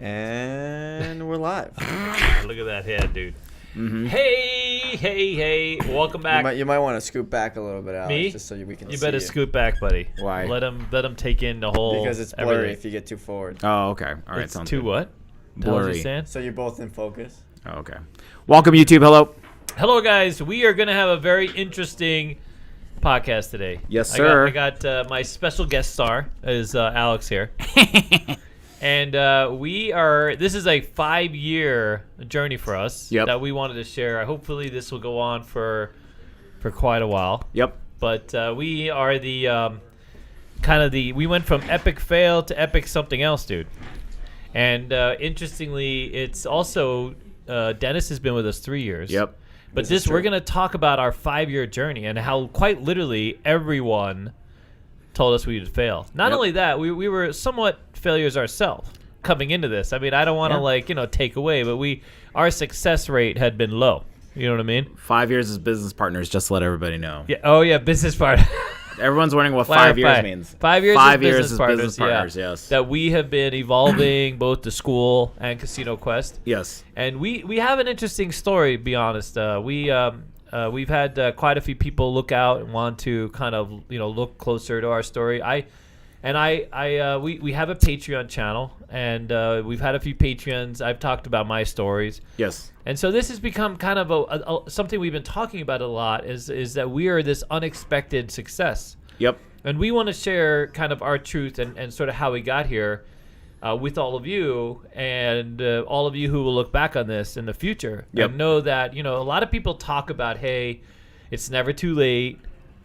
And we're live. Look at that head, dude. Mm-hmm. Hey. Welcome back. You might want to scoot back a little bit, Alex, Me? just so we can see you better scoot back, buddy. Why? Let him take in the whole. Because it's blurry everything. if you get too forward. Oh, okay. All right. It's Sounds too good. what? Blurry. So you're both in focus. Oh, okay. Welcome, YouTube. Hello. Hello, guys. We are going to have a very interesting podcast today. Yes, sir. I got my special guest star is Alex here. And this is a 5-year journey for us that we wanted to share. Hopefully this will go on for quite a while. Yep. But we are the we went from epic fail to epic something else, dude. And interestingly, it's also Dennis has been with us 3 years. Yep. But we're going to talk about our 5-year journey and how quite literally everyone told us we would fail. Not only that, we were somewhat failures ourselves coming into this. I mean, I don't want to take away, but our success rate had been low. You know what I mean? 5 years as business partners, just to let everybody know. Yeah. Oh yeah, business partner. Everyone's wondering what 5 years means. 5 years. 5 years as business partners. Yes. That we have been evolving both the school and Casino Quest. Yes. And we have an interesting story. To be honest, we've had quite a few people look out and want to kind of look closer to our story. We have a Patreon channel, and we've had a few Patreons. I've talked about my stories. Yes. And so this has become kind of a something we've been talking about a lot is that we are this unexpected success. Yep. And we want to share kind of our truth and sort of how we got here with all of you and all of you who will look back on this in the future and know that, a lot of people talk about, hey, it's never too late.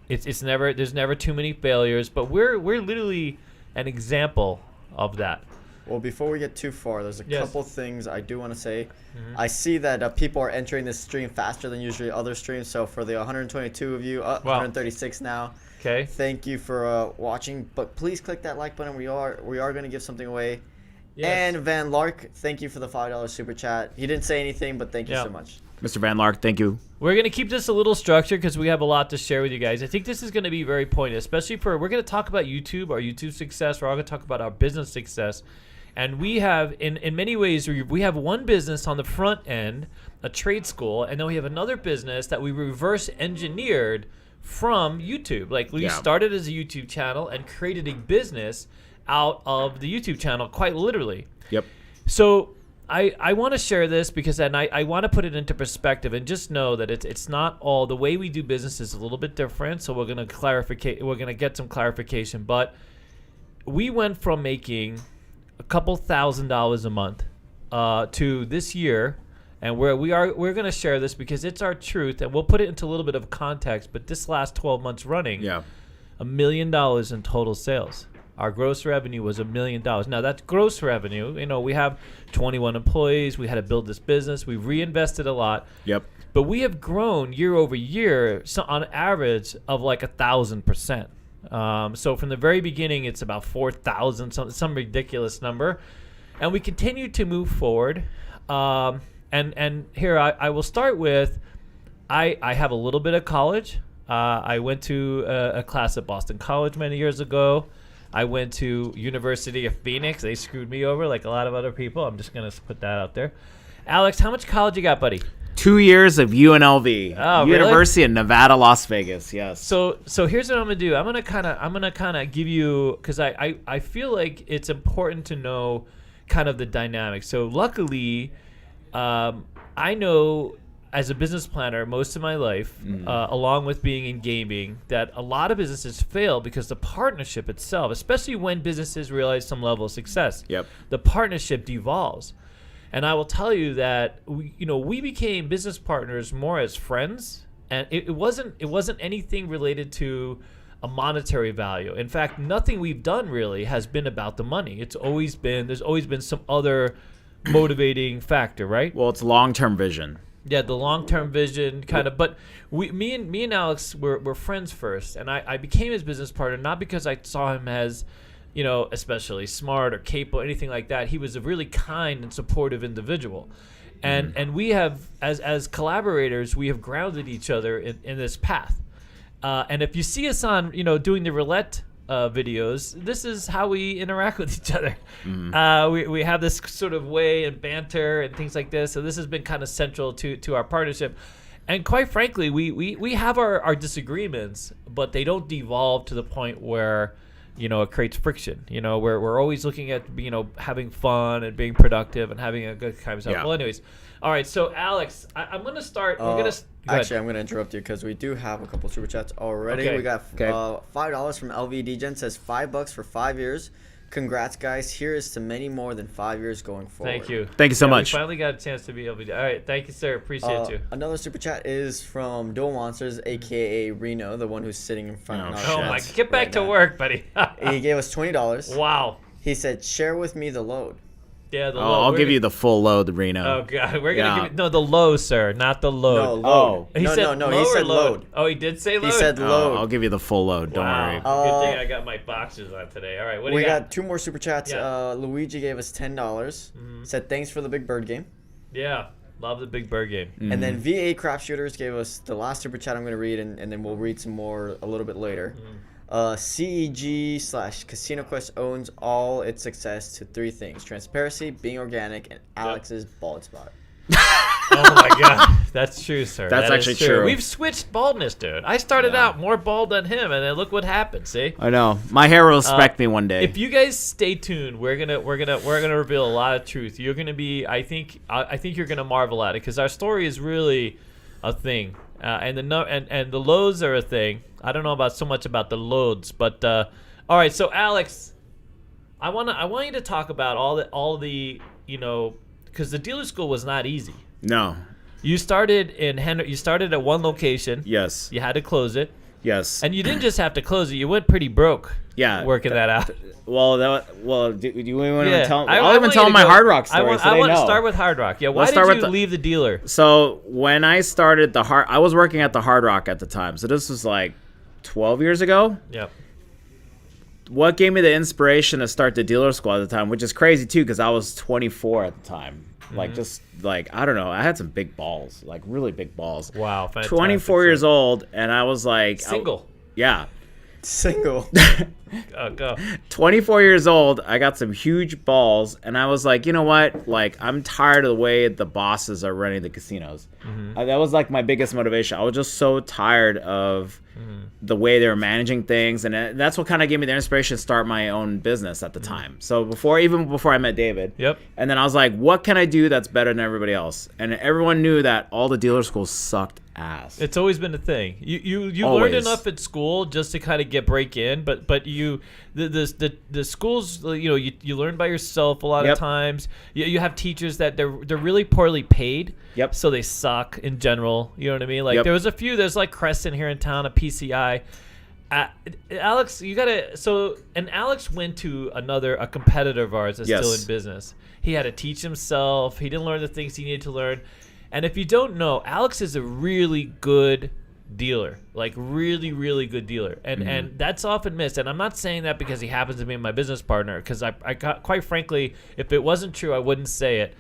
There's never too many failures, but we're literally an example of that. Well, before we get too far, there's a couple things I do want to say. Mm-hmm. I see that people are entering this stream faster than usually other streams. So for the 122 of you, 136 now. Okay. Thank you for watching. But please click that like button. We are going to give something away. Yes. And Van Lark, thank you for the $5 super chat. He didn't say anything, but thank you so much. Mr. Van Lark, thank you. We're going to keep this a little structured because we have a lot to share with you guys. I think this is going to be very pointed, especially we're going to talk about YouTube, our YouTube success. We're all going to talk about our business success. And we have, in many ways, we have one business on the front end, a trade school, and then we have another business that we reverse engineered from YouTube. Like we started as a YouTube channel and created a business out of the YouTube channel, quite literally. Yep. So I want to share this because then I want to put it into perspective and just know that it's not all the way we do business is a little bit different. So we're going to get some clarification. But we went from making a couple $1,000s a month to this year, and we're going to share this because it's our truth, and we'll put it into a little bit of context. But this last 12 months running, $1 million in total sales. Our gross revenue was $1 million. Now that's gross revenue. We have 21 employees. We had to build this business. We reinvested a lot. Yep. But we have grown year over year, so on average of like 1,000%. So from the very beginning, it's about 4,000, some ridiculous number, and we continue to move forward. And here I will start with, I have a little bit of college. I went to a class at Boston College many years ago. I went to University of Phoenix. They screwed me over like a lot of other people. I'm just gonna put that out there. Alex, how much college you got, buddy? 2 years of UNLV, University of Nevada, Las Vegas. Yes. So here's what I'm gonna do. I'm gonna kind of give you, because I feel like it's important to know kind of the dynamics. So luckily, I know as a business planner most of my life, along with being in gaming, that a lot of businesses fail because the partnership itself, especially when businesses realize some level of success, the partnership devolves. And I will tell you that we became business partners more as friends, and it wasn't anything related to a monetary value. In fact, nothing we've done really has been about the money. There's always been some other motivating factor, right? Well, it's long-term vision. Yeah, the long-term vision kind of. But me and Alex were friends first, and I became his business partner not because I saw him as especially smart or capable, anything like that. He was a really kind and supportive individual. And we have, as collaborators, we have grounded each other in this path. And if you see us on, doing the roulette videos, this is how we interact with each other. We have this sort of way and banter and things like this. So this has been kind of central to our partnership. And quite frankly, we have our disagreements, but they don't devolve to the point where, it creates friction. We're always looking at, having fun and being productive and having a good time. Yeah. Well, anyways. All right. So, Alex, I'm going to start. I'm going to interrupt you because we do have a couple super chats already. Okay. We got $5 from LVD Gen, says $5 for 5 years. Congrats, guys. Here is to many more than 5 years going forward. Thank you. Thank you so much. We finally got a chance to be able to. All right. Thank you, sir. Appreciate you. Another super chat is from Dual Monsters, a.k.a. Reno, the one who's sitting in front of us. Oh, my. Get back to work, buddy. He gave us $20. Wow. He said, share with me the load. Yeah, the low. I'll give you the full load, Reno. Oh, God. We're going to give you. No, the low, sir, not the load. No, load. He said no. He said load. Oh, he did say load? He said load. I'll give you the full load. Don't worry. Good thing I got my boxers on today. All right, what do you got? We got 2 more super chats. Yeah. Luigi gave us $10. Said thanks for the Big Bird game. Yeah, love the Big Bird game. And then VA Crap Shooters gave us the last super chat I'm going to read, and then we'll read some more a little bit later. CEG/Casino Quest owns all its success to 3 things: transparency, being organic, and Alex's bald spot. Oh my God, that's true, sir. That's that actually true. We've switched baldness, dude. I started out more bald than him, and then look what happened. See? I know. My hair will respect me one day. If you guys stay tuned, we're gonna reveal a lot of truth. You're gonna be, I think you're gonna marvel at it because our story is really a thing, and the loads are a thing. I don't know about so much about the loads, but all right. So Alex, I want you to talk about all the because the dealer school was not easy. No. You started You started at one location. Yes. You had to close it. Yes. And you didn't just have to close it. You went pretty broke. Yeah. Working that out. Do you want to tell? I'll even tell my Hard Rock story. I want to start with Hard Rock. Yeah. Why did you leave the dealer? So when I started I was working at the Hard Rock at the time. So this was like 12 years ago. Yep. What gave me the inspiration to start the dealer school at the time, which is crazy too, because I was 24 at the time. Like I don't know, I had some big balls, like really big balls. Wow, fantastic. 24 years old, and I was like single. Yeah. Single. Go. 24 years old, I got some huge balls, and I was like, you know what? Like, I'm tired of the way the bosses are running the casinos. That was like my biggest motivation. I was just so tired of the way they were managing things, and that's what kind of gave me the inspiration to start my own business at the time. So even before I met David. Yep. And then I was like, what can I do that's better than everybody else? And everyone knew that all the dealer schools sucked ass. It's always been a thing. You learned enough at school just to kind of break in, but the schools, you learn by yourself a lot of times. You have teachers that they're really poorly paid. Yep. So they suck in general. You know what I mean? Like there was a few. There's like Crescent here in town, a PCI. Alex, you gotta. And Alex went to a competitor of ours that's still in business. He had to teach himself. He didn't learn the things he needed to learn. And if you don't know, Alex is a really good dealer, like really, really good dealer. And that's often missed. And I'm not saying that because he happens to be my business partner, because I got, quite frankly, if it wasn't true, I wouldn't say it.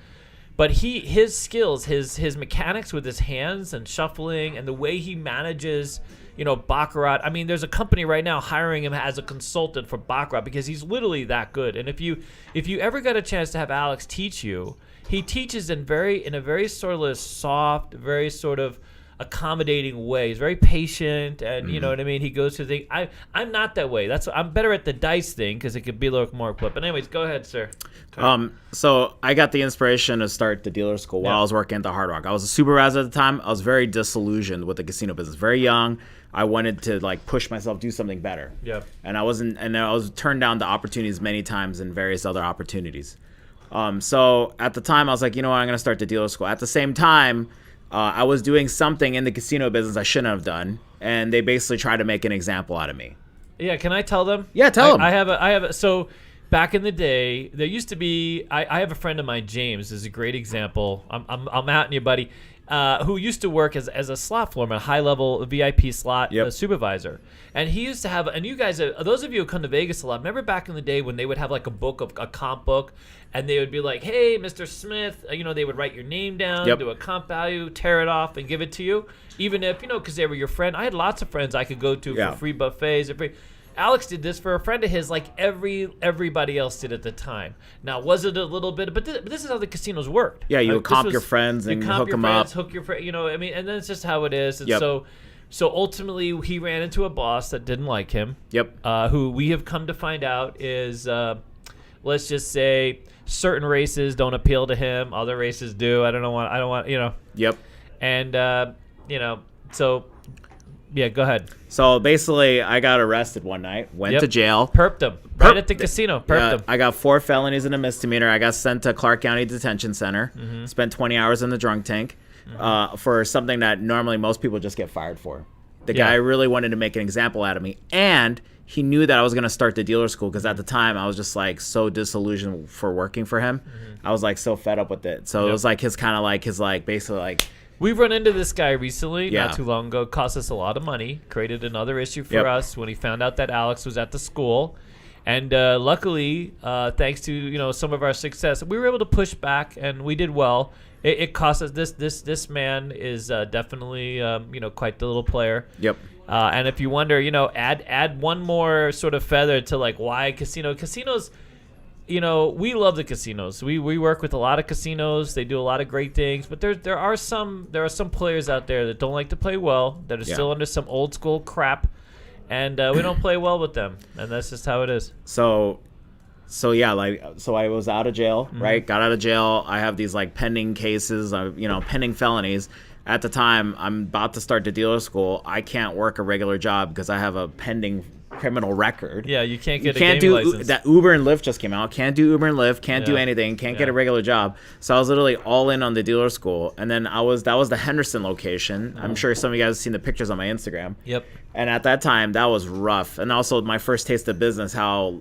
But his skills, his mechanics with his hands and shuffling and the way he manages, Baccarat. I mean, there's a company right now hiring him as a consultant for Baccarat because he's literally that good. And if you ever got a chance to have Alex teach you, he teaches in a very sort of soft, very sort of accommodating way. He's very patient, and you know what I mean. He goes through things. I'm not that way. I'm better at the dice thing because it could be a little more quick. But anyways, go ahead, sir. So I got the inspiration to start the dealer school while I was working at the Hard Rock. I was a supervisor at the time. I was very disillusioned with the casino business. Very young. I wanted to push myself, do something better. Yeah. And I was turned down the opportunities many times and various other opportunities. So at the time I was like, you know what, I'm going to start the dealer school. At the same time, I was doing something in the casino business I shouldn't have done, and they basically tried to make an example out of me. Yeah, can I tell them? Yeah, tell them. I have a so back in the day, there used to be. I have a friend of mine, James, is a great example. I'm outing you, buddy. Who used to work as a slot floorman, a high-level VIP slot supervisor. And he used to have, and you guys, those of you who come to Vegas a lot, remember back in the day when they would have a comp book, and they would be like, hey, Mr. Smith, they would write your name down, do a comp value, tear it off, and give it to you. Even if, because they were your friend. I had lots of friends I could go to for free buffets. Alex did this for a friend of his, like everybody else did at the time. Now, was it a little bit? But this is how the casinos worked. Yeah, you would comp your friends and hook them up. Hook your friends, I mean, and that's just how it is. And Yep. so ultimately, he ran into a boss that didn't like him. Yep. Who we have come to find out is, let's just say, certain races don't appeal to him. Other races do. I don't want. Yep. And so. Yeah, go ahead. So basically, I got arrested one night, went to jail. Perped him. Right at the casino. Perped him. I got 4 felonies and a misdemeanor. I got sent to Clark County Detention Center. Spent 20 hours in the drunk tank for something that normally most people just get fired for. The guy really wanted to make an example out of me. And he knew that I was going to start the dealer school because at the time, I was just like so disillusioned for working for him. I was like so fed up with it. So it was like basically like... We've run into this guy recently, not too long ago. It cost us a lot of money. Created another issue for us when he found out that Alex was at the school. And luckily, thanks to some of our success, we were able to push back, and we did well. It cost us this man is definitely quite the little player. Yep. And if you wonder, add one more sort of feather to like why casinos. We love the casinos. We work with a lot of casinos. They do a lot of great things, but there are some players out there that don't like to play well, that are still under some old school crap, and we don't play well with them, and that's just how it is. So I was out of jail, right? Got out of jail. I have these like pending cases, pending felonies. At the time, I'm about to start the dealer school. I can't work a regular job because I have a pending criminal record. Yeah, you can't get a gaming license. That Uber and Lyft just came out. Can't do Uber and Lyft. Can't do anything. Can't get a regular job. So I was literally all in on the dealer school. And then that was the Henderson location. I'm sure some of you guys have seen the pictures on my Instagram. Yep. And at that time, that was rough. And also my first taste of business, how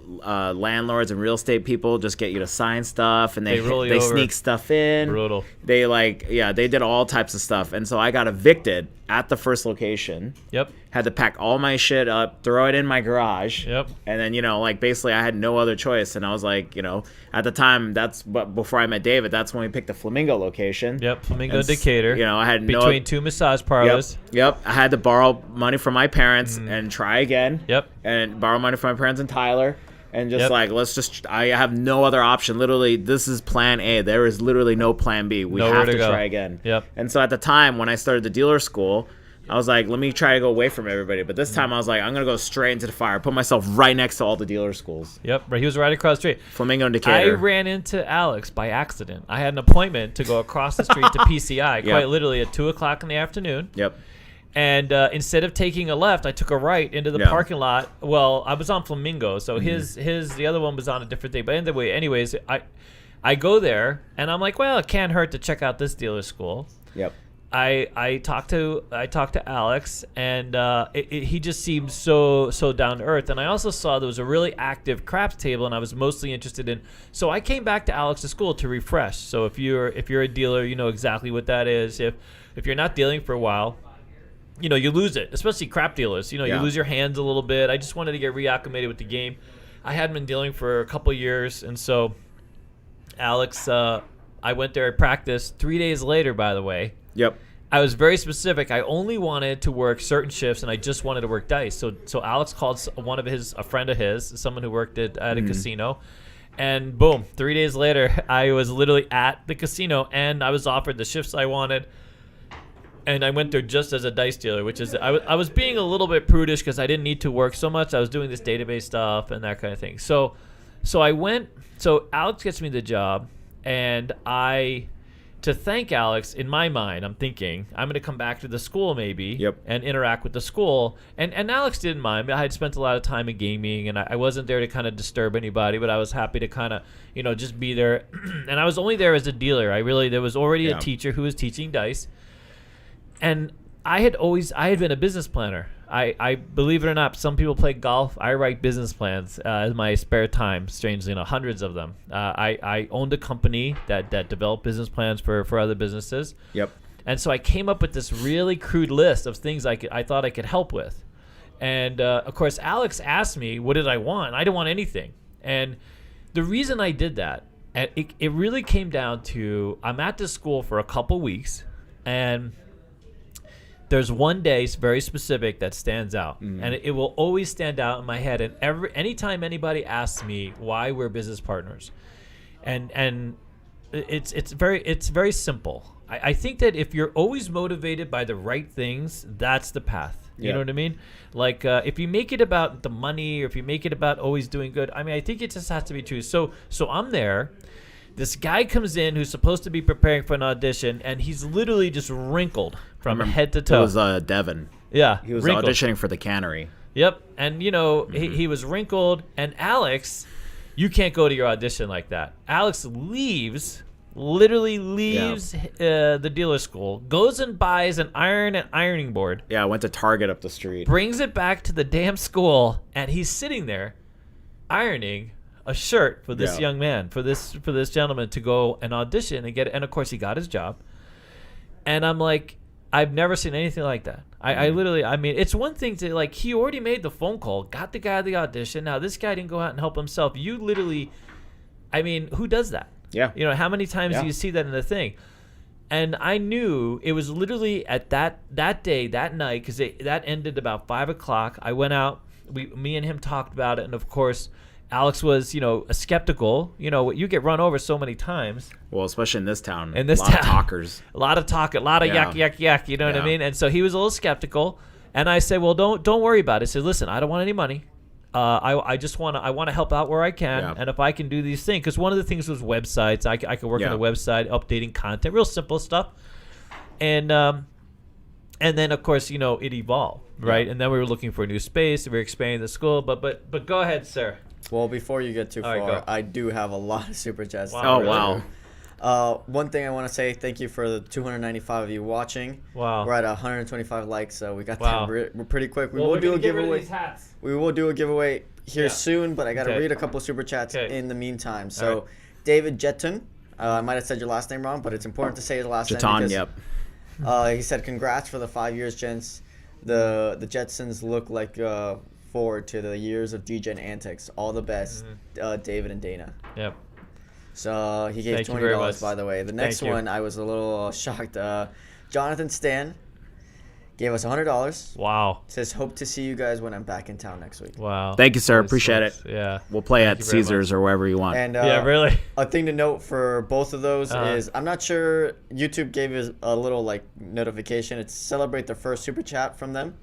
landlords and real estate people just get you to sign stuff and they sneak stuff in. Brutal. They they did all types of stuff. And so I got evicted at the first location. Yep. Had to pack all my shit up, throw it in my garage. Yep. And then, basically I had no other choice. And I was like, at the time, before I met David, that's when we picked the Flamingo location. Yep, Flamingo Decatur. I had between 2 massage parlors. Yep. I had to borrow money from my parents and try again. Yep. And borrow money from my parents and Tyler. And just I have no other option. Literally, this is plan A. There is literally no plan B. We have to try again. Yep. And so at the time, when I started the dealer school, I was like, let me try to go away from everybody. But this time I was like, I'm going to go straight into the fire. Put myself right next to all the dealer schools. Yep. He was right across the street. Flamingo and Decatur. I ran into Alex by accident. I had an appointment to go across the street to PCI, quite literally at 2 o'clock in the afternoon. Yep. And instead of taking a left, I took a right into the parking lot. Well, I was on Flamingo, so the other one was on a different thing. But anyways, I go there, and I'm like, well, it can't hurt to check out this dealer school. Yep. I talked to Alex, and he just seemed so down to earth. And I also saw there was a really active craps table, and I was mostly interested in. So I came back to Alex's school to refresh. So if you're a dealer, you know exactly what that is. If you're not dealing for a while, you lose it, especially crap dealers. You lose your hands a little bit. I just wanted to get reacclimated with the game. I hadn't been dealing for a couple years, and so Alex, I went there, I practiced. 3 days later, by the way. Yep. I was very specific. I only wanted to work certain shifts, and I just wanted to work dice. So Alex called a friend of his, someone who worked at a casino, and boom, 3 days later, I was literally at the casino, and I was offered the shifts I wanted. And I went there just as a dice dealer, which is I was being a little bit prudish because I didn't need to work so much. I was doing this database stuff and that kind of thing. So I went. So Alex gets me the job, and to thank Alex, in my mind, I'm thinking I'm going to come back to the school maybe and interact with the school. And Alex didn't mind. I had spent a lot of time in gaming, and I wasn't there to kind of disturb anybody, but I was happy to kind of just be there. And I was only there as a dealer. There was already a teacher who was teaching dice. And I had been a business planner. I believe it or not, some people play golf. I write business plans in my spare time, strangely enough, hundreds of them. I owned a company that developed business plans for other businesses. Yep. And so I came up with this really crude list of things I thought I could help with. And, of course, Alex asked me, what did I want? I didn't want anything. And the reason I did that, it really came down to I'm at this school for a couple weeks, and there's one day very specific that stands out, and it will always stand out in my head. And anytime anybody asks me why we're business partners, and it's very simple. I think that if you're always motivated by the right things, that's the path. You know what I mean? Like if you make it about the money, or if you make it about always doing good, I mean, I think it just has to be true. So I'm there. This guy comes in who's supposed to be preparing for an audition, and he's literally just wrinkled from head to toe. It was Devin. Yeah, he was wrinkled. auditioning for the Cannery. Yep, and he was wrinkled. And Alex, you can't go to your audition like that. Alex literally leaves the dealer school, goes and buys an ironing board. Yeah, I went to Target up the street. Brings it back to the damn school, and he's sitting there ironing a shirt for this young man, for this gentleman to go and audition and get it. And of course he got his job. And I'm like, I've never seen anything like that. I literally, I mean, it's one thing to like, he already made the phone call, got the guy the audition. Now this guy didn't go out and help himself. You literally, I mean, who does that? Yeah. You know, how many times do you see that in the thing? And I knew it was literally at that day, that night, because that ended about 5 o'clock. I went out, me and him talked about it. And of course, Alex was, a skeptical. You get run over so many times. Well, especially in this town. In this town. Of talkers. A lot of talk, a lot of yak. You know what I mean? And so he was a little skeptical. And I said, well, don't worry about it. I said, listen, I don't want any money. I just want to help out where I can. Yeah. And if I can do these things, because one of the things was websites. I could work on a website, updating content, real simple stuff. And then of course, it evolved, right? And then we were looking for a new space. We were expanding the school. But go ahead, sir. Well, before you get too far, go. I do have a lot of super chats. Wow. Oh, wow. One thing I want to say, thank you for the 295 of you watching. Wow. We're at 125 likes, so we got Wow. that. We're pretty quick. We Well, will we're do a gonna get rid of giveaway. these hats. We will do a giveaway here soon, but I got to Okay. read a couple super chats Okay. in the meantime. So, right. David Jetton, I might have said your last name wrong, but it's important to say his last name. Jeton, because, yep. He said, congrats for the 5 years, gents. The Jetsons look like forward to the years of DJ antics. All the best, David and Dana. Yep. So he gave Thank you very $20, much. by the way. The next Thank you. one, I was a little shocked. Jonathan Stan gave us $100. Wow. Says, hope to see you guys when I'm back in town next week. Wow. Thank you, sir. That's Appreciate nice. it. Yeah. We'll play Thank at you very Caesars much. or wherever you want. And Yeah, really. a thing to note for both of those Uh-huh. is I'm not sure YouTube gave us a little notification. It's celebrate the first super chat from them.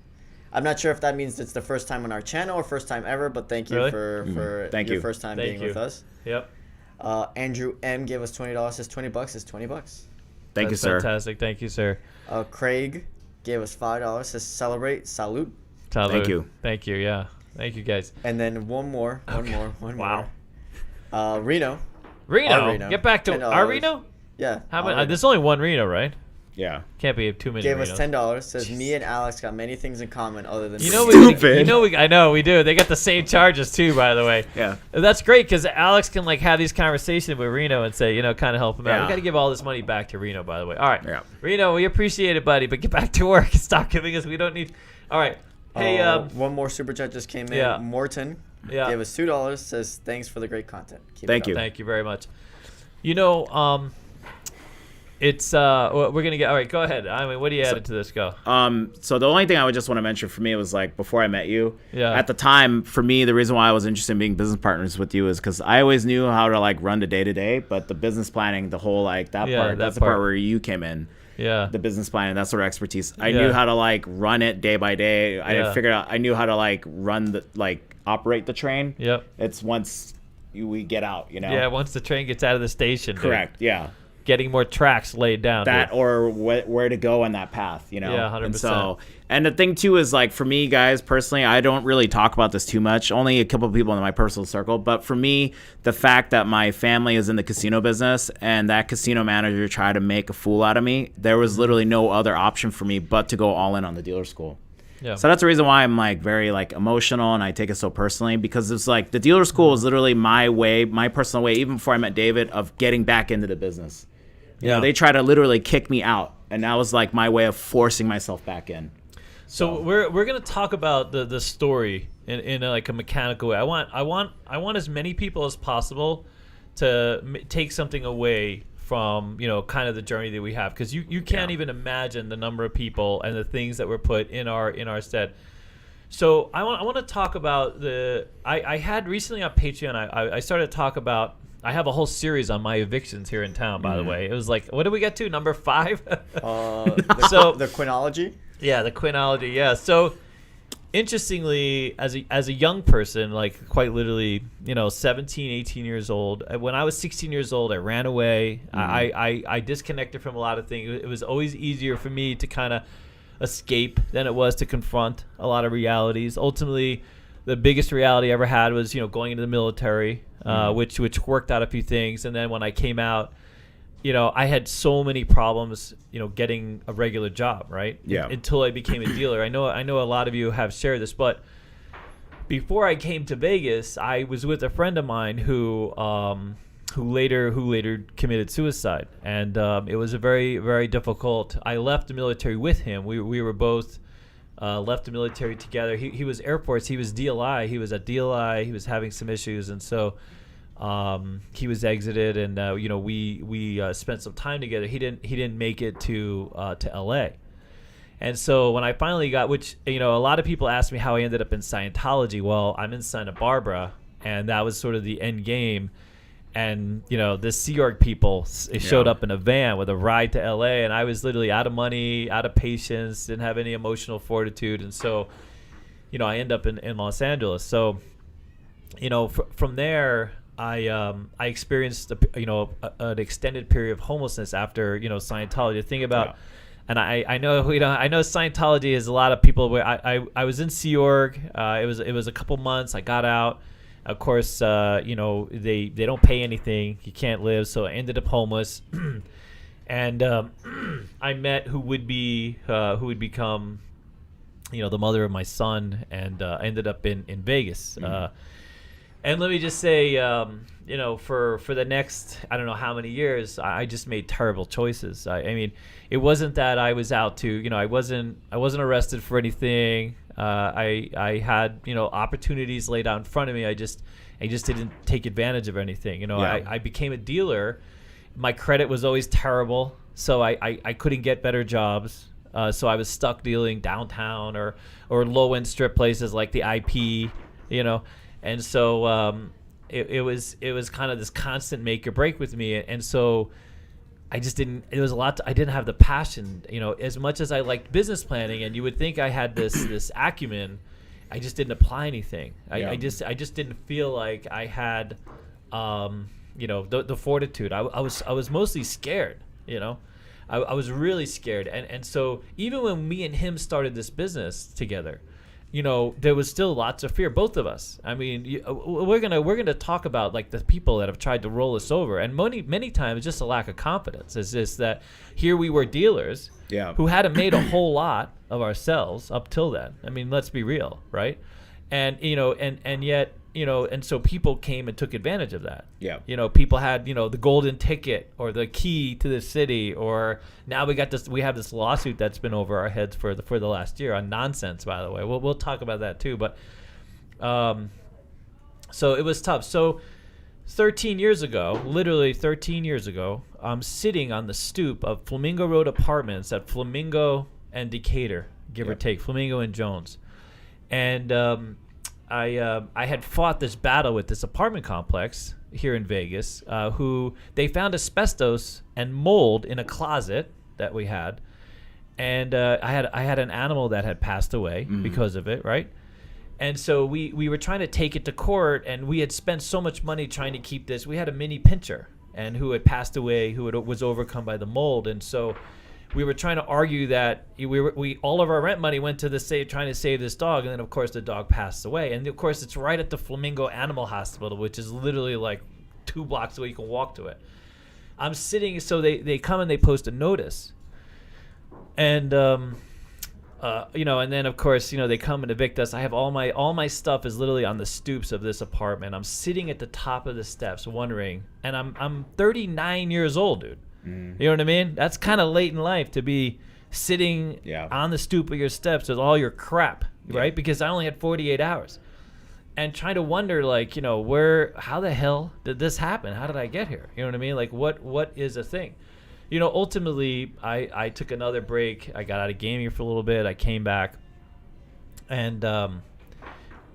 I'm not sure if that means it's the first time on our channel or first time ever, but thank you Really? for Thank your you. first time Thank being you. with us. Yep. Andrew M gave us $20. Says $20 is $20. Thank you, That's sir. fantastic. Thank you, sir. Craig gave us $5. Says celebrate, salute. Salud. Thank you. Thank you. Yeah. Thank you, guys. And then one more. Wow. Reno. Reno. Reno. Get back to $10. our Reno. Yeah. How our many? Reno. There's only one Reno, right? Yeah. Can't be too many. Gave Renos. us $10. Says me and Alex got many things in common other than You know, Stupid. I know we do. They got the same charges too, by the way. Yeah. That's great because Alex can have these conversations with Reno and say, kind of help him out. Yeah. We got to give all this money back to Reno, by the way. All right, Yeah. Reno, we appreciate it, buddy, but get back to work. Stop giving us. We don't need. All right. Hey, one more super chat just came in. Yeah. Morton Yeah. gave us $2. Says thanks for the great content. Keep Thank it you. up. Thank you very much. It's we're gonna get. All right, go ahead. I mean, what do you add to this? Go. So the only thing I would just want to mention for me was before I met you. Yeah. At the time, for me, the reason why I was interested in being business partners with you is because I always knew how to run the day to day, but the business planning, the whole Yeah, part, that's the part. part where you came in. Yeah. The business planning, that sort of expertise. I Yeah. knew how to run it day by day. Yeah. I figured out. I knew how to run the operate the train. Yep. It's once we get out, Yeah. Once the train gets out of the station. dude. Correct. Yeah. Getting more tracks laid down. That dude. or where to go on that path, Yeah, 100%. And so, and the thing too is for me, guys, personally, I don't really talk about this too much. Only a couple of people in my personal circle. But for me, the fact that my family is in the casino business and that casino manager tried to make a fool out of me, there was literally no other option for me but to go all in on the dealer school. Yeah. So that's the reason why I'm very emotional and I take it so personally, because it's the dealer school is literally my way, my personal way, even before I met David, of getting back into the business. You know, they try to literally kick me out, and that was my way of forcing myself back in. So we're gonna talk about the story in a mechanical way. I want as many people as possible to take something away from, you know, kind of the journey that we have, because you can't even imagine the number of people and the things that were put in our stead. So I want to talk about I had recently on Patreon, I started to talk about, I have a whole series on my evictions here in town, by the way. It was like, what did we get to? Number 5? The Quinology? Yeah, the Quinology, yeah. So interestingly, as a young person, like quite literally, you know, 17, 18 years old, when I was 16 years old, I ran away. I disconnected from a lot of things. It was always easier for me to kind of escape than it was to confront a lot of realities. Ultimately, the biggest reality I ever had was, you know, going into the military, which worked out a few things. And then when I came out, you know, I had so many problems, you know, getting a regular job, right? Yeah. Until I became a dealer. I know a lot of you have shared this, but before I came to Vegas, I was with a friend of mine who later committed suicide, and it was a very, very difficult. I left the military with him. We were both left the military together. He was Air Force. He was DLI. He was at DLI. He was having some issues, and so he was exited. And you know, we spent some time together. He didn't make it to LA. And so when I finally got, which, you know, a lot of people ask me how I ended up in Scientology. Well, I'm in Santa Barbara, and that was sort of the end game. And, you know, the Sea Org people showed up in a van with a ride to LA, and I was literally out of money, out of patience, didn't have any emotional fortitude. And so, you know, I end up in Los Angeles. So, you know, from there, I experienced, an extended period of homelessness after, you know, Scientology. The thing about, and I know, you know, I know Scientology is a lot of people where I was in Sea Org. It was a couple months. I got out. Of course, you know, they don't pay anything. You can't live. So I ended up homeless. And I met who would become, you know, the mother of my son, and ended up in Vegas. And let me just say, you know, for the next, I don't know how many years, I just made terrible choices. I mean, it wasn't that I was out to, you know, I wasn't arrested for anything. I had, you know, opportunities laid out in front of me. I just didn't take advantage of anything. You know, I became a dealer. My credit was always terrible, so I couldn't get better jobs. So I was stuck dealing downtown or low end strip places like the IP, you know. And so it was kind of this constant make or break with me. And so I just didn't, it was a lot, I didn't have the passion, you know, as much as I liked business planning, and you would think I had this acumen, I just didn't apply anything. I just didn't feel like I had, you know, the fortitude. I was mostly scared, you know. I was really scared. And so even when me and him started this business together, you know, there was still lots of fear, both of us. I mean, we're gonna talk about like the people that have tried to roll us over, and many times just a lack of confidence. It's just that here we were dealers who hadn't made a whole lot of ourselves up till then. I mean, let's be real, right? And you know, and yet, you know, and so people came and took advantage of that. Yeah. You know, people had, you know, the golden ticket or the key to the city, or now we have this lawsuit that's been over our heads for the last year on nonsense, by the way. We'll talk about that too. But so it was tough. So 13 years ago, literally 13 years ago, I'm sitting on the stoop of Flamingo Road Apartments at Flamingo and Decatur, give or take, Flamingo and Jones. And I had fought this battle with this apartment complex here in Vegas, who they found asbestos and mold in a closet that we had, and I had an animal that had passed away because of it, right? And so we were trying to take it to court, and we had spent so much money trying to keep this. We had a mini pincher, and who had passed away, was overcome by the mold, and so we were trying to argue that we all of our rent money went to trying to save this dog, and then of course the dog passed away, and of course it's right at the Flamingo Animal Hospital, which is literally like 2 blocks away. You can walk to it. I'm sitting, so they come and they post a notice, and you know, and then of course, you know, they come and evict us. I have all my stuff is literally on the stoops of this apartment. I'm sitting at the top of the steps wondering, and I'm 39 years old, dude. You know what I mean? That's kind of late in life to be sitting on the stoop of your steps with all your crap, right? Because I only had 48 hours. and trying to wonder, like, how the hell did this happen? How did I get here? You know what I mean? Like, what is a thing? Ultimately, I took another break. I got out of gaming for a little bit. I came back, and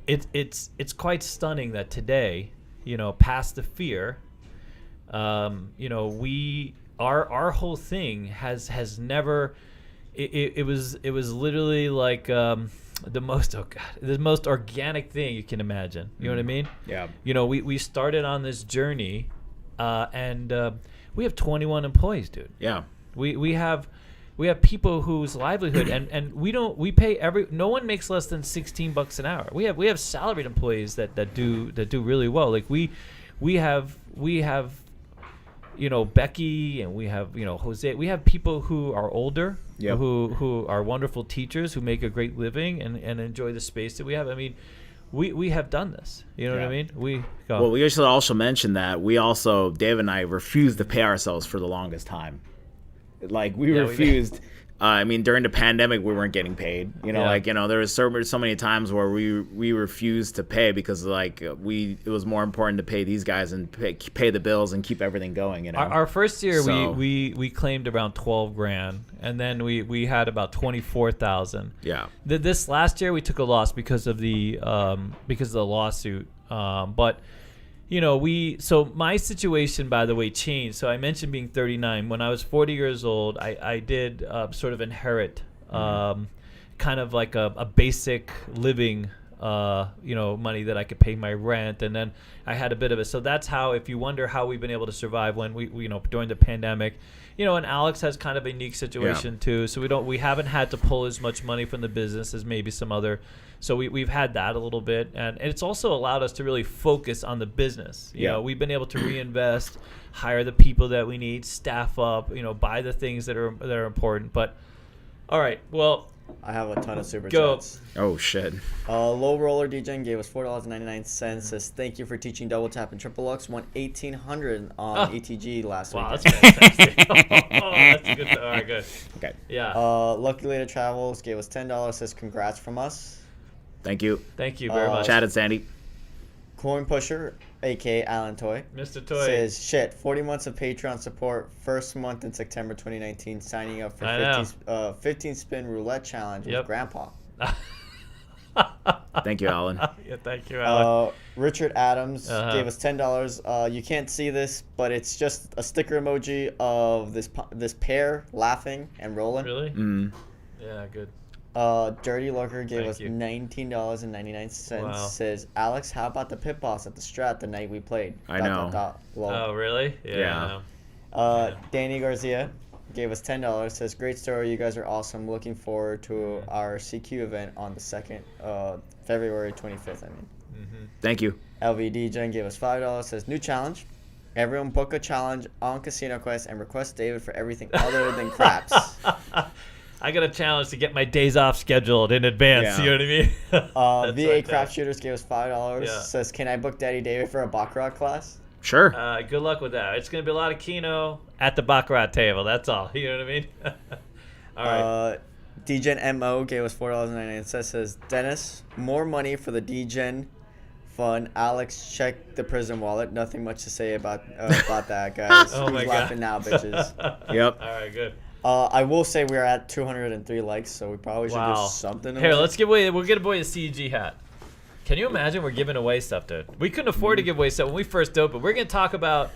it's quite stunning that today, past the fear, our whole thing has never. It was literally like the most organic thing you can imagine. You know what I mean? Yeah. We started on this journey, and we have 21 employees, dude. Yeah. We have people whose livelihood and we pay no one makes less than $16 an hour. We have salaried employees that do really well. Like we have Becky, and we have Jose. We have people who are older, yep. who are wonderful teachers who make a great living and enjoy the space that we have. I mean, we have done this. You know what I mean? Well, we should also mention that Dave and I refused to pay ourselves for the longest time. Like we refused. During the pandemic, we weren't getting paid. There was so many times where we refused to pay because it was more important to pay these guys and pay the bills and keep everything going. Our first year, we claimed around $12,000, and then we had about $24,000. Yeah. This last year, we took a loss because of the lawsuit. But so my situation, by the way, changed. So I mentioned being 39. When I was 40 years old, I did sort of inherit kind of like a basic living, money that I could pay my rent. And then I had a bit of it. So that's how, if you wonder how we've been able to survive when we during the pandemic, and Alex has kind of a unique situation too. So we haven't had to pull as much money from the business as maybe some other. So we've had that a little bit, and it's also allowed us to really focus on the business. We've been able to reinvest, hire the people that we need, staff up, buy the things that are important. But all right, well, I have a ton of super Go. chats. Oh shit. Low Roller DJ gave us $4.99. Says thank you for teaching double tap and triple lux. Won 1,800 on ETG last week. Wow, that's fantastic. That's a good. All right, good. Okay. Yeah. Lucky Later Travels gave us $10. Says congrats from us. Thank you. Thank you very much. Chad and Sandy. Coin Pusher, aka Alan Toy, Mr. Toy says 40 months of Patreon support. First month in September 2019. Signing up for 15 spin roulette challenge with Grandpa. Thank you, Alan. Yeah, thank you, Alan. Richard Adams gave us $10. You can't see this, but it's just a sticker emoji of this pair laughing and rolling. Really? Mm. Yeah, good. Dirty Lurker gave us $19.99. Wow. Says Alex, how about the pit boss at the Strat the night we played? I know. Oh, really? Yeah. Danny Garcia gave us $10. Says great story. You guys are awesome. Looking forward to our CQ event on the 2nd, February 25th. Thank you. LVD Jen gave us $5. Says new challenge. Everyone book a challenge on Casino Quest and request David for everything other than craps. I got a challenge to get my days off scheduled in advance. Yeah. You know what I mean? VA Craft Shooters gave us $5. Yeah. Says, can I book Daddy David for a Baccarat class? Sure. Good luck with that. It's going to be a lot of Keno at the Baccarat table. That's all. You know what I mean? All right. DGen MO gave us $4.99. Says, Dennis, more money for the DGen fun. Alex, check the prison wallet. Nothing much to say about that, guys. Oh Who's my laughing God. now, bitches? Yep. All right, good. I will say we're at 203 likes, so we probably should do something. Here, we'll give away the CEG hat. Can you imagine we're giving away stuff, dude? We couldn't afford to give away stuff when we first opened. We're going to talk about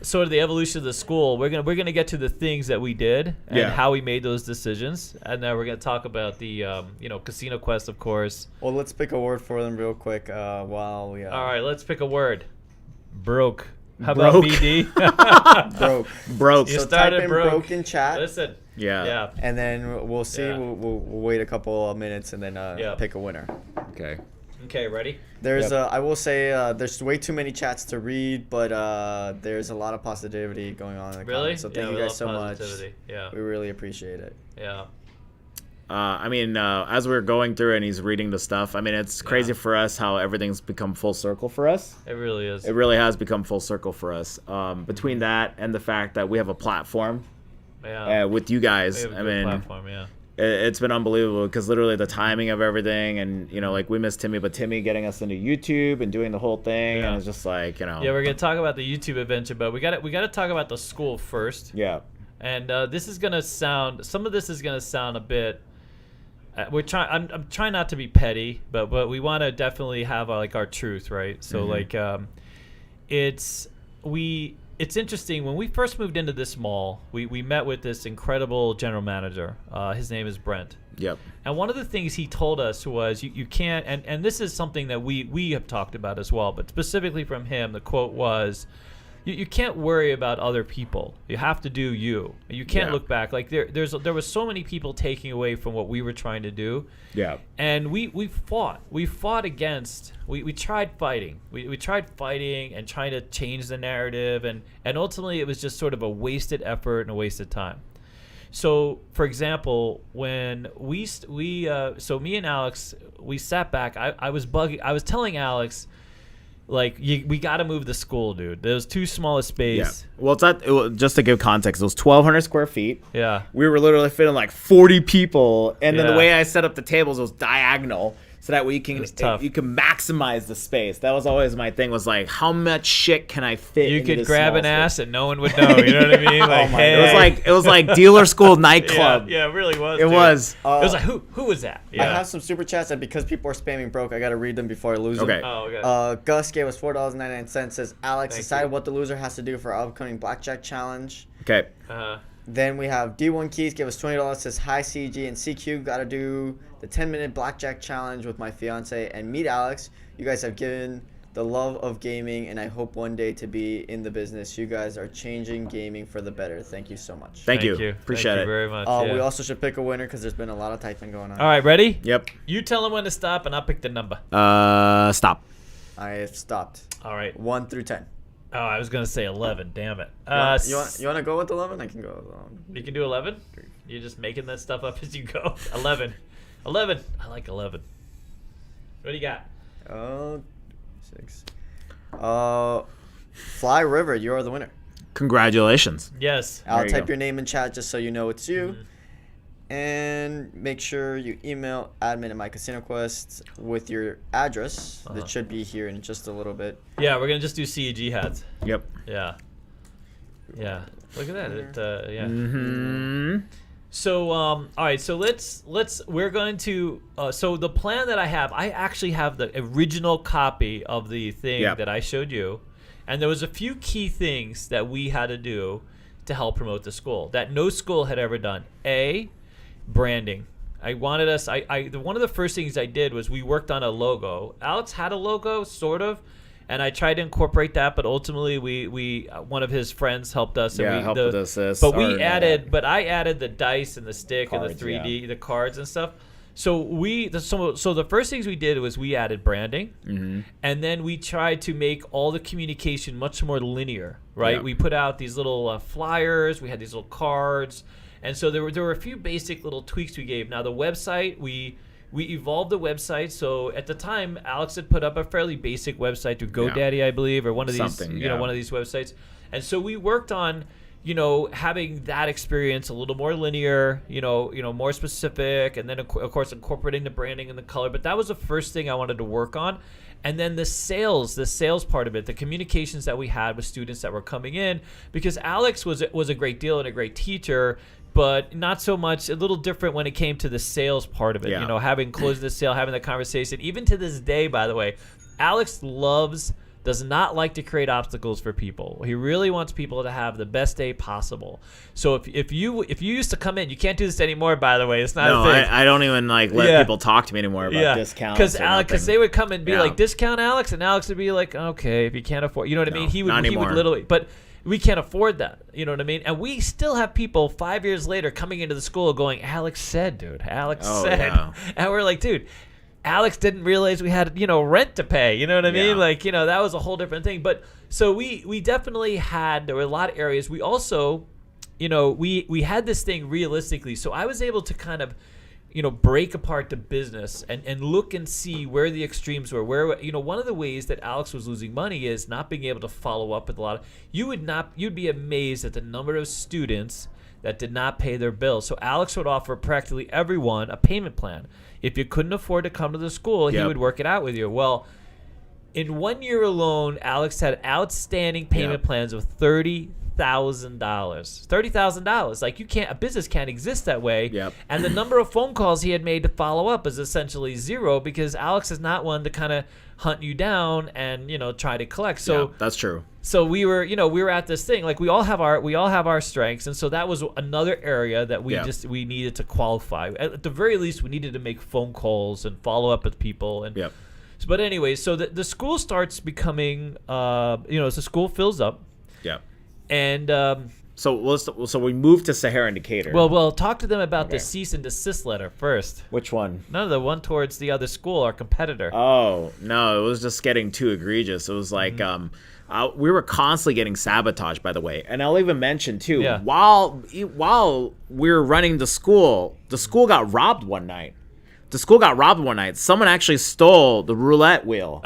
sort of the evolution of the school. We're gonna get to the things that we did and how we made those decisions, and then we're going to talk about the Casino Quest, of course. Well, let's pick a word for them real quick while we... All right, let's pick a word. Broke. How about BD? Broke. You So started type in broke in chat. Listen. Yeah. And then we'll see. Yeah. We'll wait a couple of minutes and then pick a winner. Okay. Okay, ready? There's I will say there's way too many chats to read, but there's a lot of positivity going on in the Really? comments. So thank you guys so much. Yeah. We really appreciate it. Yeah. As we're going through and he's reading the stuff, it's crazy for us how everything's become full circle for us. It really is. It really has become full circle for us. Between that and the fact that we have a platform with you guys, platform, It's been unbelievable because literally the timing of everything, and like we miss Timmy, but Timmy getting us into YouTube and doing the whole thing, and it's just like Yeah, we're gonna talk about the YouTube adventure, but we got to talk about the school first. Yeah. And this is gonna sound. Some of this is gonna sound a bit. I'm trying not to be petty, but we want to definitely have our truth, right? So it's interesting. When we first moved into this mall, we met with this incredible general manager. His name is Brent. Yep. And one of the things he told us was you can't, and this is something that we have talked about as well, but specifically from him, the quote was, you can't worry about other people. You have to do you. You can't look back. Like there was so many people taking away from what we were trying to do. Yeah. And we fought. We fought against. We tried fighting. We tried fighting and trying to change the narrative, and ultimately it was just sort of a wasted effort and a wasted time. So, for example, when so me and Alex, we sat back. I was telling Alex, we got to move the school, dude. There's too small a space. Yeah. Well, just to give context, it was 1,200 square feet. Yeah. We were literally fitting 40 people, and then the way I set up the tables was diagonal, so that way you can maximize the space. That was always my thing. Was how much shit can I fit? You could grab an ass and no one would know. You know what I mean? It was like dealer school nightclub. Yeah, it really was. It was. It was who was that? I have some super chats, and because people are spamming broke, I got to read them before I lose them. Okay. Oh, okay. Gus gave us $4.99. Says Alex, decide what the loser has to do for our upcoming Blackjack challenge. Okay. Then we have D1 Keys gave us $20. Says hi CG and CQ, got to do the 10-minute Blackjack challenge with my fiance and meet Alex. You guys have given the love of gaming, and I hope one day to be in the business. You guys are changing gaming for the better. Thank you so much. Thank you. Appreciate Thank it. you very much. We also should pick a winner because there's been a lot of typing going on. All right, ready? Yep. You tell him when to stop, and I'll pick the number. Stop. I have stopped. All right. 1 through 10. Oh, I was gonna say 11. Damn it. You want to go with 11? I can go with 11. You can do 11. You're just making that stuff up as you go. 11. 11. I like 11. What do you got? 6. Fly River, you are the winner. Congratulations. Yes. I'll you type go. your name in chat just so you know it's you. And make sure you email admin at My Casino Quest with your address. That should be here in just a little bit. Yeah, we're gonna just do CEG hats. Yep. Yeah. Yeah. Look at that. Yeah. Mm-hmm. So all right, so we're going to so the plan that I actually have the original copy of the thing that I showed you, and there was a few key things that we had to do to help promote the school that no school had ever done. Branding. I wanted us. One of the first things I did was we worked on a logo. Alex had a logo, sort of, and I tried to incorporate that, but ultimately we one of his friends helped us. And helped with this. But I added the dice and the stick cards, and the 3D, the cards and stuff. So the first things we did was we added branding, and then we tried to make all the communication much more linear. Right? Yeah. We put out these little flyers. We had these little cards. And so there were a few basic little tweaks we gave. Now the website, we evolved the website. So at the time, Alex had put up a fairly basic website through GoDaddy, I believe, or one of these, one of these websites. And so we worked on, having that experience a little more linear, more specific, and then of course incorporating the branding and the color. But that was the first thing I wanted to work on. And then the sales part of it, the communications that we had with students that were coming in, because Alex was a great deal and a great teacher, but not so much, a little different when it came to the sales part of it, having closed the sale, having the conversation. Even to this day, by the way, Alex does not like to create obstacles for people. He really wants people to have the best day possible. So if you used to come in, you can't do this anymore, by the way. It's not a thing. I don't even let people talk to me anymore about discounts. Because they would come and be like, discount Alex, and Alex would be like, okay, if you can't afford, you know what I mean? He would literally, but we can't afford that. You know what I mean? And we still have people 5 years later coming into the school going, Alex said, dude. Alex said. Yeah. And we're like, dude, Alex didn't realize we had, rent to pay. You know what I mean? Like, that was a whole different thing. But so we definitely there were a lot of areas. We also, we had this thing realistically. So I was able to kind of, break apart the business and look and see where the extremes were. Where, one of the ways that Alex was losing money is not being able to follow up with a lot of, you'd be amazed at the number of students that did not pay their bills. So Alex would offer practically everyone a payment plan. If you couldn't afford to come to the school, he would work it out with you. Well, in 1 year alone, Alex had outstanding payment plans of $30,000. $30,000. Like, a business can't exist that way. Yep. And the number of phone calls he had made to follow up is essentially zero, because Alex is not one to kind of hunt you down and try to collect. So that's true. So we were at this thing, like we all have our strengths, and so that was another area that we needed to qualify. At the very least, we needed to make phone calls and follow up with people. And but anyway, so the school starts becoming, as the school fills up. Yeah. And so we moved to Sahara and Decatur. Well, talk to them about the cease and desist letter first. Which one? No, the one towards the other school, our competitor. Oh no, it was just getting too egregious. It was like we were constantly getting sabotaged, by the way. And I'll even mention too, while we were running the school got robbed one night. Someone actually stole the roulette wheel.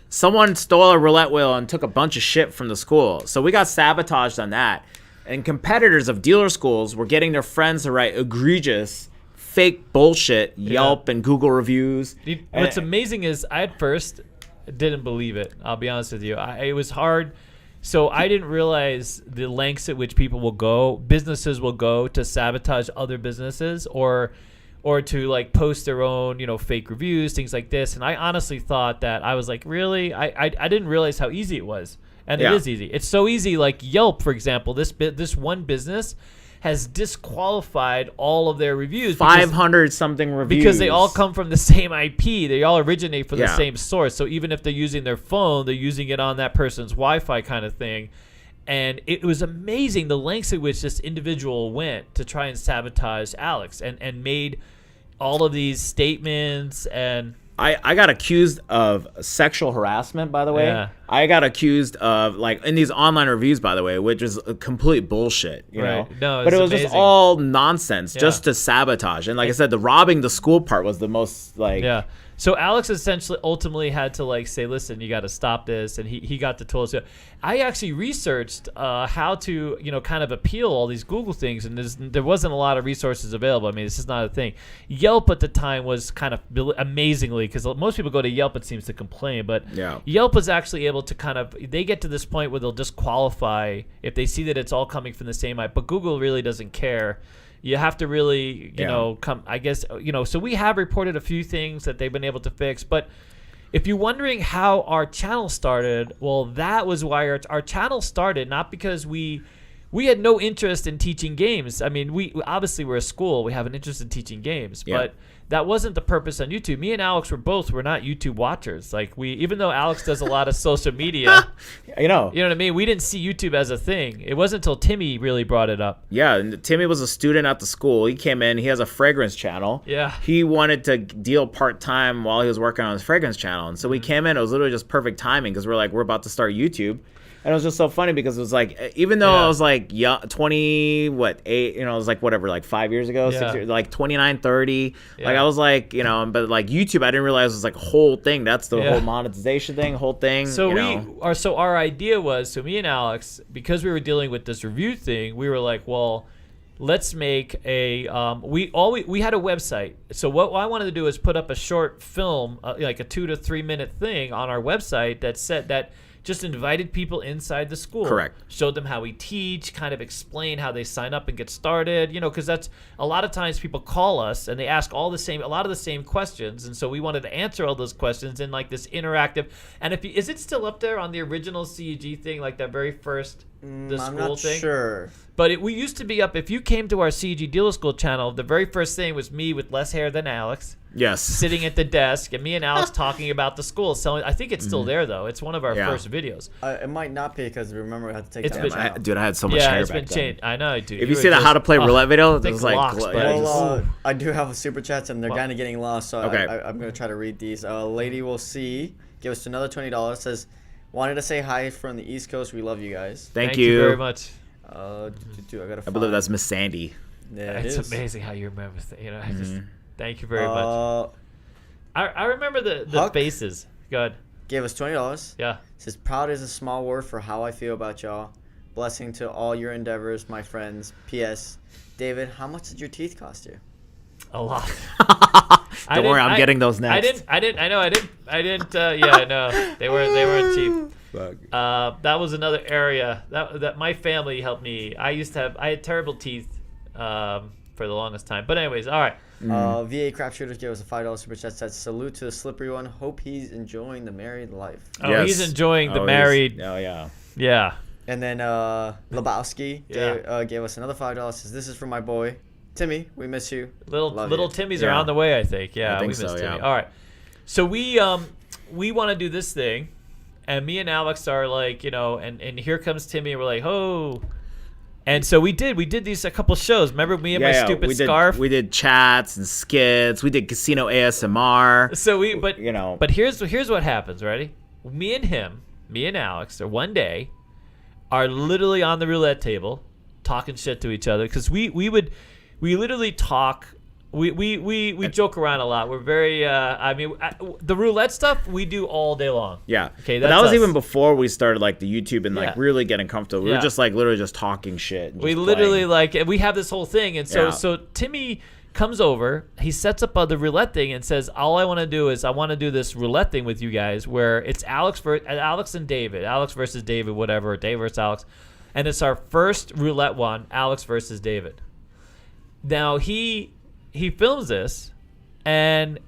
Someone stole a roulette wheel and took a bunch of shit from the school. So we got sabotaged on that. And competitors of dealer schools were getting their friends to write egregious, fake bullshit Yelp and Google reviews. What's amazing is I at first didn't believe it. I'll be honest with you. It was hard. So I didn't realize the lengths at which businesses will go to sabotage other businesses or to like post their own, fake reviews, things like this. And I honestly thought that I was like, really? I didn't realize how easy it was. And it is easy. It's so easy. Like Yelp, for example, this one business has disqualified all of their reviews. 500 something reviews. Because they all come from the same IP. They all originate from the same source. So even if they're using their phone, they're using it on that person's Wi-Fi kind of thing. And it was amazing the lengths at which this individual went to try and sabotage Alex and made all of these statements. And I got accused of sexual harassment, by the way. Yeah. I got accused of, like, in these online reviews, by the way, which is complete bullshit, you know? No, but it was just all nonsense just to sabotage. And like I said, the robbing the school part was the most, like... Yeah. So Alex ultimately had to like say, listen, you got to stop this, and he got the tools. I actually researched how to kind of appeal all these Google things, and there wasn't a lot of resources available. I mean, this is not a thing. Yelp at the time was kind of amazingly, because most people go to Yelp, it seems, to complain, but Yelp was actually able to they get to this point where they'll disqualify if they see that it's all coming from the same IP, but Google really doesn't care. You have to really, come, I guess, so we have reported a few things that they've been able to fix. But if you're wondering how our channel started, well, that was why our channel started, not because we had no interest in teaching games. I mean, we're a school. We have an interest in teaching games. But that wasn't the purpose on YouTube. Me and Alex were not YouTube watchers. Like, even though Alex does a lot of social media, you know what I mean? We didn't see YouTube as a thing. It wasn't until Timmy really brought it up. Yeah, and Timmy was a student at the school. He came in. He has a fragrance channel. Yeah. He wanted to deal part-time while he was working on his fragrance channel. And so we came in. It was literally just perfect timing because we're about to start YouTube. And it was just so funny because it was like, even though I was like 20, 8, it was like whatever, like 5 years ago, 6 years, like 29, 30. Like I was like, but like YouTube, I didn't realize it was like a whole thing. That's the whole monetization thing, whole thing. So our idea was, me and Alex, because we were dealing with this review thing, we were like, well, let's make a, we had a website. So what I wanted to do is put up a short film, like a 2 to 3 minute thing on our website that said that, just invited people inside the school. Correct. Showed them how we teach, kind of explain how they sign up and get started, because that's a lot of times people call us and they ask a lot of the same questions. And so we wanted to answer all those questions in like this interactive. And is it still up there on the original CEG thing, like that very first school I'm not thing? Sure. But we used to be up, if you came to our CEG Dealer School channel, the very first thing was me with less hair than Alex. Yes. Sitting at the desk, and me and Alex talking about the school. So I think it's still there, though. It's one of our first videos. It might not be because remember we had to take down. Dude, I had so much hair it's back been then. changed. I know, dude. If you see the how to play roulette video, it was like... I do have super chats, and they're kind of getting lost, so I'm going to try to read these. Lady Will See, give us another $20, says, wanted to say hi from the East Coast. We love you guys. Thank you very much. I believe that's Miss Sandy. Yeah, it's amazing how you remember things. Thank you very much. I remember the faces. Go ahead. Gave us $20. Yeah. Says proud is a small word for how I feel about y'all. Blessing to all your endeavors, my friends. P.S. David, how much did your teeth cost you? A lot. Don't worry, I'm getting those next. I didn't. Yeah, no, they weren't cheap. That was another area that my family helped me. I had terrible teeth for the longest time. But anyways, all right. VA Crap Shooters gave us a $5 super chat. Said salute to the slippery one. Hope he's enjoying the married life. Oh, yes. He's enjoying the married. Oh yeah. Yeah. And then Lebowski gave us another $5. Says this is for my boy Timmy. We miss you. Little Timmy's are on the way, I think. Yeah, I think we miss Timmy. Yeah. All right. So we want to do this thing, and me and Alex are like, and here comes Timmy, and we're like, oh. And so we did these a couple shows. Remember me and my stupid scarf? We did chats and skits. We did casino ASMR. So but here's what happens. Ready? Me and Alex, one day, are literally on the roulette table, talking shit to each other because we literally talk. We joke around a lot. We're very the roulette stuff we do all day long. Yeah. Okay. But that was even before we started like the YouTube and like really getting comfortable. We were just like literally just talking shit. And we just literally playing. we have this whole thing, and so Timmy comes over. He sets up the roulette thing and says, "All I want to do is I want to do this roulette thing with you guys, where it's Alex and David, Alex versus David, whatever, Dave versus Alex, and it's our first roulette one, Alex versus David." Now he films this, and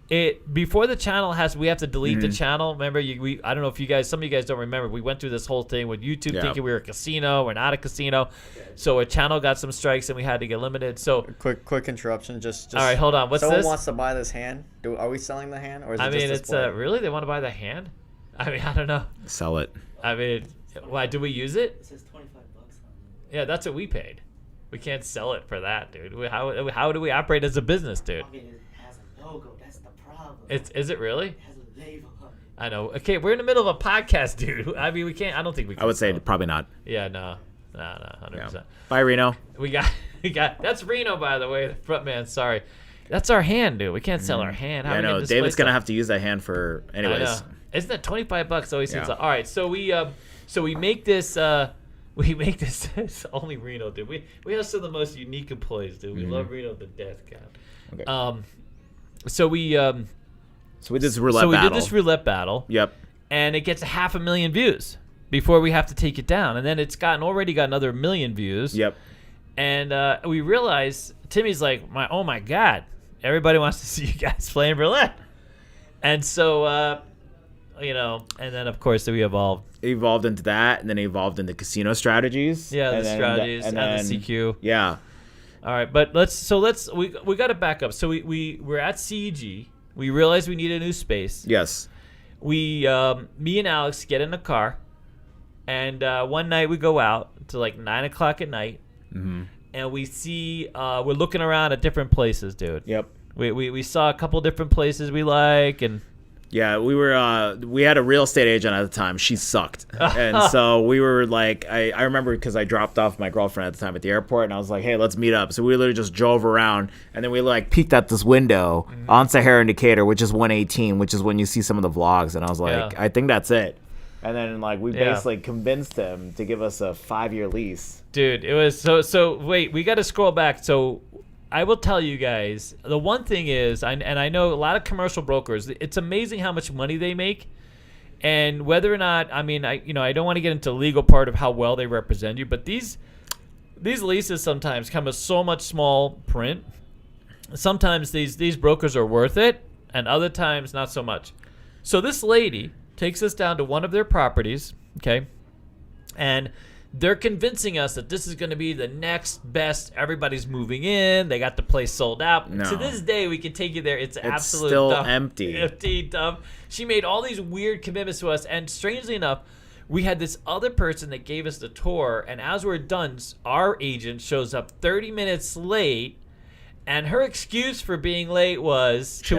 before the channel we have to delete the channel. Remember, I don't know if some of you guys don't remember. We went through this whole thing with YouTube thinking we were a casino. We're not a casino, so our channel got some strikes and we had to get limited. So quick interruption. Just all right, hold on. What's someone this? wants to buy this hand. Are we selling the hand, or is it just it's display? Really they want to buy the hand? I mean, I don't know. Sell it. I mean, why do we use it? It says $25 on it. Yeah, that's what we paid. We can't sell it for that, dude. How do we operate as a business, dude? I mean, it has a logo. That's the problem. Is it really? It has a label on it. I know. Okay, we're in the middle of a podcast, dude. I mean, we can't. I don't think we can. I would say probably not. Yeah, no, 100%. Yeah. Bye, Reno. We got. That's Reno, by the way, the front man. Sorry, that's our hand, dude. We can't sell our hand. How I know. David's gonna have to use that hand for anyways. I know. Isn't that $25? Always seems like. All right, so we make this. We make this. It's only Reno, dude. We have some of the most unique employees, dude. We love Reno to death, God. Okay. So we did this roulette battle. Yep. And it gets 500,000 views before we have to take it down, and then it's already got another 1 million views. Yep. And we realize Timmy's like, oh my God, everybody wants to see you guys playing roulette, and so and then of course we evolved. It evolved into that, and then it evolved into casino strategies. Yeah, the strategies and the CQ. Yeah. All right, but let's we got to back up. So we're at CEG. We realized we need a new space. Yes. Me and Alex get in the car, and one night we go out to like 9:00 at night, and we see we're looking around at different places, dude. Yep. We saw a couple different places we like, and yeah, we had a real estate agent at the time. She sucked. And so we were like, I remember because I dropped off my girlfriend at the time at the airport, and I was like, hey, let's meet up. So we literally just drove around, and then we like peeked at this window on Sahara Decatur, which is 118, which is when you see some of the vlogs. And I was like, I think that's it. And then like we basically convinced him to give us a 5-year lease. Dude, it was so wait, we got to scroll back. So I will tell you guys, the one thing is, and I know a lot of commercial brokers, it's amazing how much money they make, and whether or not, I mean, I don't want to get into the legal part of how well they represent you, but these leases sometimes come with so much small print. Sometimes these brokers are worth it, and other times not so much. So this lady takes us down to one of their properties, okay, and they're convincing us that this is going to be the next best. Everybody's moving in. They got the place sold out. No. To this day, we can take you there. It's absolute still dumb. empty. Empty, dumb. She made all these weird commitments to us, and strangely enough, we had this other person that gave us the tour, and as we're done, our agent shows up 30 minutes late, and her excuse for being late was She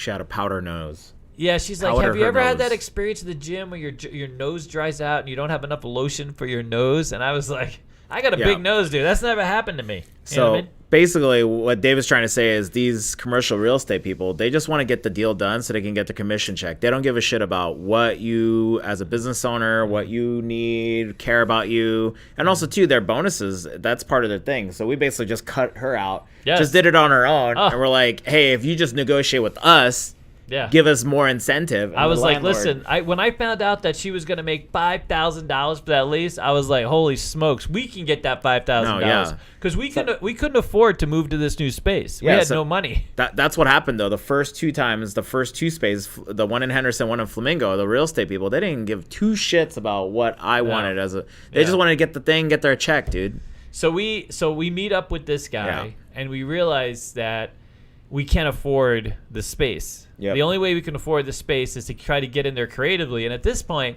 had a powder nose. Yeah, she's like, Powder have you her ever had nose. that experience at the gym where your nose dries out and you don't have enough lotion for your nose? And I was like, I got a big nose, dude. That's never happened to me. You know what I mean? Basically, what David's trying to say is these commercial real estate people, they just want to get the deal done so they can get the commission check. They don't give a shit about what you, as a business owner, what you need, care about you. And also, too, their bonuses, that's part of their thing. So we basically just cut her out, just did it on our own. And we're like, hey, if you just negotiate with us, give us more incentive. And I was like, listen, when I found out that she was going to make $5,000 for that lease, I was like, holy smokes, we can get that $5,000. Because we couldn't afford to move to this new space. We had no money. That's what happened, though. The first two spaces, the one in Henderson, one in Flamingo, the real estate people, they didn't give two shits about what I wanted. They just wanted to get the thing, get their check, dude. So we meet up with this guy, and we realize that we can't afford the space. The only way we can afford the space is to try to get in there creatively. And at this point,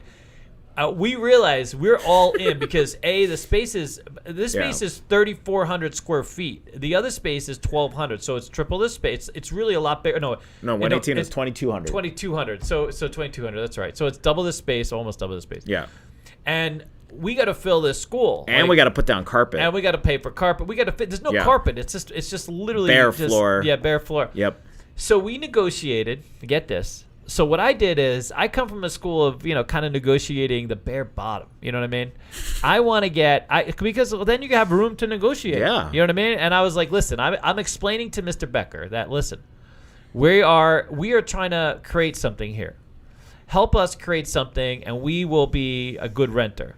we realize we're all in because this space is 3,400 square feet. The other space is 1,200, so it's triple this space. It's really a lot bigger. No, 118 is 2,200. 2,200. So 2,200. That's right. So it's double the space, almost double the space. Yeah. And we got to fill this school, and we got to put down carpet, and we got to pay for carpet. We got to fit. There's no carpet. It's just literally bare floor. Yeah, bare floor. Yep. So we negotiated. Get this. So what I did is I come from a school of kind of negotiating the bare bottom. You know what I mean? I want to get because then you have room to negotiate. Yeah. You know what I mean? And I was like, listen, I'm explaining to Mr. Becker that listen, we are trying to create something here. Help us create something, and we will be a good renter.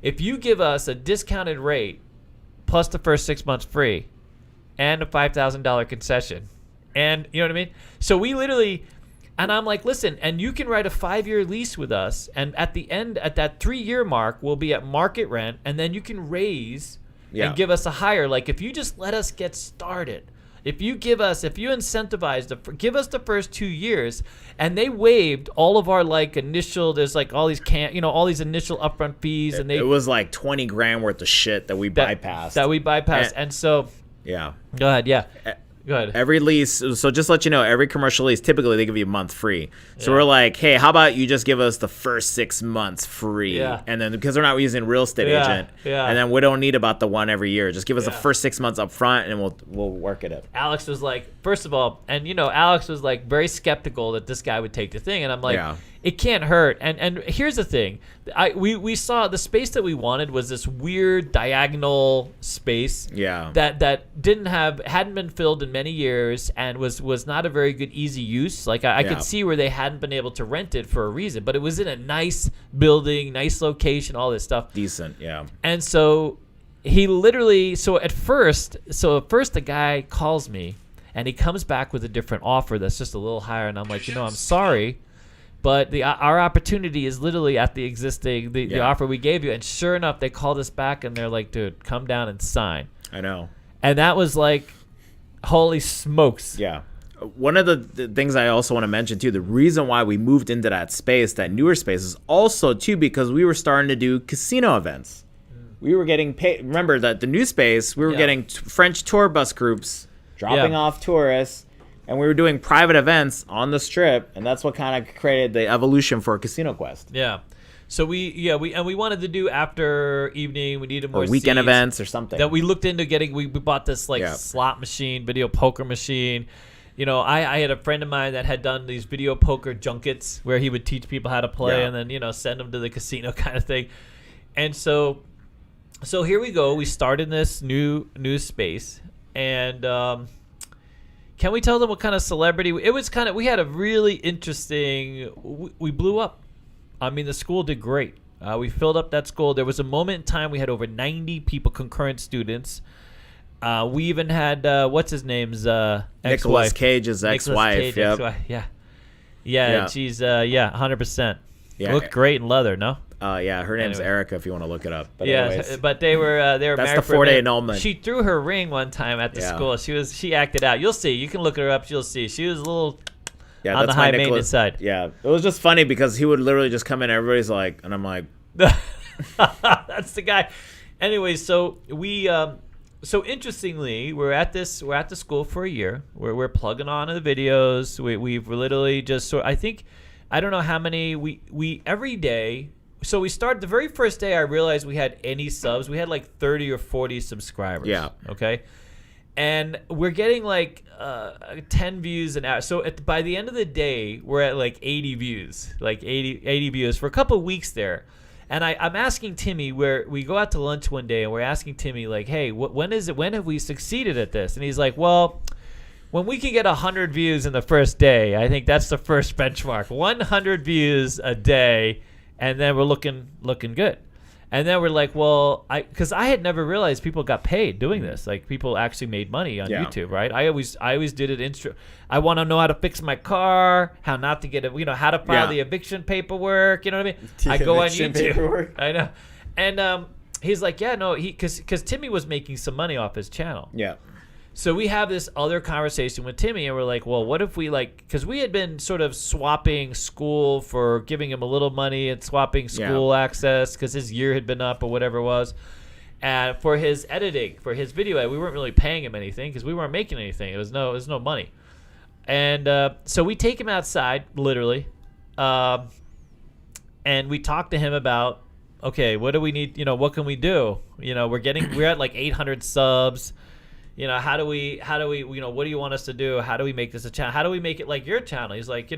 If you give us a discounted rate plus the first 6 months free and a $5,000 concession, and you know what I mean? So we literally, and I'm like, listen, and you can write a 5-year lease with us, and at the end, at that 3-year mark, we'll be at market rent, and then you can raise and give us a higher. Like if you just let us get started. If you incentivize give us the first 2 years, and they waived all of our initial, there's all these all these initial upfront fees, and it was like $20,000 worth of shit that we bypassed. And so go ahead, Go ahead. Every lease, so just to let you know, every commercial lease, typically they give you a month free. So we're like, hey, how about you just give us the first 6 months free? Yeah. And then because we're not using real estate agent, and then we don't need about the one every year. Just give us the first 6 months up front, and we'll work it up. Alex was like, first of all, and Alex was like very skeptical that this guy would take the thing, and I'm like, it can't hurt. And here's the thing, we saw the space that we wanted was this weird diagonal space, that hadn't been filled in many years, and was not a very good easy use. I could see where they hadn't been able to rent it for a reason, but it was in a nice building, nice location, all this stuff, decent, And so he literally, at first the guy calls me, and he comes back with a different offer that's just a little higher, and I'm like, I'm sorry, but our opportunity is literally at the existing the offer we gave you. And sure enough, they called us back, and they're like, dude, come down and sign. I know. And that was like, holy smokes. Yeah. One of the things I also want to mention, too, the reason why we moved into that space, that newer space, is also, too, because we were starting to do casino events. We were getting paid. Remember that the new space, we were getting French tour bus groups dropping off tourists, and we were doing private events on the strip, and that's what kind of created the evolution for Casino Quest. Yeah. So we wanted to do after evening. We needed more weekend seats. Events or something. That we looked into getting. We bought this slot machine, video poker machine. I had a friend of mine that had done these video poker junkets where he would teach people how to play and then send them to the casino kind of thing. And so here we go. We start in this new space, and can we tell them what kind of celebrity? It was we had a really interesting. We blew up. I mean, the school did great. We filled up that school. There was a moment in time we had over 90 people, concurrent students. We even had what's his name's ex-wife. Nicolas Cage's ex-wife. Yeah. She's 100%. Yeah, looked great in leather. No. Her name's Erica. If you want to look it up. But but they were that's married the for 4-day annulment. She threw her ring one time at the school. She acted out. You'll see. You can look her up. You'll see. She was a little on the high maintenance side. Yeah, it was just funny because he would literally just come in. Everybody's like, and I'm like, that's the guy. Anyway, so we. So interestingly, we're at the school for a year. We're plugging on the videos. We've literally just I don't know how many we every day So we started the very first day. I realized we had any subs. We had like 30 or 40 subscribers. Yeah. Okay. And we're getting like 10 views an hour. So by the end of the day, we're at like 80 views, like 80 views for a couple of weeks there. And I'm asking Timmy, where we go out to lunch one day, and we're asking Timmy like, hey, when have we succeeded at this? And he's like, well, when we can get 100 views in the first day, I think that's the first benchmark. 100 views a day, and then we're looking good. And then we're like, well, because I had never realized people got paid doing this. Like, people actually made money on YouTube, right? I always did it. I want to know how to fix my car, how not to get how to file the eviction paperwork. You know what I mean? I go on YouTube. Paperwork. I know. And he's like, yeah, no, because Timmy was making some money off his channel. Yeah. So we have this other conversation with Timmy, and we're like, well, what if we because we had been sort of swapping school for giving him a little money and swapping school access because his year had been up or whatever it was. And for his editing, for his video, we weren't really paying him anything because we weren't making anything. It was no money. And so we take him outside, literally, and we talk to him about, okay, what do we need? What can we do? We're at like 800 subs. How do we, what do you want us to do? How do we make this a channel? How do we make it like your channel? He's like,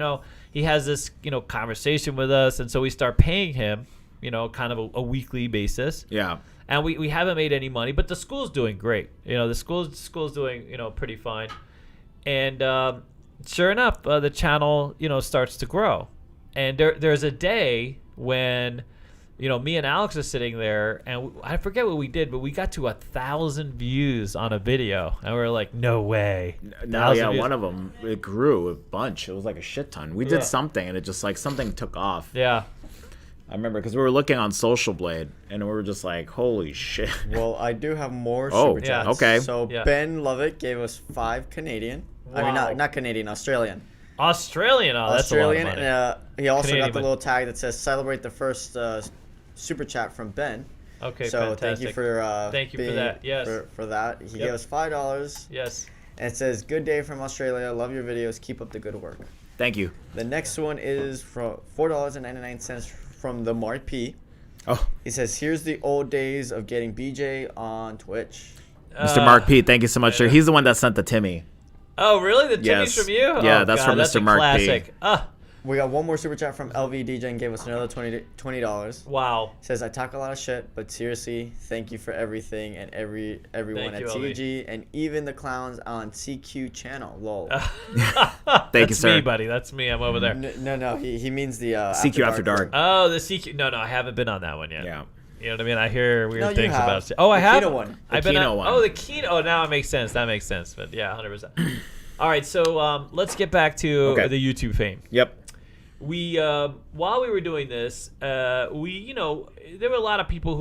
he has this, conversation with us. And so we start paying him, kind of a weekly basis. Yeah. And we haven't made any money, but the school's doing great. The school's doing, pretty fine. And sure enough, the channel, starts to grow. And there's a day when, me and Alex are sitting there, and I forget what we did, but we got to 1,000 views on a video, and we were like, "No way!" No, yeah, one of them, it grew a bunch. It was like a shit ton. We did something, and it just like something took off. Yeah, I remember because we were looking on Social Blade, and we were just like, "Holy shit!" Well, I do have more super chats. Okay. So Ben Lovett gave us 5 Canadian. Wow. I mean, not Canadian, Australian. Australian, that's a lot of money. And he also Canadian got the little tag that says "Celebrate the first." Super chat from Ben. Okay, so fantastic. Thank you for that. Yes, for that. He gave us $5. Yes. And it says, "Good day from Australia. Love your videos. Keep up the good work." Thank you. The next one is for $4.99 from the Mart P. Oh. He says, "Here's the old days of getting BJ on Twitch." Mr. Mark P, thank you so much, sir. He's the one that sent the Timmy. Oh, really? The Timmy's from you? Yeah, that's from Mr. Mark P. We got one more super chat from LV DJ and gave us another $20. Wow. Says, "I talk a lot of shit, but seriously, thank you for everything and everyone at CEG and even the clowns on CQ channel. Lol." Thank you, sir. That's me, buddy. That's me. I'm over there. No. He means the CQ After Dark. Oh, the CQ. No, I haven't been on that one yet. Yeah. You know what I mean? I hear weird things have. about it. Oh, I have. Kino one. I've been on. Oh, the Kino. Oh, now it makes sense. That makes sense. But yeah, 100%. All right, so let's get back to the YouTube fame. Yep. We while we were doing this, there were a lot of people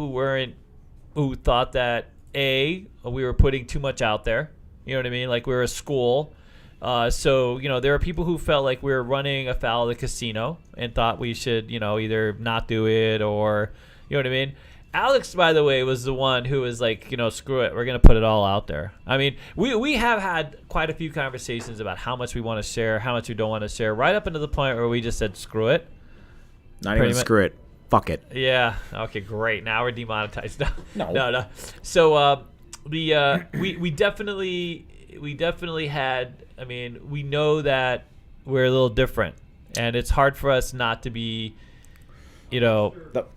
who thought that we were putting too much out there. You know what I mean? Like we were a school. So there are people who felt like we were running afoul of the casino and thought we should either not do it or you know what I mean. Alex, by the way, was the one who was like, screw it, we're going to put it all out there. I mean, we have had quite a few conversations about how much we want to share, how much we don't want to share, right up into the point where we just said, screw it. Not even screw it. Fuck it. Yeah. Okay, great. Now we're demonetized. No. So we definitely had, I mean, we know that we're a little different, and it's hard for us not to be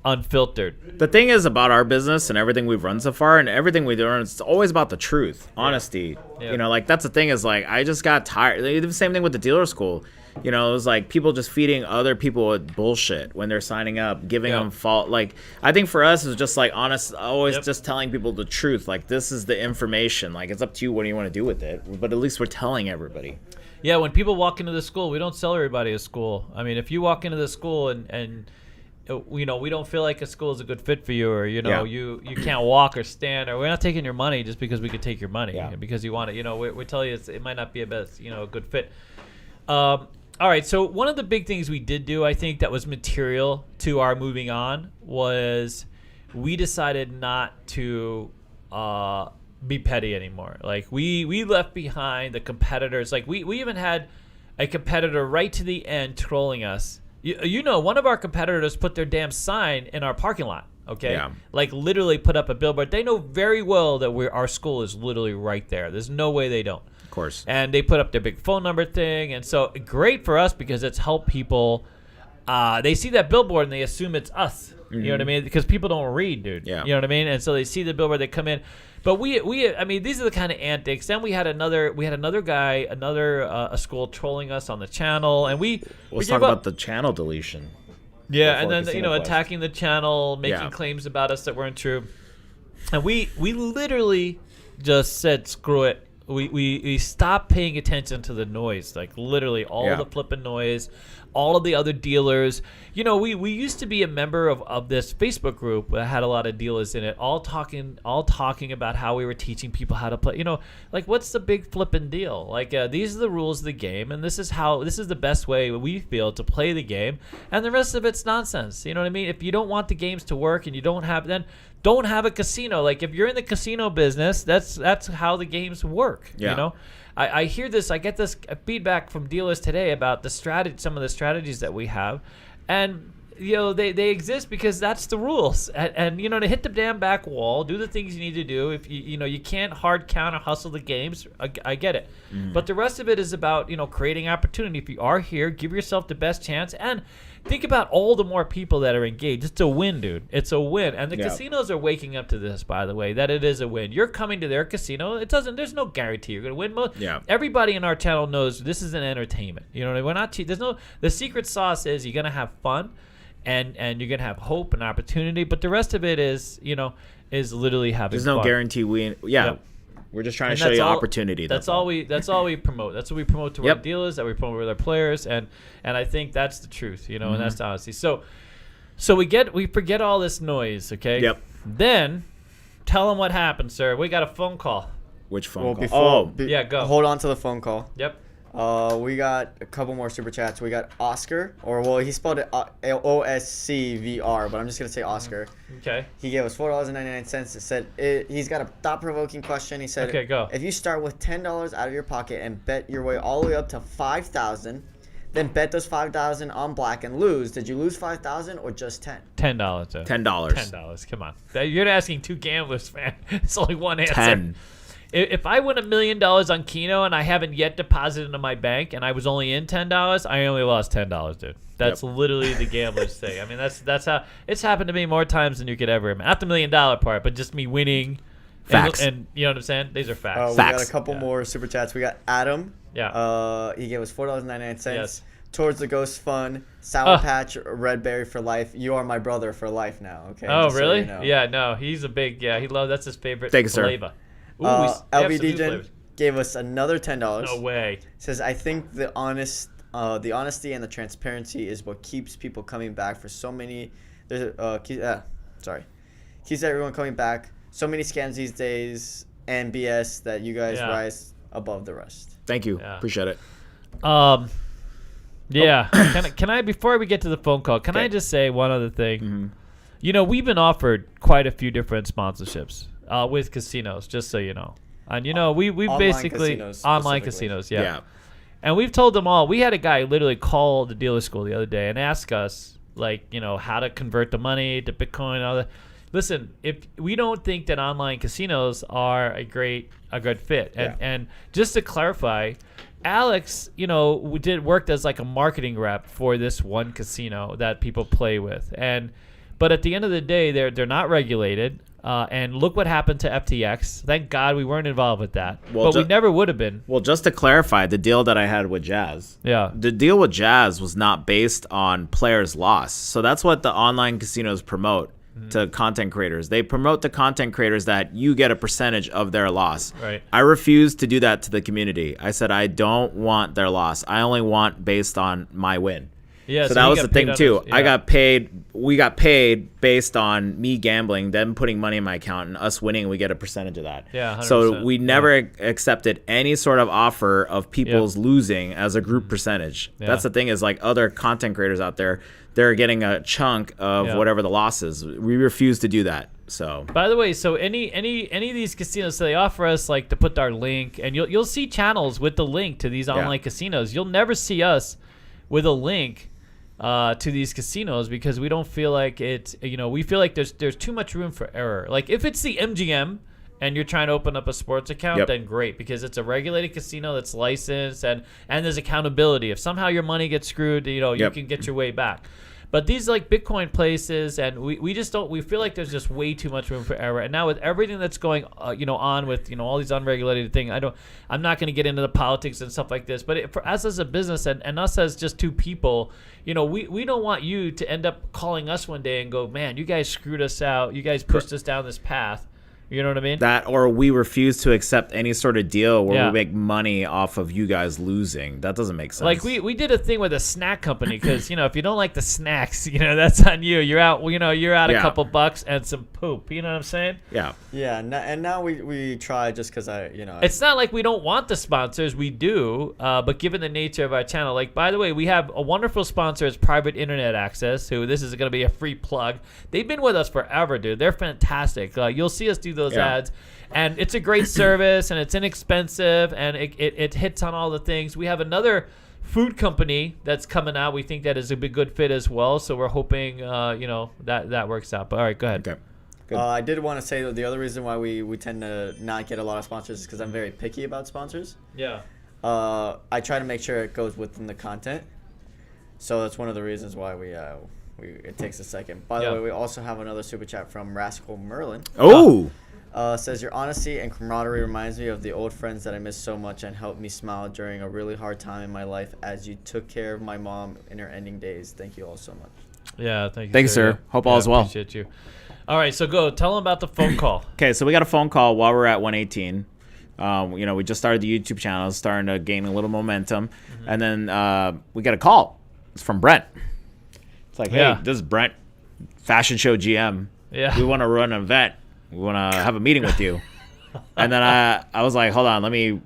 unfiltered. The thing is about our business and everything we've run so far and everything we do, it's always about the truth, honesty. Yeah. Like that's the thing is like I just got tired. They did the same thing with the dealer school. It was like people just feeding other people with bullshit when they're signing up, giving them fault. Like I think for us it's just like honest, always just telling people the truth. Like this is the information. Like it's up to you what do you want to do with it. But at least we're telling everybody. Yeah, when people walk into the school, we don't sell everybody a school. I mean, if you walk into the school and we don't feel like a school is a good fit for you, or you can't walk or stand, or we're not taking your money just because we could take your money because you want it. We tell you it might not be a good fit. All right, so one of the big things we did do, I think, that was material to our moving on was we decided not to be petty anymore. Like we left behind the competitors. Like we even had a competitor right to the end trolling us One of our competitors put their damn sign in our parking lot. Okay, Yeah. like literally put up a billboard. They know very well that our school is literally right there. There's no way they don't. Of course. And they put up their big phone number thing, and so great for us because it's helped people. They see that billboard and they assume it's us. You know what I mean? Because people don't read, dude. Yeah. You know what I mean? And so they see the billboard, they come in. But I mean, these are the kind of antics. Then we had another guy, a school trolling us on the channel, and Let's talk about the channel deletion. Yeah, and before then Casino Quest. attacking the channel, making claims about us that weren't true, and we literally just said screw it. We stopped paying attention to the noise, like literally all the flipping noise, all of the other dealers. We used to be a member of this Facebook group that had a lot of dealers in it, all talking about how we were teaching people how to play. Like what's the big flipping deal? Like these are the rules of the game, and this is the best way we feel to play the game, and the rest of it's nonsense. You know what I mean? If you don't want the games to work and you don't have a casino. Like if you're in the casino business, that's how the games work. Yeah. I hear this. I get this feedback from dealers today about some of the strategies that we have, and they exist because that's the rules. And to hit the damn back wall, do the things you need to do. If you can't hard counter hustle the games, I get it. But the rest of it is about creating opportunity. If you are here, give yourself the best chance and think about all the more people that are engaged. It's a win, dude. It's a win. And the casinos are waking up to this, by the way, that it is a win. You're coming to their casino. There's no guarantee you're going to win. Everybody in our channel knows this is an entertainment. We're not cheap. The secret sauce is you're going to have fun and you're going to have hope and opportunity. But the rest of it is literally having There's fun. no guarantee win. Yeah. Yep. We're just trying to show you opportunity. That's all we promote. That's what we promote to our dealers, that we promote with our players, and I think that's the truth, and that's the honesty. So we forget all this noise, okay? Yep. Then tell them what happened, sir. We got a phone call. Which phone call? Go. Hold on to the phone call. Yep. We got a couple more super chats. We got Oscar, he spelled it OSCVR, but I'm just gonna say Oscar. Okay. He gave us $4.99. It said he's got a thought-provoking question. He said, "Okay, go. If you start with $10 out of your pocket and bet your way all the way up to $5,000, then bet those $5,000 on black and lose. Did you lose $5,000 or just $10?" $10. Sir. $10. $10. Come on. You're asking two gamblers, man. It's only one answer. 10. If I win $1 million on Keno and I haven't yet deposited into my bank and I was only in $10, I only lost $10, dude. That's literally the gambler's thing. I mean, that's how it's happened to me more times than you could ever imagine. Not the $1 million part, but just me winning. Facts. And you know what I'm saying? These are facts. We got a couple more super chats. We got Adam. Yeah. He gave us $4.99. Yes. Towards the Ghost Fund, Sour Patch, Red Berry for life. You are my brother for life now. Okay. Oh, just really? So you know. Yeah. No, he's a big. Yeah, that's his favorite Thank you, sir. flavor. Ooh, we have some new LVD flavors. gave us another $10. No way. Says, I think the honesty and the transparency is what keeps people coming back for so many. Keeps everyone coming back. So many scams these days and BS that you guys rise above the rest. Thank you. Appreciate it. Yeah. Can I before we get to the phone call, can I just say one other thing? Mm-hmm. We've been offered quite a few different sponsorships with casinos, just so you know. And we basically online casinos, yeah. And we've told them all. We had a guy literally call the dealer school the other day and ask us how to convert the money to Bitcoin and all that. Listen, if we don't think that online casinos are a good fit, and just to clarify, Alex, worked as like a marketing rep for this one casino that people play with, but at the end of the day, they're not regulated. And look what happened to FTX. Thank God we weren't involved with that. But we never would have been. Well, just to clarify, the deal that I had with Jazz. Yeah. The deal with Jazz was not based on players' loss. So that's what the online casinos promote to content creators. They promote to content creators that you get a percentage of their loss. Right. I refused to do that to the community. I said, I don't want their loss. I only want based on my win. Yeah, so that was the thing too. We got paid based on me gambling, them putting money in my account, and us winning. We get a percentage of that. Yeah, 100%. So we never accepted any sort of offer of people's losing as a group percentage. Yeah. That's the thing is like other content creators out there, they're getting a chunk of whatever the loss is. We refuse to do that. So by the way, so any of these casinos, so they offer us like to put our link, and you'll see channels with the link to these online casinos. You'll never see us with a link to these casinos because we don't feel like it's, we feel like there's too much room for error. Like if it's the MGM and you're trying to open up a sports account, then great, because it's a regulated casino that's licensed and there's accountability. If somehow your money gets screwed, you can get your way back. But these like Bitcoin places, and we just don't. We feel like there's just way too much room for error. And now with everything that's going, on with all these unregulated things, I'm not going to get into the politics and stuff like this. But for us as a business and us as just two people, we don't want you to end up calling us one day and go, man, you guys screwed us out. You guys pushed us down this path. You know what I mean? That, or we refuse to accept any sort of deal where we make money off of you guys losing. That doesn't make sense. Like we did a thing with a snack company because if you don't like the snacks, that's on you. You're out. You're out a couple bucks and some poop. You know what I'm saying? Yeah. Yeah. And now we try just because It's not like we don't want the sponsors. We do. But given the nature of our channel, like by the way, we have a wonderful sponsor, is Private Internet Access. Who this is going to be a free plug. They've been with us forever, dude. They're fantastic. You'll see us do those ads, and it's a great service, and it's inexpensive, and it hits on all the things. We have another food company that's coming out. We think that is a good fit as well, so we're hoping that works out. But all right, go ahead. Okay. I did want to say that the other reason why we tend to not get a lot of sponsors is because I'm very picky about sponsors. Yeah. I try to make sure it goes within the content, so that's one of the reasons why it takes a second. By the way, we also have another super chat from Rascal Merlin. Oh. Says, your honesty and camaraderie reminds me of the old friends that I miss so much and helped me smile during a really hard time in my life as you took care of my mom in her ending days. Thank you all so much. Yeah, thank you. Thanks, sir. Hope all is well. Appreciate you. All right, so go. Tell them about the phone call. Okay, so we got a phone call while we're at 118. We just started the YouTube channel, starting to gain a little momentum. Mm-hmm. And then we got a call. It's from Brent. It's like, hey, this is Brent, Fashion Show GM. Yeah. We want to run an event. We want to have a meeting with you. And then I was like, hold on, let me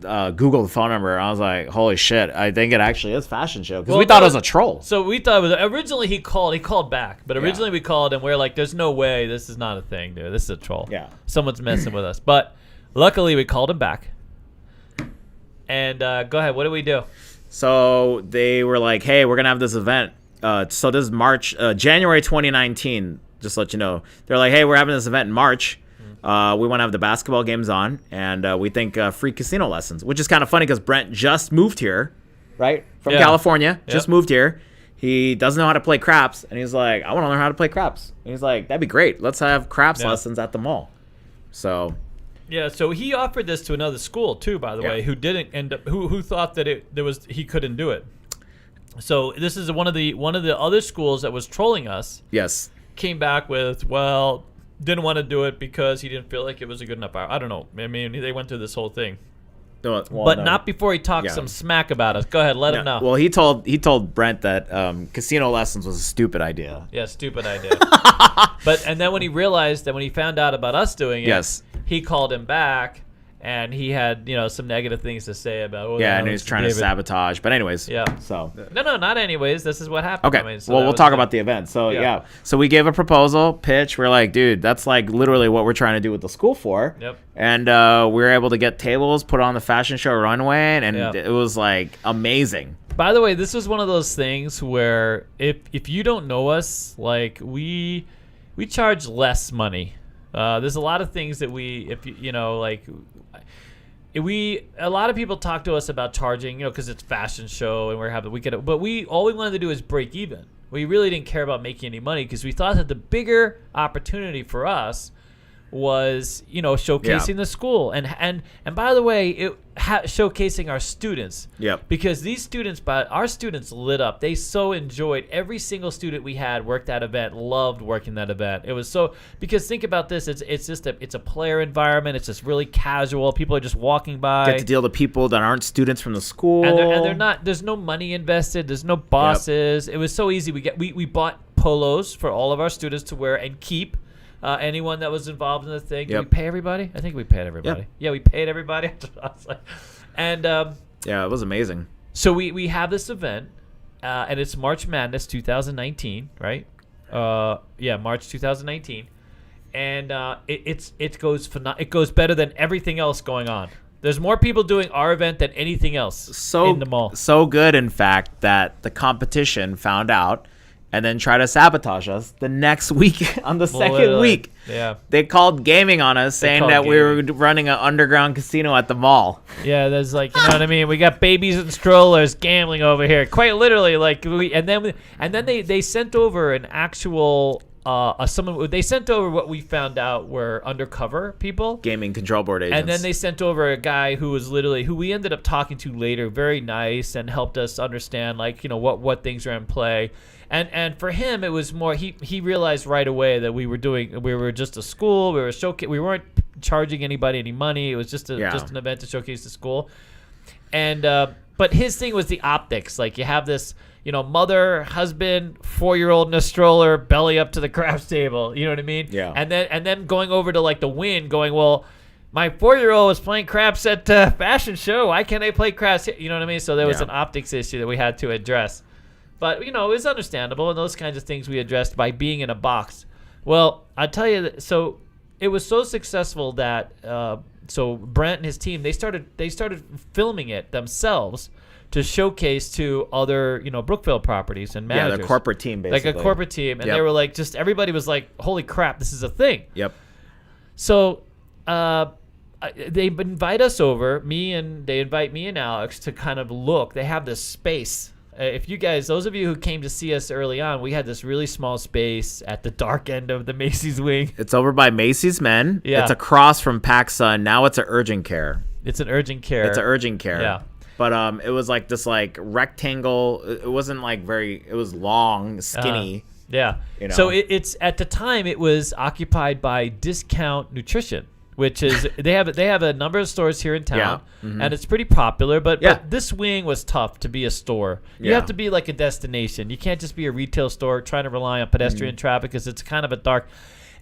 Google the phone number. I was like, holy shit, I think it actually is Fashion Show. Because we thought it was a troll. So we thought it was, originally he called back. But originally we called and we are like, there's no way, this is not a thing, dude. This is a troll. Yeah. Someone's messing with us. But luckily we called him back. And go ahead, what do we do? So they were like, hey, we're going to have this event. So this is January 2019. Just to let you know, they're like, hey, we're having this event in March. We want to have the basketball games on, and we think free casino lessons, which is kind of funny because Brent just moved here, right, from California, just moved here. He doesn't know how to play craps, and he's like, I want to learn how to play craps. And he's like, that'd be great. Let's have craps lessons at the mall. So. Yeah, so he offered this to another school too, by the way, who didn't end up, who thought that he couldn't do it. So this is one of the other schools that was trolling us. Yes. Came back with, didn't want to do it because he didn't feel like it was a good enough hour. I don't know. I mean, they went through this whole thing. Not before he talked some smack about us. Go ahead, let him know. Well, he told Brent that casino lessons was a stupid idea. Yeah, stupid idea. And then when he realized that when he found out about us doing it, he called him back. And he had, some negative things to say about. And he was trying to sabotage. But anyways, so no, not anyways. This is what happened. Okay, we'll talk about the event. So so we gave a proposal pitch. We're like, dude, that's like literally what we're trying to do with the school for. Yep. And we were able to get tables put on the fashion show runway, and it was like amazing. By the way, this was one of those things where if you don't know us, like we charge less money. There's a lot of things that a lot of people talk to us about charging, because it's fashion show and but all we wanted to do is break even. We really didn't care about making any money because we thought that the bigger opportunity for us was, showcasing the school and by the way, showcasing our students. Yep. Because our students lit up. They so enjoyed every single student we had worked that event, loved working that event. It was so, because think about this, it's a player environment. It's just really casual. People are just walking by. Get to deal with people that aren't students from the school. And they're not, there's no money invested. There's no bosses. It was so easy. We bought polos for all of our students to wear and keep. Anyone that was involved in the thing. Did we pay everybody? I think we paid everybody. Yeah, we paid everybody. And it was amazing. So we have this event, and it's March Madness 2019, right? March 2019, and it goes better than everything else going on. There's more people doing our event than anything else in the mall. So good, in fact, that the competition found out and then tried to sabotage us the next week on the second week. Yeah. They called gaming on us, saying that we were running an underground casino at the mall. Yeah, there's like, you know what I mean? We got babies and strollers gambling over here. Quite literally, like and then they sent over an actual they sent over what we found out were undercover people, Gaming control board agents. and then they sent over a guy who we ended up talking to later, very nice, and helped us understand, like, you know, what things are in play. And for him, it was more, he realized right away that we were just a school. We weren't charging anybody any money. It was just an event to showcase the school. And but his thing was the optics. Like, you have this, you know, mother, husband, 4-year-old in a stroller, belly up to the craps table. You know what I mean? Yeah. And then going over to like the Wynn, going, well, my 4-year-old was playing craps at fashion show. Why can't they play craps here? You know what I mean? So there was an optics issue that we had to address. But, you know, it was understandable, and those kinds of things we addressed by being in a box. Well, I tell you, so it was so successful that so Brent and his team, they started filming it themselves to showcase to other, you know, Brookfield properties and managers. Yeah, their corporate team, basically. Like a corporate team. And they were like, everybody was like, holy crap, this is a thing. Yep. So they invite us over, they invite me and Alex to kind of look. They have this space. If you guys, those of you who came to see us early on, we had this really small space at the dark end of the Macy's wing. It's over by Macy's Men. Yeah. It's across from PacSun. Now it's an urgent care. It's an urgent care. Yeah. But it was like this like rectangle. It wasn't like it was long, skinny. Yeah. You know? So it's at the time it was occupied by Discount Nutrition, which is they have a number of stores here in town, and it's pretty popular. But this wing was tough to be a store. You have to be like a destination. You can't just be a retail store trying to rely on pedestrian traffic, because it's kind of a dark.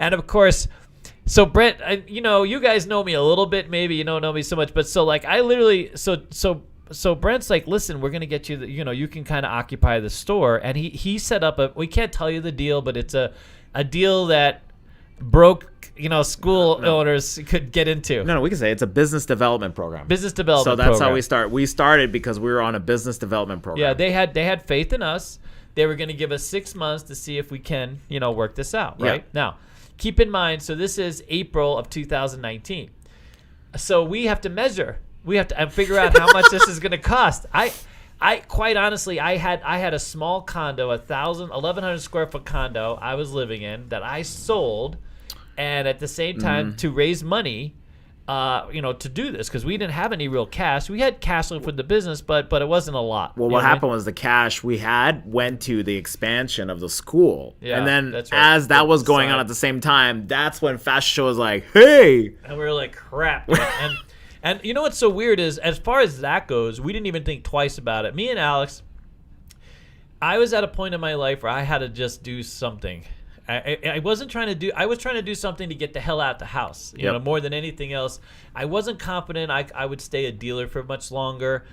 And of course, so Brent, you know, you guys know me a little bit. Maybe you don't know me so much, but so like I literally so Brent's like, listen, we're gonna get you. You know, you can kind of occupy the store, and he set up we can't tell you the deal, but it's a deal that broke, you know, school owners could get into. No, we can say it's a business development program. Business development. So that's program. how we start. We started because we were on a business development program. Yeah, they had faith in us. They were going to give us 6 months to see if we can, you know, work this out. Right now, keep in mind. So this is April of 2019. So we have to measure. We have to figure out how much this is going to cost. I quite honestly, I had a small condo, 1,100 square foot condo I was living in that I sold. And at the same time, to raise money, you know, to do this, because we didn't have any real cash. We had cash for the business, but it wasn't a lot. Well, what happened was the cash we had went to the expansion of the school. Yeah, and then that's right. as that was going on at the same time, that's when Fashion Show was like, hey. And we were like, crap. And you know what's so weird is, as far as that goes, we didn't even think twice about it. Me and Alex, I was at a point in my life where I had to just do something. I wasn't trying to do. I was trying to do something to get the hell out the house. You know, more than anything else. I wasn't confident I would stay a dealer for much longer.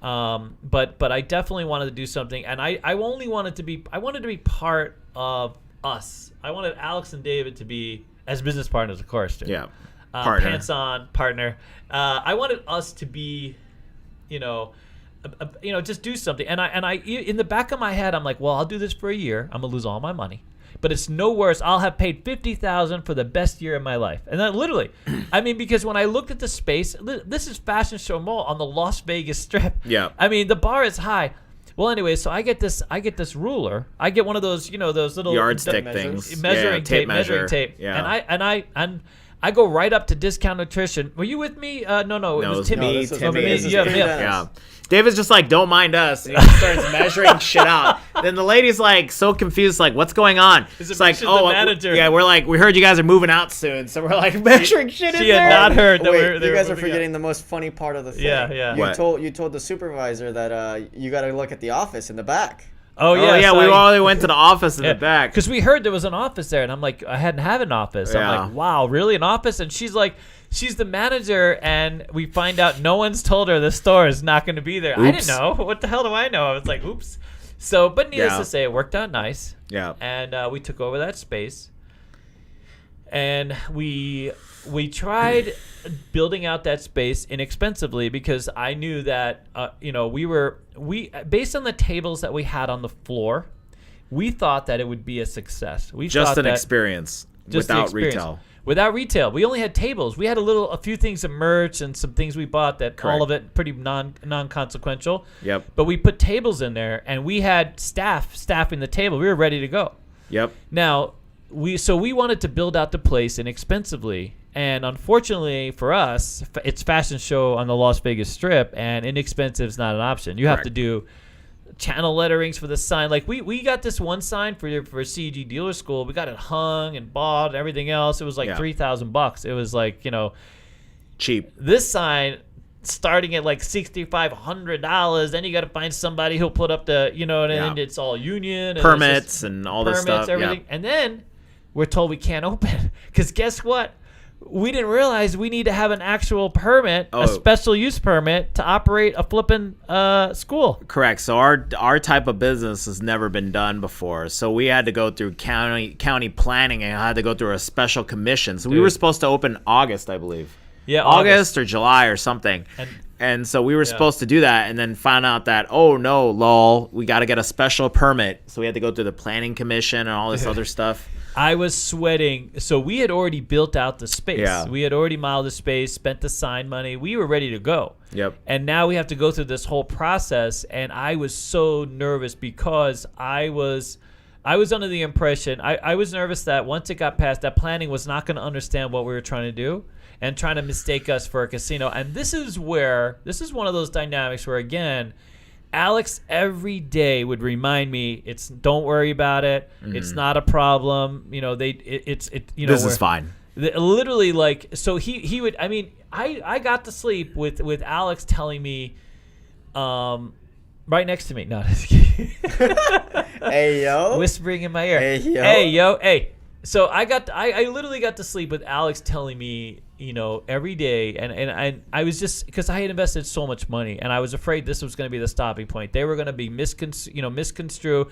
But I definitely wanted to do something, and I only wanted to be. I wanted to be part of us. I wanted Alex and David to be as business partners, of course. Too. Yeah. Partner. Pants on, partner. I wanted us to be, you know, just do something. And I in the back of my head, I'm like, well, I'll do this for a year. I'm gonna lose all my money. But it's no worse. I'll have paid $50,000 for the best year of my life. And then literally, I mean, because when I looked at the space, this is Fashion Show Mall on the Las Vegas Strip. Yeah. I mean, the bar is high. Well, anyway, so I get this ruler. I get one of those, you know, those little yardstick things, measuring tape. Yeah. And I go right up to Discount Nutrition. Were you with me? No, it was Timmy. Yeah. David's just like, don't mind us. And he starts measuring shit out. Then the lady's like so confused, like, what's going on? It's like, oh, the manager. Yeah, we're like, we heard you guys are moving out soon. So we're like measuring shit in there. She had not heard that you guys are forgetting the most funny part of the thing. Yeah. You told the supervisor that you got to look at the office in the back. Oh yeah, so we all went to the office in the back. Because we heard there was an office there, and I'm like, I hadn't had an office. I'm like, wow, really, an office? And she's like, she's the manager, and we find out no one's told her the store is not going to be there. Oops. I didn't know. What the hell do I know? I was like, oops. So, but needless to say, it worked out nice. Yeah. And we took over that space. And we tried building out that space inexpensively because I knew that we based on the tables that we had on the floor, we thought that it would be a success. We just thought an that experience just the without experience. retail. Without retail, we only had tables. We had a few things of merch and some things we bought that Correct. all of it pretty non-consequential. Yep. But we put tables in there, and we had staffing the table. We were ready to go. Yep. Now, we wanted to build out the place inexpensively, and unfortunately for us, it's fashion show on the Las Vegas Strip, and inexpensive is not an option. You have Correct. to do channel letterings for the sign. Like we got this one sign for CEG Dealer School. We got it hung and bought and everything else. It was like $3,000. It was like, cheap. This sign starting at like $6,500. Then you got to find somebody who'll put up the, and it's all union and Permits and all this stuff. Everything. Yeah. And then we're told we can't open because guess what? We didn't realize we need to have an actual permit, a special use permit to operate a flipping school. Correct. So our type of business has never been done before. So we had to go through county planning and had to go through a special commission. So we were supposed to open August, I believe. Yeah, August or July or something. And so we were supposed to do that and then found out that, oh, no, lol, we got to get a special permit. So we had to go through the planning commission and all this other stuff. I was sweating. So we had already built out the space. Yeah. We had already modeled the space, spent the sign money. We were ready to go. Yep. And now we have to go through this whole process. And I was so nervous because I was under the impression, I was nervous that once it got past, that planning was not going to understand what we were trying to do and trying to mistake us for a casino. And this is one of those dynamics where, again, Alex every day would remind me, don't worry about it. It's not a problem. This is fine. Literally, like, so he would, I got to sleep with Alex telling me, right next to me. No, just kidding. Hey, yo. Whispering in my ear. Hey, yo. Hey, yo. Hey. So I literally got to sleep with Alex telling me, every day, and I was just, because I had invested so much money, and I was afraid this was going to be the stopping point. They were going to be misconstrue.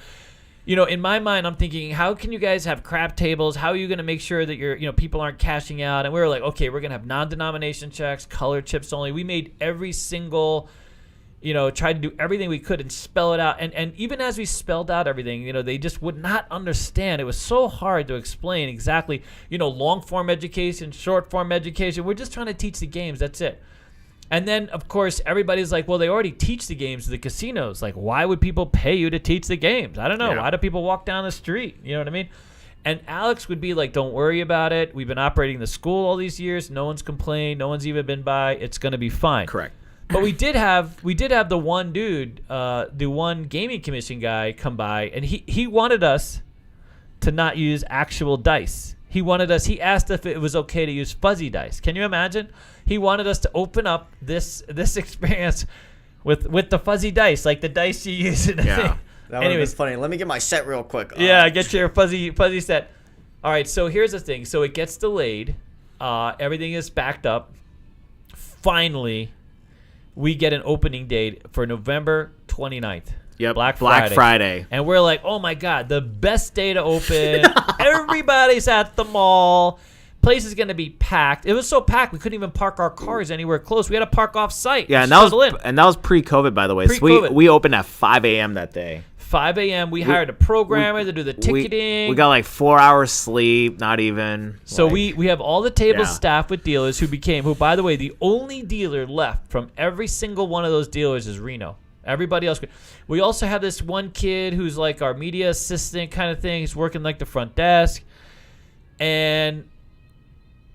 In my mind, I'm thinking, how can you guys have crap tables? How are you going to make sure that your people aren't cashing out? And we were like, okay, we're going to have non-denomination checks, color chips only. We made every single, tried to do everything we could and spell it out. And even as we spelled out everything, they just would not understand. It was so hard to explain exactly, long form education, short form education. We're just trying to teach the games. That's it. And then, of course, everybody's like, well, they already teach the games to the casinos. Like, why would people pay you to teach the games? I don't know. Yeah. Why do people walk down the street? You know what I mean? And Alex would be like, don't worry about it. We've been operating the school all these years. No one's complained. No one's even been by. It's going to be fine. Correct. But we did have the one dude, the one gaming commission guy come by, and he wanted us to not use actual dice. He asked if it was okay to use fuzzy dice. Can you imagine? He wanted us to open up this experience with the fuzzy dice, like the dice you use in the thing. That would have been Anyways, funny. Let me get my set real quick. yeah, get your fuzzy set. All right, so here's the thing. So it gets delayed. Everything is backed up. Finally, we get an opening date for November 29th. Yep. Black Friday. And we're like, oh my God, the best day to open. Everybody's at the mall. Place is going to be packed. It was so packed we couldn't even park our cars anywhere close. We had to park off site. Yeah, and that was pre-COVID, by the way. Pre-COVID. So we opened at 5 a.m. that day. 5 a.m. We hired a programmer to do the ticketing. We got like 4 hours sleep, not even. So like, we have all the tables staffed with dealers who, by the way, the only dealer left from every single one of those dealers is Reno. Everybody else. We also have this one kid who's like our media assistant kind of thing. He's working like the front desk. And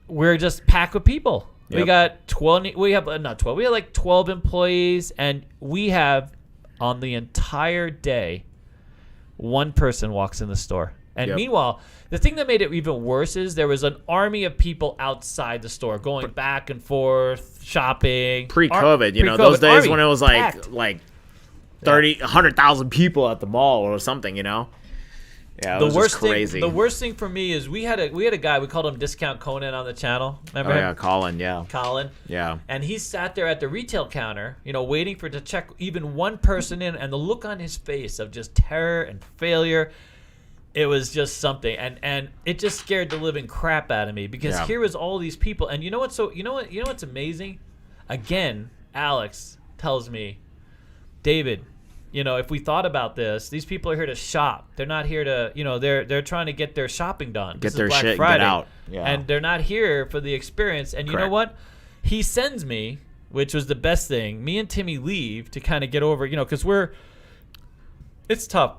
we're just packed with people. Yep. We got 12. We have not 12. We have like 12 employees, and we have on the entire day, one person walks in the store. And meanwhile, the thing that made it even worse is there was an army of people outside the store going back and forth, shopping. Pre-COVID, those days army, when it was packed. like 100,000 people at the mall or something, Yeah, it was just crazy. The worst thing for me is we had a guy, we called him Discount Conan on the channel. Remember him? Yeah, Colin, yeah. Colin. Yeah. And he sat there at the retail counter, waiting to check even one person in, and the look on his face of just terror and failure. it was just something, and it just scared the living crap out of me because here was all these people, and you know what's amazing? Again, Alex tells me, David, if we thought about this, these people are here to shop. They're not here to, they're trying to get their shopping done. Get their Black shit, Friday, get out. Yeah. And they're not here for the experience. And you know what? He sends me, which was the best thing. Me and Timmy leave to kind of get over, because it's tough.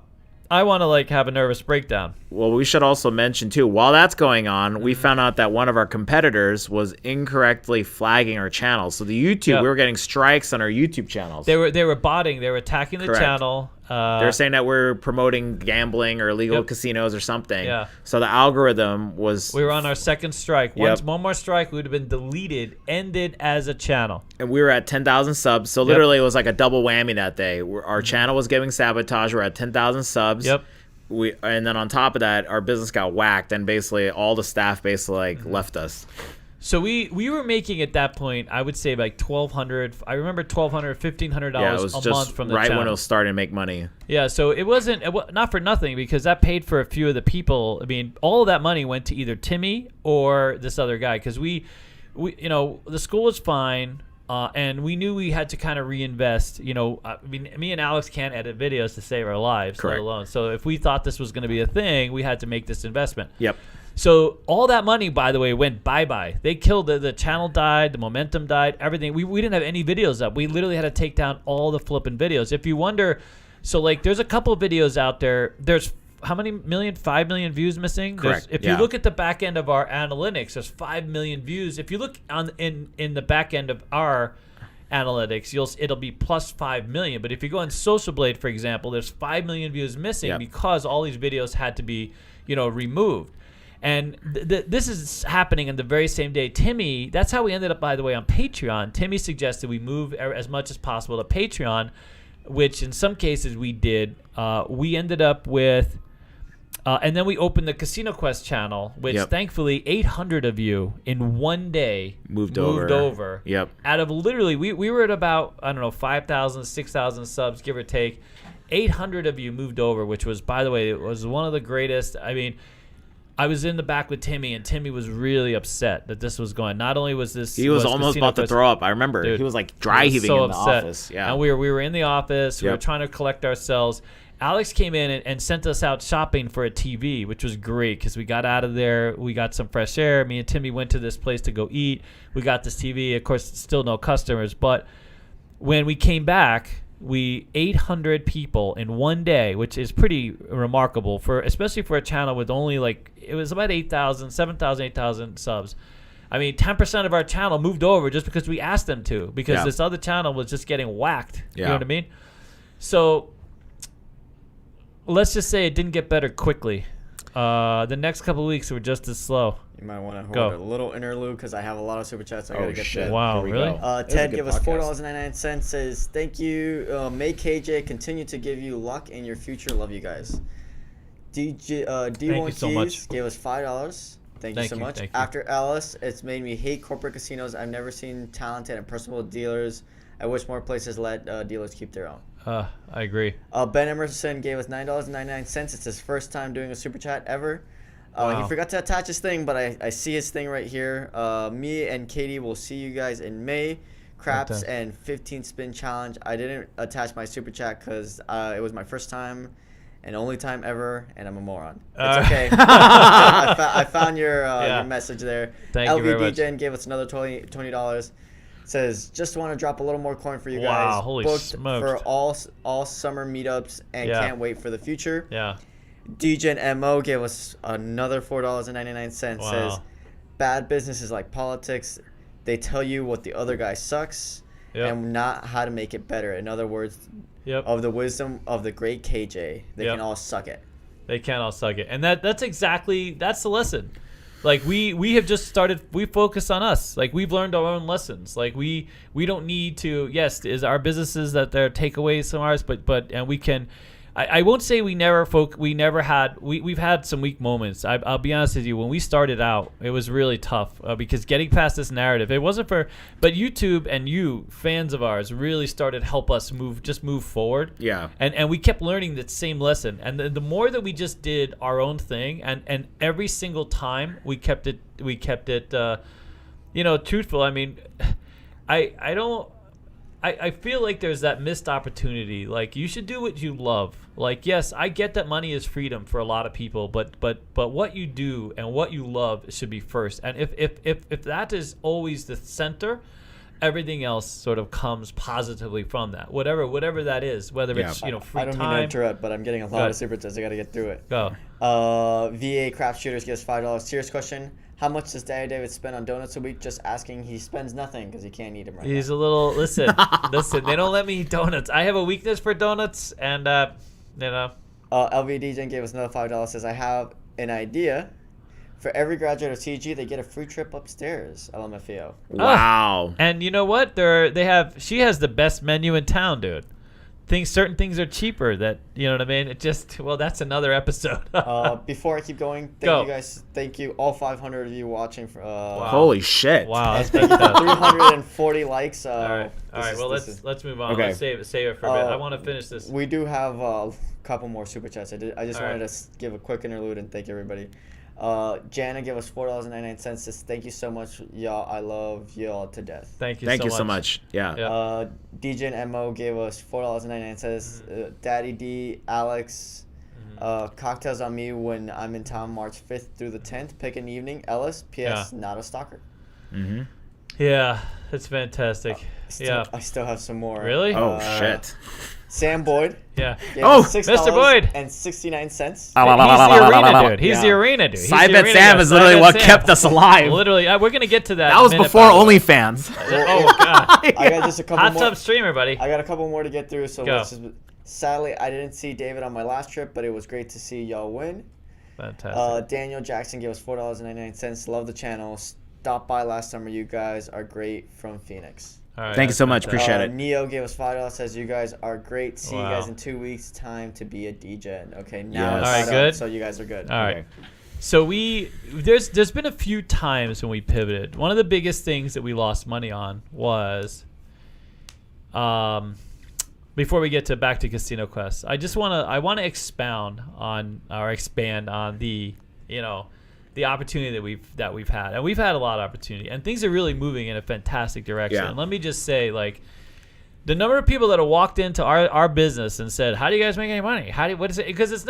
I want to have a nervous breakdown. Well, we should also mention too, while that's going on, we found out that one of our competitors was incorrectly flagging our channel. So the YouTube, we were getting strikes on our YouTube channels. They were botting. They were attacking the channel. They're saying that we're promoting gambling or illegal casinos or something. Yeah. So the algorithm was... We were on our second strike. One more strike, we would have been deleted, ended as a channel. And we were at 10,000 subs. So literally it was like a double whammy that day. Our channel was getting sabotaged. We're at 10,000 subs. Yep. And then on top of that, our business got whacked, and basically all the staff basically left us. So we were making at that point, I would say $1,200. I remember $1,200, $1,500 a month from the right channel. when it was starting to make money. Yeah, so it wasn't not for nothing because that paid for a few of the people. I mean, all of that money went to either Timmy or this other guy because we the school was fine. And we knew we had to kind of reinvest. Me and Alex can't edit videos to save our lives, let alone. So if we thought this was going to be a thing, we had to make this investment. Yep. So all that money, by the way, went bye-bye. They killed the channel died, the momentum died, everything. We didn't have any videos up. We literally had to take down all the flipping videos. If you wonder, so there's a couple of videos out there. There's how many million? 5 million views missing. Correct. If you look at the back end of our analytics, there's 5 million views. If you look in the back end of our analytics, it'll be plus 5 million. But if you go on Social Blade, for example, there's 5 million views missing because all these videos had to be, removed. And this is happening on the very same day. Timmy, that's how we ended up, by the way, on Patreon. Timmy suggested we move as much as possible to Patreon, which in some cases we did. We ended up with, and then we opened the Casino Quest channel, which thankfully 800 of you in one day moved over. Yep. Out of literally, we were at about, 5,000, 6,000 subs, give or take. 800 of you moved over, which was, by the way, it was one of the greatest. I mean, I was in the back with Timmy, and Timmy was really upset that this was going. Not only was this... He was almost about to throw up. I remember. Dude, he was dry heaving in the office. Yeah. And we were in the office. We were trying to collect ourselves. Alex came in and sent us out shopping for a TV, which was great because we got out of there. We got some fresh air. Me and Timmy went to this place to go eat. We got this TV. Of course, still no customers. But when we came back... 800 people in one day, which is pretty remarkable especially for a channel with only it was about 8,000, 7,000, 8,000 subs. I mean, 10% of our channel moved over just because we asked them to, because this other channel was just getting whacked. You know what I mean? So let's just say it didn't get better quickly. The next couple of weeks were just as slow. You might want to hold a little interlude because I have a lot of super chats. I gotta get shit. to. Wow, really? Ted give us $4.99. Says thank you. May KJ continue to give you luck in your future. Love you guys. D1 so Keys much. gave us $5. Thank you so much. After Alice, it's made me hate corporate casinos. I've never seen talented and personable dealers. I wish more places let dealers keep their own. I agree. Ben Emerson gave us $9.99. It's his first time doing a super chat ever. Wow. He forgot to attach his thing, but I see his thing right here. Me and Katie will see you guys in May. Craps and 15 spin challenge. I didn't attach my super chat because it was my first time and only time ever, and I'm a moron. It's okay. I found your message there. Thank you very much. LVDJN gave us another $20. Says, just want to drop a little more coin for you guys. Wow, holy Booked smokes. for all summer meetups and can't wait for the future. Yeah. DJN MO gave us another $4.99. Wow. Says, bad business is like politics. They tell you what the other guy sucks and not how to make it better. In other words, of the wisdom of the great KJ, they can all suck it. They can all suck it. And that's the lesson. Like we have just started, we focus on us. Like we've learned our own lessons. Like we don't need to, yes, is our businesses that they're takeaways from ours, but and we can I won't say we've had some weak moments. I'll be honest with you. When we started out, it was really tough because getting past this narrative, it wasn't but YouTube and you fans of ours really started to help us move forward. Yeah. And we kept learning that same lesson. And the more that we just did our own thing, and every single time we kept it truthful. I mean, I feel like there's that missed opportunity. Like, you should do what you love. Like, yes, I get that money is freedom for a lot of people, but what you do and what you love should be first. And if that is always the center, everything else sort of comes positively from that. Whatever that is, whether it's free time. I don't mean to interrupt, but I'm getting a lot of super chats. I got to get through it. Go. VA Craft Shooters gives $5. Serious question. How much does Daddy David spend on donuts a week? Just asking. He spends nothing because he can't eat them right He's now. a little... Listen. They don't let me eat donuts. I have a weakness for donuts, and, LVDJ gave us another $5. Says, I have an idea. For every graduate of CEG, they get a free trip upstairs. LMFAO. Wow. And you know what? She has the best menu in town, dude. Certain things are cheaper. That, you know what I mean? It just, well, that's another episode. Before I keep going, you guys. Thank you, all 500 of you watching. Wow. Holy shit! Wow, that's and 340 likes. All right. Well, let's move on. Okay. Let's save it for a bit. I want to finish this. We do have a couple more super chats. I just wanted to give a quick interlude and thank everybody. Jana gave us $4.99. Says, thank you so much, y'all. I love y'all to death. Thank you so much. Yeah. DJ and Mo gave us $4.99. Says, Daddy D, Alex, cocktails on me when I'm in town March 5th through the 10th. Pick an evening. Ellis, P.S. Not a stalker. Mm-hmm. Yeah, that's fantastic. I still have some more. Really? Oh shit. Sam Boyd. Yeah. Oh, Mr. Boyd. And 69 cents. He's the arena dude. He's the arena dude. Side Bet Sam is literally what kept us alive. Literally, we're gonna get to that. That was before OnlyFans. Oh god. I got just a couple Hot more. tub streamer, buddy. I got a couple more to get through. So Go. Sadly, I didn't see David on my last trip, but it was great to see y'all win. Fantastic. Daniel Jackson gave us $4.99. Love the channel. Stopped by last summer. You guys are great from Phoenix. All right, Thank you so much. Appreciate it. Neo gave us $5. Says, you guys are great. See you Wow. guys in 2 weeks. Time to be a DJ. Okay, now Yes. it's All right, set good. up, so you guys are good. All right. So there's been a few times when we pivoted. One of the biggest things that we lost money on was, before we get back to Casino Quest, I want to expand on the the opportunity that we've had, and we've had a lot of opportunity, and things are really moving in a fantastic direction. Yeah. And let me just say, like, the number of people that have walked into our business and said, "How do you guys make any money? What is it?" Because it's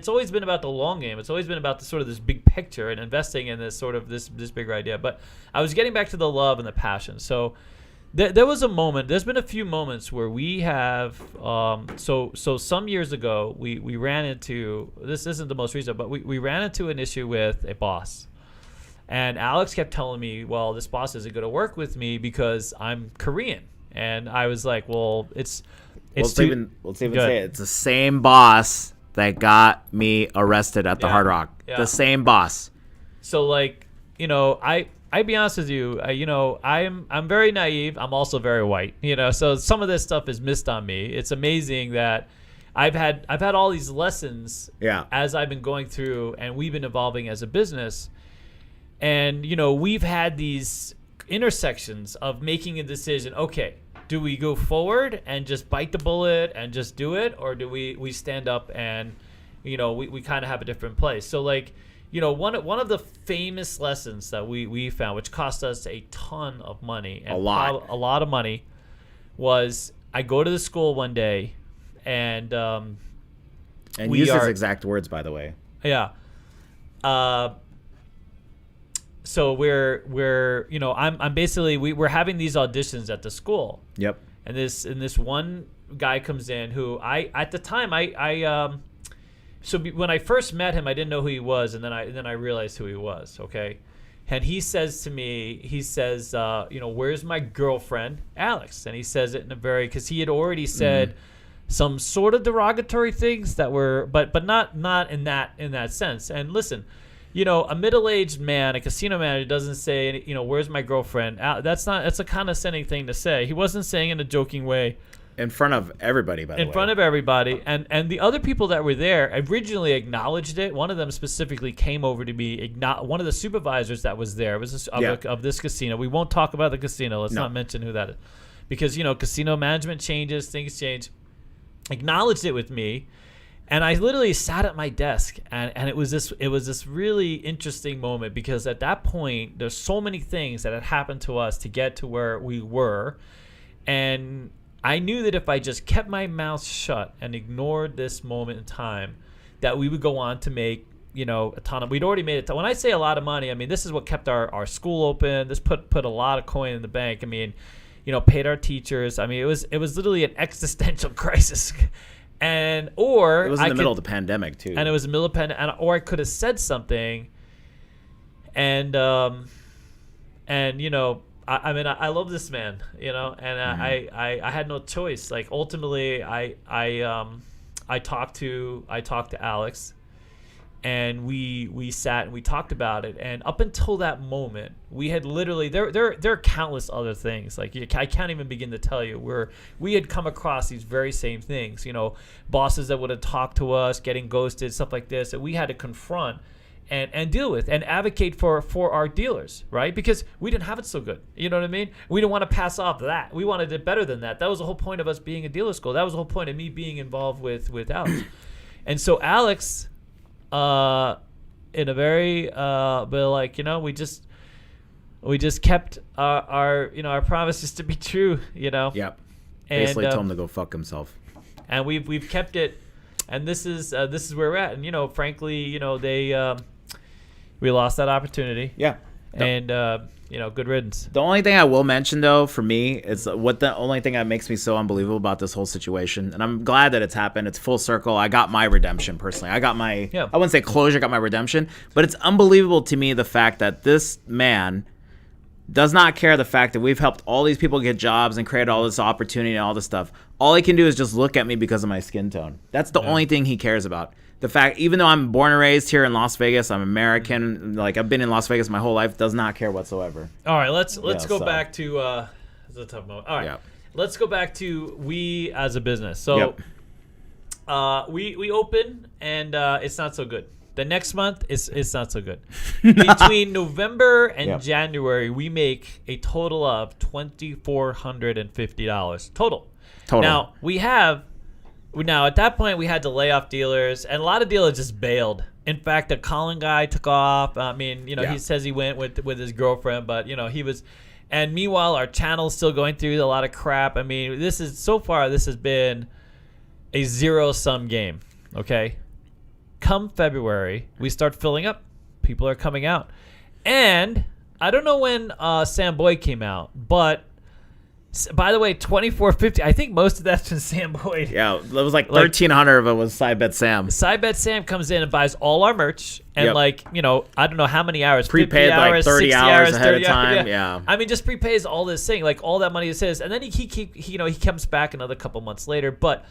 always been about the long game. It's always been about the sort of this big picture and investing in this sort of this bigger idea. But I was getting back to the love and the passion. So there was a moment. There's been a few moments where we have. So some years ago, we ran into, this isn't the most recent, but we ran into an issue with a boss. And Alex kept telling me, well, this boss isn't going to work with me because I'm Korean. And I was like, well, let's even say it. It's the same boss that got me arrested at the Hard Rock. Yeah. The same boss. So, like, I'd be honest with you, I'm very naive. I'm also very white, so some of this stuff is missed on me. It's amazing that I've had all these lessons as I've been going through, and we've been evolving as a business. And, we've had these intersections of making a decision. Okay, do we go forward and just bite the bullet and just do it? Or do we stand up and, we kind of have a different place? So, like, one of the famous lessons that we found, which cost us a ton of money, and a lot of money, was I go to the school one day, and use his exact words, by the way. Yeah. So I'm basically we're having these auditions at the school. Yep. And this one guy comes in who at the time so when I first met him, I didn't know who he was, and then I realized who he was. Okay, and he says to me, where's my girlfriend, Alex? And he says it in a because he had already said some sort of derogatory things that were, but not in that sense. And listen, a middle-aged man, a casino manager, doesn't say, where's my girlfriend? That's a condescending thing to say. He wasn't saying in a joking way. In front of everybody, by the way. In front of everybody. And the other people that were there originally acknowledged it. One of them specifically came over to me. One of the supervisors that was there of this casino. We won't talk about the casino. Let's not mention who that is. Because, casino management changes. Things change. Acknowledged it with me. And I literally sat at my desk. And it was this really interesting moment. Because at that point, there's so many things that had happened to us to get to where we were. And I knew that if I just kept my mouth shut and ignored this moment in time, that we would go on to make, a ton of. We'd already made it. When I say a lot of money, I mean this is what kept our school open. This put a lot of coin in the bank. I mean, paid our teachers. I mean, it was literally an existential crisis. It was in the middle of the pandemic too. And it was in the middle of the pandemic. Or I could have said something, and I mean, I love this man, and I had no choice. Like ultimately, I talked to Alex, and we sat and we talked about it. And up until that moment, we had literally there are countless other things. Like I can't even begin to tell you where we had come across these very same things. Bosses that would have talked to us, getting ghosted, stuff like this, that we had to confront. And deal with and advocate for our dealers, right? Because we didn't have it so good. You know what I mean? We didn't want to pass off that. We wanted it better than that. That was the whole point of us being a dealer school. That was the whole point of me being involved with Alex. And so Alex, in a very, but like, we just kept our promises to be true, Yep. Basically told him to go fuck himself. And we've kept it. And this is where we're at. And frankly, we lost that opportunity. Yeah. And good riddance. The only thing I will mention though for me is the only thing that makes me so unbelievable about this whole situation, and I'm glad that it's happened. It's full circle. I got my redemption personally. I got my I wouldn't say closure, I got my redemption, but it's unbelievable to me the fact that this man does not care the fact that we've helped all these people get jobs and created all this opportunity and all this stuff. All he can do is just look at me because of my skin tone. That's the only thing he cares about. The fact, even though I'm born and raised here in Las Vegas, I'm American, like I've been in Las Vegas my whole life, does not care whatsoever. All right, let's go back to it's a tough moment. All right, let's go back to we as a business. So we open and it's not so good. The next month it's not so good. Between November and January, we make a total of $2,450 total. Now at that point we had to lay off dealers, and a lot of dealers just bailed. In fact, the Colin guy took off. I mean, he says he went with his girlfriend, but he was. And meanwhile, our channel's still going through a lot of crap. I mean, this has been a zero-sum game. Okay. Come February, we start filling up. People are coming out. And I don't know when Sam Boyd came out, but by the way, $2,450. I think most of that's from Sam Boyd. Yeah, it was like $1,300 of it was Side Bet Sam. Side Bet Sam comes in and buys all our merch, and I don't know how many hours. Prepaid 50 hours, like 30 hours ahead of time. Yeah. I mean, just prepays all this thing, like all that money is his, and then he comes back another couple months later, but.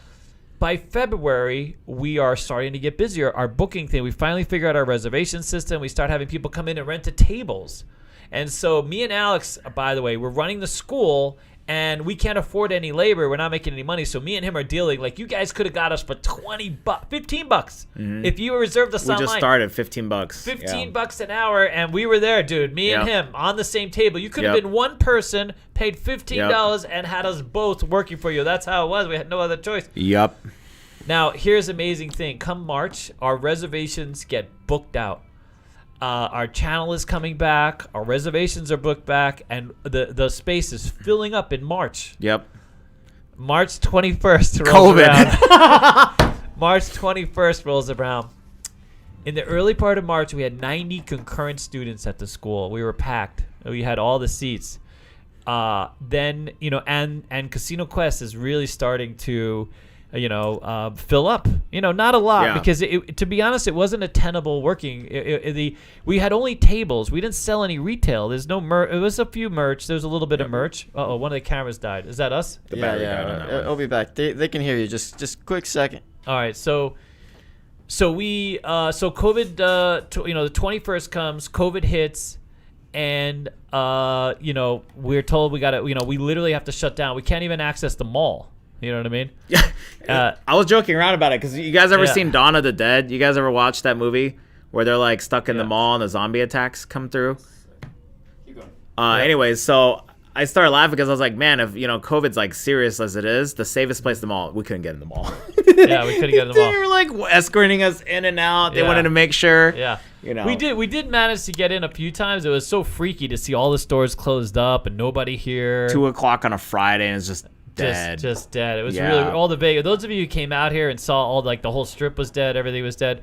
By February, we are starting to get busier. Our booking thing, we finally figure out our reservation system. We start having people come in and rent the tables. And so me and Alex, by the way, we're running the school, and we can't afford any labor. We're not making any money. So me and him are dealing. Like, you guys could have got us for $15 if you reserved us online. We just started $15. $15 an hour, and we were there, dude. Me and him on the same table. You could have been one person, paid $15, and had us both working for you. That's how it was. We had no other choice. Yep. Now, here's the amazing thing. Come March, our reservations get booked out. Our channel is coming back. Our reservations are booked back, and the space is filling up in March. Yep. March 21st rolls around. March 21st rolls around. In the early part of March, we had 90 concurrent students at the school. We were packed. We had all the seats. Then, and Casino Quest is really starting to fill up, not a lot because to be honest, it wasn't a tenable working. We had only tables. We didn't sell any retail. There's no merch. It was a few merch. There was a little bit of merch. Uh-oh, one of the cameras died. Is that us? The battery died on that one. I'll be back. They can hear you. Just quick second. All right. So COVID, the 21st comes, COVID hits. And, we're told we got to, we literally have to shut down. We can't even access the mall. You know what I mean? Yeah. I was joking around about it because you guys ever Yeah. seen Dawn of the Dead? You guys ever watched that movie where they're like stuck in the Yeah. mall and the zombie attacks come through? Keep going. Anyways, so I started laughing because I was like, man, if COVID's like serious as it is, the safest place in the mall, we couldn't get in the mall. Yeah, we couldn't get in the mall. They were like escorting us in and out. They Yeah. wanted to make sure. Yeah. You We did manage to get in a few times. It was so freaky to see all the stores closed up and nobody here. 2:00 on a Friday and it's just dead. Just dead. It was Yeah. really all the Vegas. Those of you who came out here and saw all the whole strip was dead, everything was dead.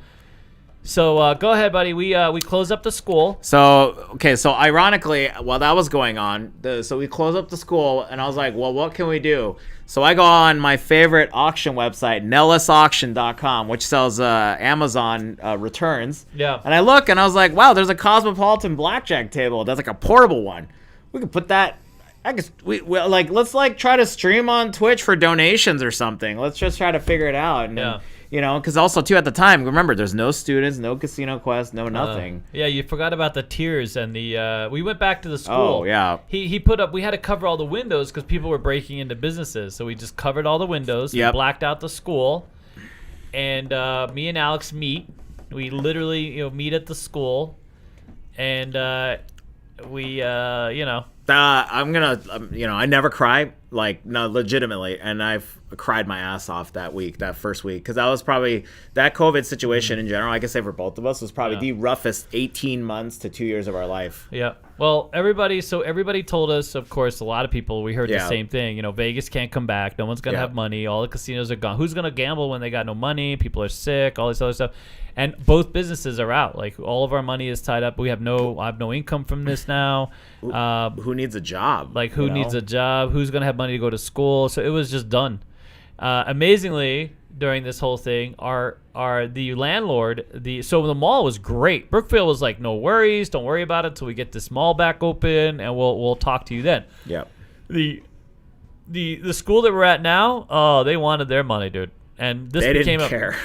So go ahead, buddy. We closed up the school. So ironically, while that was going on, so we closed up the school, and I was like, well, what can we do? So I go on my favorite auction website, nellisauction.com, which sells Amazon returns. Yeah. And I look, and I was like, wow, there's a Cosmopolitan Blackjack table. That's like a portable one. We could put that. I guess let's try to stream on Twitch for donations or something. Let's just try to figure it out. And Yeah. because also too at the time, remember, there's no students, no casino quest, no nothing. Yeah, you forgot about the tiers and the. We went back to the school. Oh yeah. He put up. We had to cover all the windows because people were breaking into businesses. So we just covered all the windows. Yep. We blacked out the school, and me and Alex meet. We literally meet at the school, and we I'm gonna, I never cry, no, legitimately, and I've cried my ass off that first week, because that was probably, that COVID situation in general, I can say for both of us, was probably the roughest 18 months to 2 years of our life. Yeah. Well, everybody told us, of course, a lot of people, we heard the Yeah. same thing. Vegas can't come back. No one's going to Yeah. have money. All the casinos are gone. Who's going to gamble when they got no money? People are sick, all this other stuff. And both businesses are out. Like, all of our money is tied up. I have no income from this now. Who needs a job? Like, who needs a job? Who's going to have money to go to school? So it was just done. Amazingly, during this whole thing, the landlord, so the mall was great. Brookfield was like, no worries, don't worry about it until we get this mall back open, and we'll talk to you then. Yeah. The school that we're at now, oh, they wanted their money, dude. And this They became didn't care.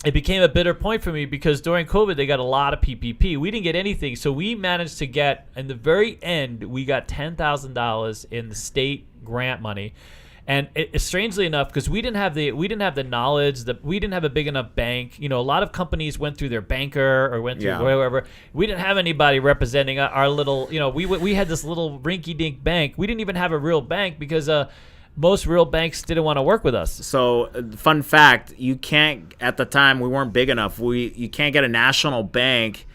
It became a bitter point for me because during COVID, they got a lot of PPP. We didn't get anything. So we managed to get, in the very end, we got $10,000 in the state grant money. And strangely enough, because we didn't have the knowledge, that we didn't have a big enough bank. A lot of companies went through their banker or went through wherever. We didn't have anybody representing our little. We had this little rinky-dink bank. We didn't even have a real bank because most real banks didn't want to work with us. So, fun fact: you can't. At the time, we weren't big enough. You can't get a national bank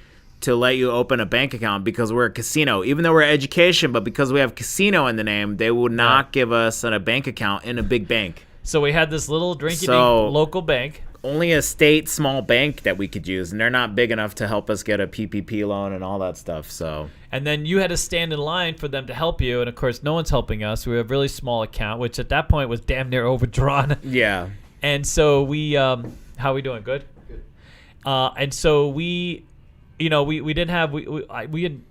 to let you open a bank account because we're a casino. Even though we're education, but because we have casino in the name, they would not give us a bank account in a big bank. So we had this little drinky-dink local bank. Only a state small bank that we could use, and they're not big enough to help us get a PPP loan and all that stuff. So. And then you had to stand in line for them to help you, and of course, no one's helping us. We have a really small account, which at that point was damn near overdrawn. Yeah. And so we, how are we doing? Good. Good. And so we didn't have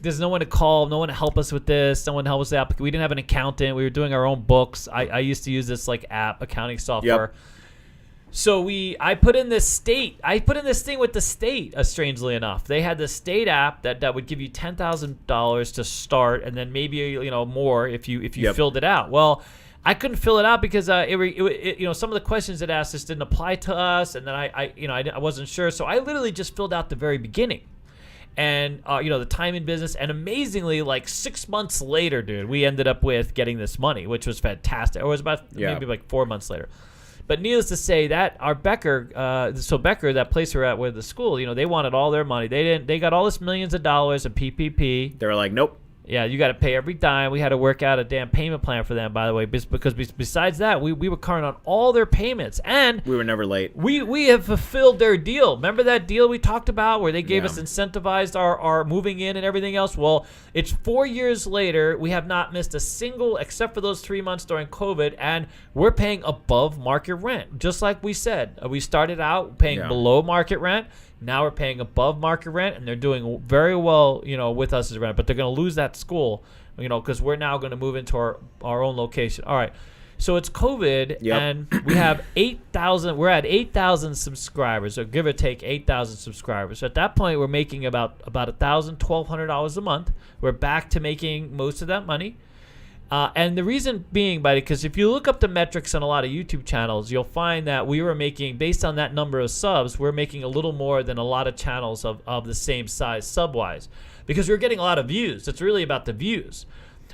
there's no one to call, no one to help us with this, no one to help us out. We didn't have an accountant. We were doing our own books. I used to use this app, accounting software. Yep. So I put in this thing with the state. Strangely enough, they had the state app that would give you $10,000 to start, and then maybe more if you filled it out. Well, I couldn't fill it out because some of the questions it asked us didn't apply to us, and then I wasn't sure. So I literally just filled out the very beginning. And the time in business, and amazingly, 6 months later, dude, we ended up with getting this money, which was fantastic. It was about maybe 4 months later. But needless to say, that our Becker, Becker, that place we're at with the school, they wanted all their money. They got all this millions of dollars in PPP. They were like, nope. Yeah, you got to pay every dime. We had to work out a damn payment plan for them, by the way, because besides that, we were current on all their payments, and we were never late. We have fulfilled their deal. Remember that deal we talked about where they gave us incentivized our moving in and everything else? Well, it's 4 years later. We have not missed a single, except for those 3 months during COVID, and we're paying above market rent, just like we said. We started out paying below market rent. Now we're paying above market rent, and they're doing very well, with us as rent. But they're going to lose that school, because we're now going to move into our own location. All right. So it's COVID, and we have 8,000. We're at 8,000 subscribers, or give or take 8,000 subscribers. So at that point, we're making about $1,000, $1,200 a month. We're back to making most of that money. And the reason being, because if you look up the metrics on a lot of YouTube channels, you'll find that we were making, based on that number of subs, we're making a little more than a lot of channels of the same size sub-wise. Because we're getting a lot of views. It's really about the views.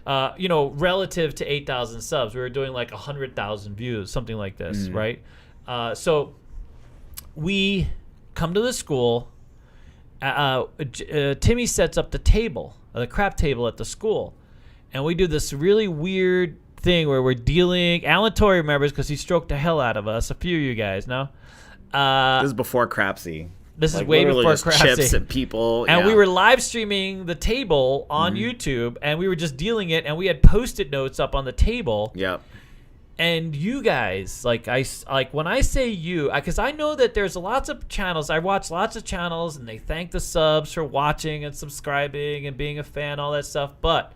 Relative to 8,000 subs, we were doing like 100,000 views, something like this, right? So we come to the school. Timmy sets up the table, the crap table at the school. And we do this really weird thing where we're dealing. Alan Torrey remembers because he stroked the hell out of us. A few of you guys know. This is before Crapsy. This is way before Crapsy. Chips and people. And we were live streaming the table on YouTube, and we were just dealing it, and we had Post-it notes up on the table. Yep. And you guys, when I say you, because I know that there's lots of channels. I watch lots of channels, and they thank the subs for watching and subscribing and being a fan, all that stuff. But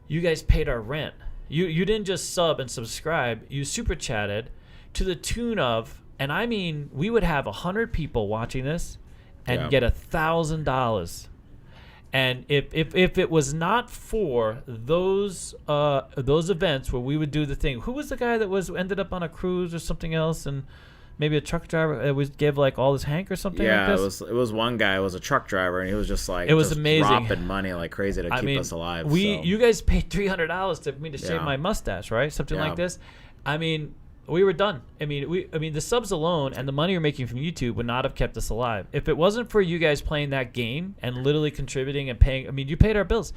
you guys paid our rent. You didn't just sub and subscribe. You super chatted to the tune of, and I mean, we would have 100 people watching this and get $1,000. And if it was not for those events where we would do the thing, who was the guy that ended up on a cruise or something else, and maybe a truck driver gave like all his Hank or something like this? it was one guy. It was a truck driver, and he was just like, it was amazing, dropping money like crazy to keep us alive. You guys paid $300 to me to shave my mustache, right? Something like this. I mean, we were done. I mean, the subs alone and the money you're making from YouTube would not have kept us alive if it wasn't for you guys playing that game and literally contributing and paying. I mean, you paid our bills.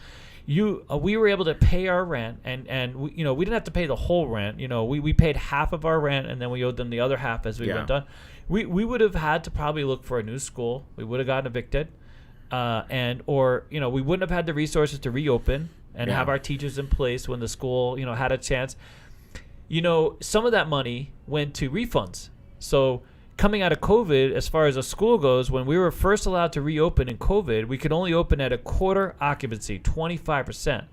We were able to pay our rent, and we didn't have to pay the whole rent. We paid half of our rent, and then we owed them the other half as we went on. We would have had to probably look for a new school. We would have gotten evicted, or we wouldn't have had the resources to reopen and have our teachers in place when the school had a chance. Some of that money went to refunds. So coming out of COVID, as far as a school goes, when we were first allowed to reopen in COVID, we could only open at a quarter occupancy, 25%,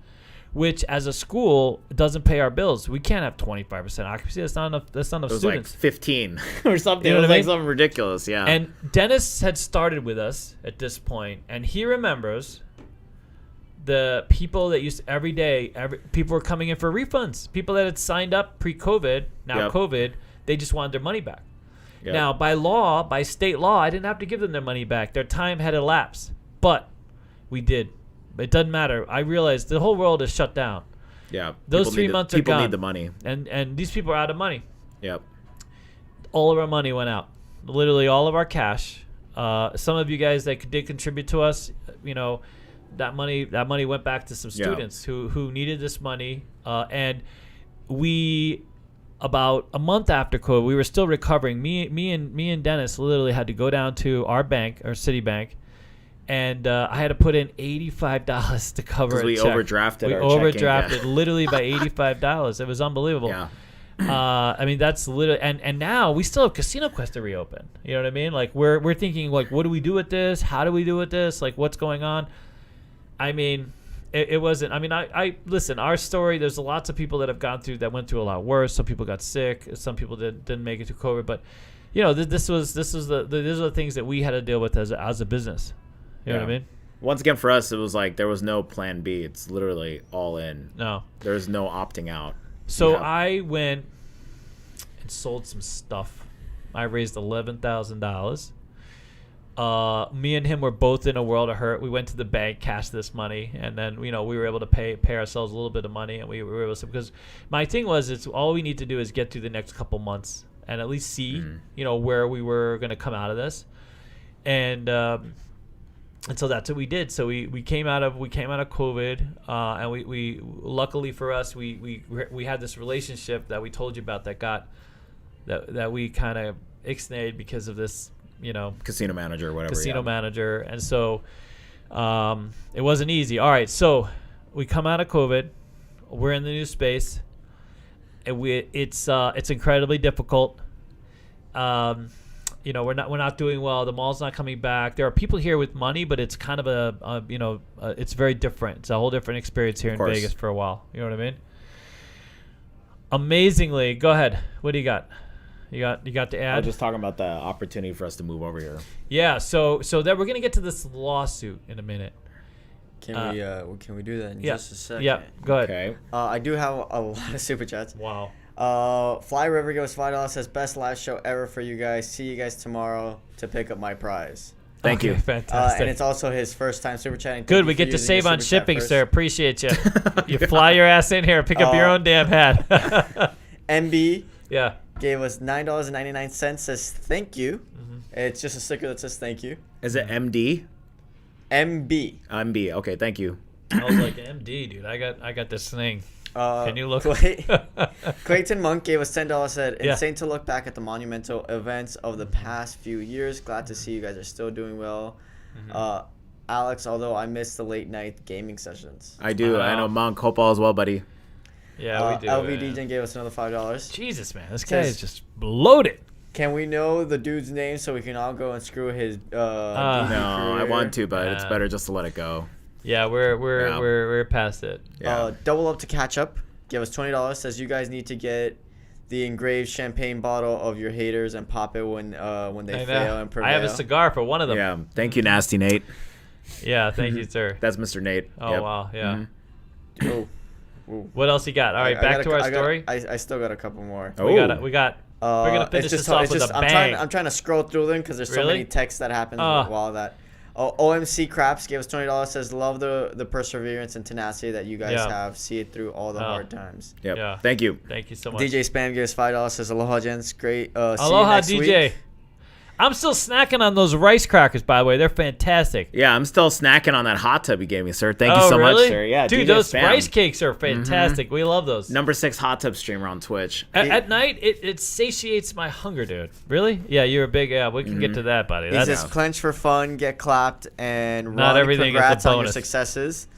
which as a school doesn't pay our bills. We can't have 25% occupancy. That's not enough. That's not enough students. It was like 15 or something. You know it was what I like mean? something ridiculous. Yeah. And Dennis had started with us at this point, and he remembers the people that used to, every day, people were coming in for refunds. People that had signed up pre-COVID, now COVID, they just wanted their money back. Yep. Now, by state law, I didn't have to give them their money back. Their time had elapsed, but we did. It doesn't matter. I realized the whole world is shut down. Yeah. Those 3 months are gone. People need the money. And these people are out of money. Yep. All of our money went out. Literally all of our cash. Some of you guys that did contribute to us, that money went back to some students who needed this money, and we, about a month after COVID, we were still recovering. Me and Dennis literally had to go down to our bank, our Citibank, and I had to put in $85 to cover a check. We overdrafted. We overdrafted literally by $85. It was unbelievable. Yeah. I mean, that's literally, and now we still have Casino Quest to reopen. You know what I mean? Like we're thinking, like, what do we do with this? How do we do with this? Like, what's going on? I mean, it wasn't. I mean, I listen. Our story. There's lots of people that have gone through that went through a lot worse. Some people got sick. Some people didn't make it through COVID. But these are the things that we had to deal with as a business. You know what I mean? Once again, for us, it was like there was no plan B. It's literally all in. No, there's no opting out. So I went and sold some stuff. I raised $11,000. Me and him were both in a world of hurt. We went to the bank, cashed this money, and then we were able to pay ourselves a little bit of money, and we were able to, because my thing was, it's all we need to do is get through the next couple months and at least see where we were going to come out of this, and so that's what we did. So we came out of COVID, and we luckily for us we had this relationship that we told you about that we kind of ixnayed because of this. Casino manager or whatever. Manager. And so it wasn't easy. All right, so we come out of COVID. We're in the new space. And it's incredibly difficult. We're not doing well. The mall's not coming back. There are people here with money, but it's kind of it's very different. It's a whole different experience here in Vegas for a while. You know what I mean? Amazingly, go ahead. What do you got? You got to add? I was just talking about the opportunity for us to move over here. Yeah, so that we're gonna get to this lawsuit in a minute. Can we do that in just a second? Yeah, go ahead. Okay. I do have a lot of super chats. Wow. Fly River goes $5, says best live show ever for you guys. See you guys tomorrow to pick up my prize. Thank you. Fantastic. And it's also his first time super chatting. Good, we get to save on shipping, sir. Appreciate you. You fly your ass in here, pick up your own damn hat. MB Yeah. gave us $9.99. Says thank you. It's just a sticker that says thank you. Is it MD? MB. MB. Okay, thank you. I was like, MD, dude. I got this thing. Can you look? Clayton Monk gave us $10. Said Yeah. insane to look back at the monumental events of the past few years. Glad to see you guys are still doing well. Alex, although I missed the late night gaming sessions. I do. I know Monk. Hope all is well, buddy. Yeah, we do. LV man. DJ gave us another $5. Jesus, man. This guy is just loaded. Can we know the dude's name so we can all go and screw his No, I want to, but it's better just to let it go. Yeah, we're past it. Yeah. Double Up to Catch Up gave us $20. Says you guys need to get the engraved champagne bottle of your haters and pop it when they fail and prevail. I have a cigar for one of them. Yeah. Thank you, Nasty Nate. Yeah, thank you, sir. That's Mr. Nate. Oh, Yep. wow, yeah. Oh. What else you got? All right, back to our story. I still got a couple more. Oh. We got. We're gonna finish it's just, this off it's with just, a I'm bang. I'm trying to scroll through them because there's so Really? many texts that happen while that. OMC Craps gave us $20. Says love the perseverance and tenacity that you guys have. See it through all the hard times. Yep. Yeah. Thank you. Thank you so much. DJ Spam gave us $5. Says aloha gents. Great. Aloha, see you next DJ. week. I'm still snacking on those rice crackers, by the way. They're fantastic. Yeah, I'm still snacking on that hot tub you gave me, sir. Thank you so really? much, sir. Yeah, dude, DJ those Spam. rice cakes are fantastic. We love those. Number 6 hot tub streamer on Twitch. At night, it satiates my hunger, dude. Really? Yeah, you're a big. Yeah, we can get to that, buddy. He says clench for fun, get clapped, and Not Ron, everything is a congrats on your bonus. successes.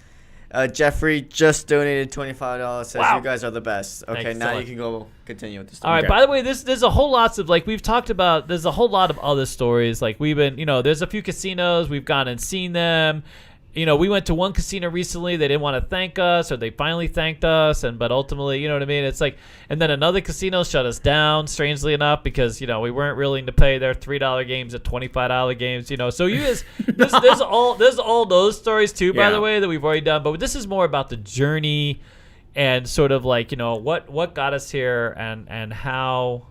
Jeffrey just donated $25. Says Wow. you guys are the best. Okay, Thanks now so you much. can go continue with the All story. right. Okay. By the way, there's a whole lots of like we've talked about. There's a whole lot of other stories. Like we've been, there's a few casinos we've gone and seen them. We went to one casino recently. They didn't want to thank us, or they finally thanked us, but ultimately, you know what I mean. It's like, and then another casino shut us down, strangely enough, because we weren't willing to pay their $3 games at $25 games. So you guys, there's all those stories too, by the way, that we've already done. But this is more about the journey and sort of like what got us here and how.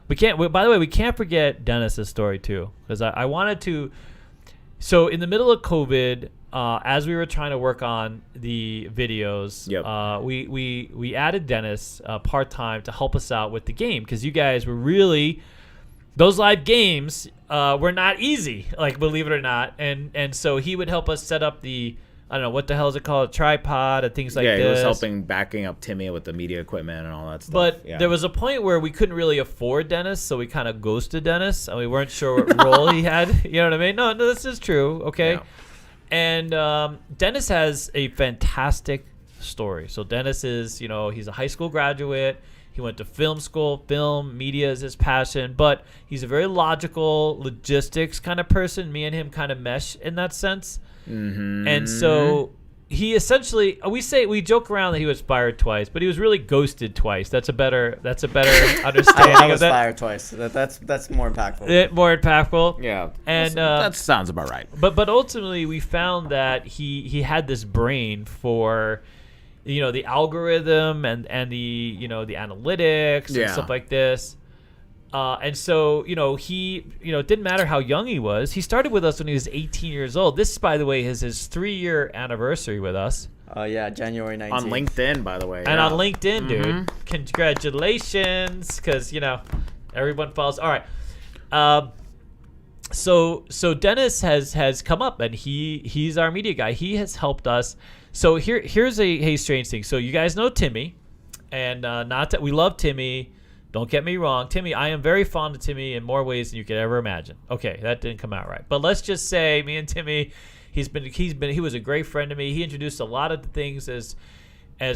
We can't. By the way, we can't forget Dennis's story too, because I wanted to. So in the middle of COVID, as we were trying to work on the videos, we added Dennis part-time to help us out with the game, because you guys were really, those live games were not easy, like, believe it or not. And so he would help us set up the, I don't know, what the hell is it called, a tripod and things like this. Yeah, he was helping backing up Timmy with the media equipment and all that stuff. But yeah. there was a point where we couldn't really afford Dennis, so we kind of ghosted Dennis, and we weren't sure what role he had. You know what I mean? No, this is true. Okay. Yeah. And Dennis has a fantastic story. So Dennis is, he's a high school graduate. He went to film school. Film, media is his passion. But he's a very logical, logistics kind of person. Me and him kind of mesh in that sense. Mm-hmm. And so he essentially, we joke around that he was fired twice, but he was really ghosted twice. That's a better understanding I of was that. fired twice. That's more impactful. More impactful. Yeah, And that sounds about right. But ultimately, we found that he had this brain for, the algorithm and the the analytics and stuff like this. And so, he, it didn't matter how young he was. He started with us when he was 18 years old. This, by the way, is his 3-year anniversary with us. Yeah, January 19th. On LinkedIn, by the way. And on LinkedIn, dude. Congratulations, because, everyone follows. All right. So Dennis has come up, and he's our media guy. He has helped us. So here's a strange thing. So you guys know Timmy, and not that we love Timmy. Don't get me wrong. Timmy, I am very fond of Timmy in more ways than you could ever imagine. Okay, that didn't come out right. But let's just say me and Timmy, he was a great friend to me. He introduced a lot of the things as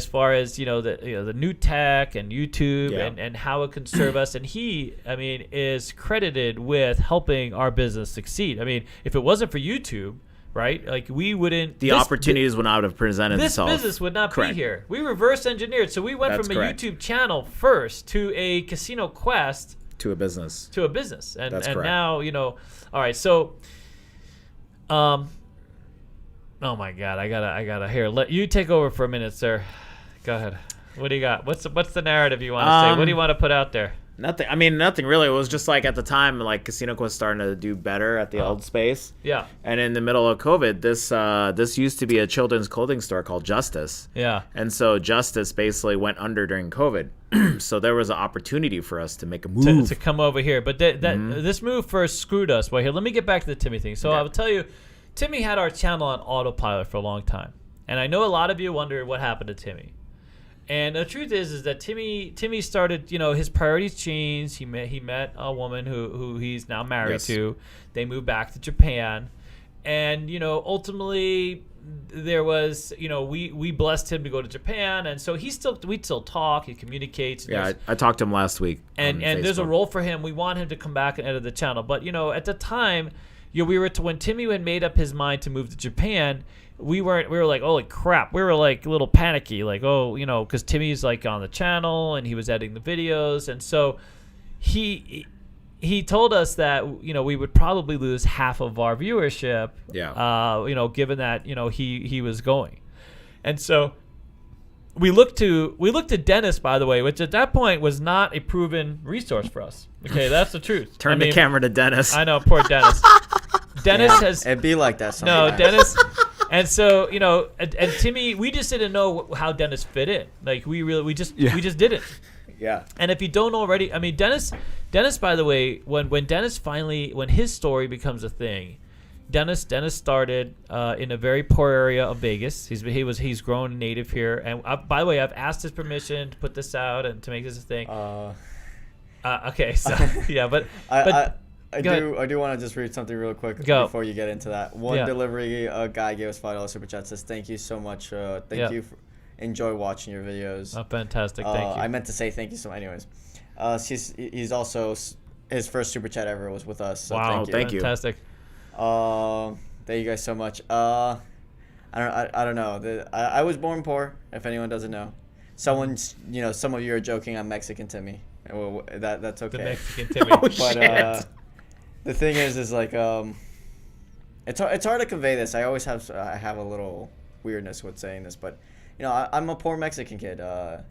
far as, the new tech and YouTube and how it can serve us. And he, is credited with helping our business succeed. If it wasn't for YouTube, right? Like we wouldn't. The opportunities would not have presented itself. This business would not be here. We reverse engineered. So we went from a YouTube channel first to a casino quest to a business. And now, all right. So, Oh my God, I gotta here. Let you take over for a minute, sir. Go ahead. What do you got? What's the narrative you want to say? What do you want to put out there? Nothing. I mean, nothing really. It was just like at the time, like Casino was starting to do better at the old space. Yeah. And in the middle of COVID, this used to be a children's clothing store called Justice. Yeah. And so Justice basically went under during COVID. So there was an opportunity for us to make a move to come over here. But this move first screwed us. Well, here, let me get back to the Timmy thing. So I will tell you, Timmy had our channel on autopilot for a long time, and I know a lot of you wonder what happened to Timmy. And the truth is that Timmy started, his priorities changed. He met a woman who he's now married to. They moved back to Japan, and ultimately there was we blessed him to go to Japan, and so we still talk. He communicates. Yeah, I talked to him last week. And there's a role for him. We want him to come back and edit the channel, but at the time, when Timmy had made up his mind to move to Japan. We were like, holy crap. We were like a little panicky, like, because Timmy's like on the channel and he was editing the videos. And so he told us that, we would probably lose half of our viewership, given that, he was going. And so we looked to Dennis, by the way, which at that point was not a proven resource for us. Okay, that's the truth. Turn the camera to Dennis. I know, poor Dennis. Dennis has... It'd be like that sometimes. No, Dennis... And so, and Timmy, we just didn't know how Dennis fit in. Like we just didn't. Yeah. And if you don't already, I mean, Dennis, by the way, when his story becomes a thing, Dennis started in a very poor area of Vegas. He's grown native here. And by the way, I've asked his permission to put this out and to make this a thing. Okay, so yeah, but I do want to just read something real quick before you get into that. One delivery guy gave us $5 super chat. Says thank you so much. Thank you. Enjoy watching your videos. Oh, fantastic! Thank you. I meant to say thank you so much. Anyways, he's also his first super chat ever was with us. So wow! Thank you. Fantastic. Thank you guys so much. I don't know. I was born poor. If anyone doesn't know, some of you are joking. I'm Mexican Timmy. Well, that's okay. The Mexican Timmy. But the thing is like it's hard to convey this. I have a little weirdness with saying this, but I'm a poor Mexican kid. I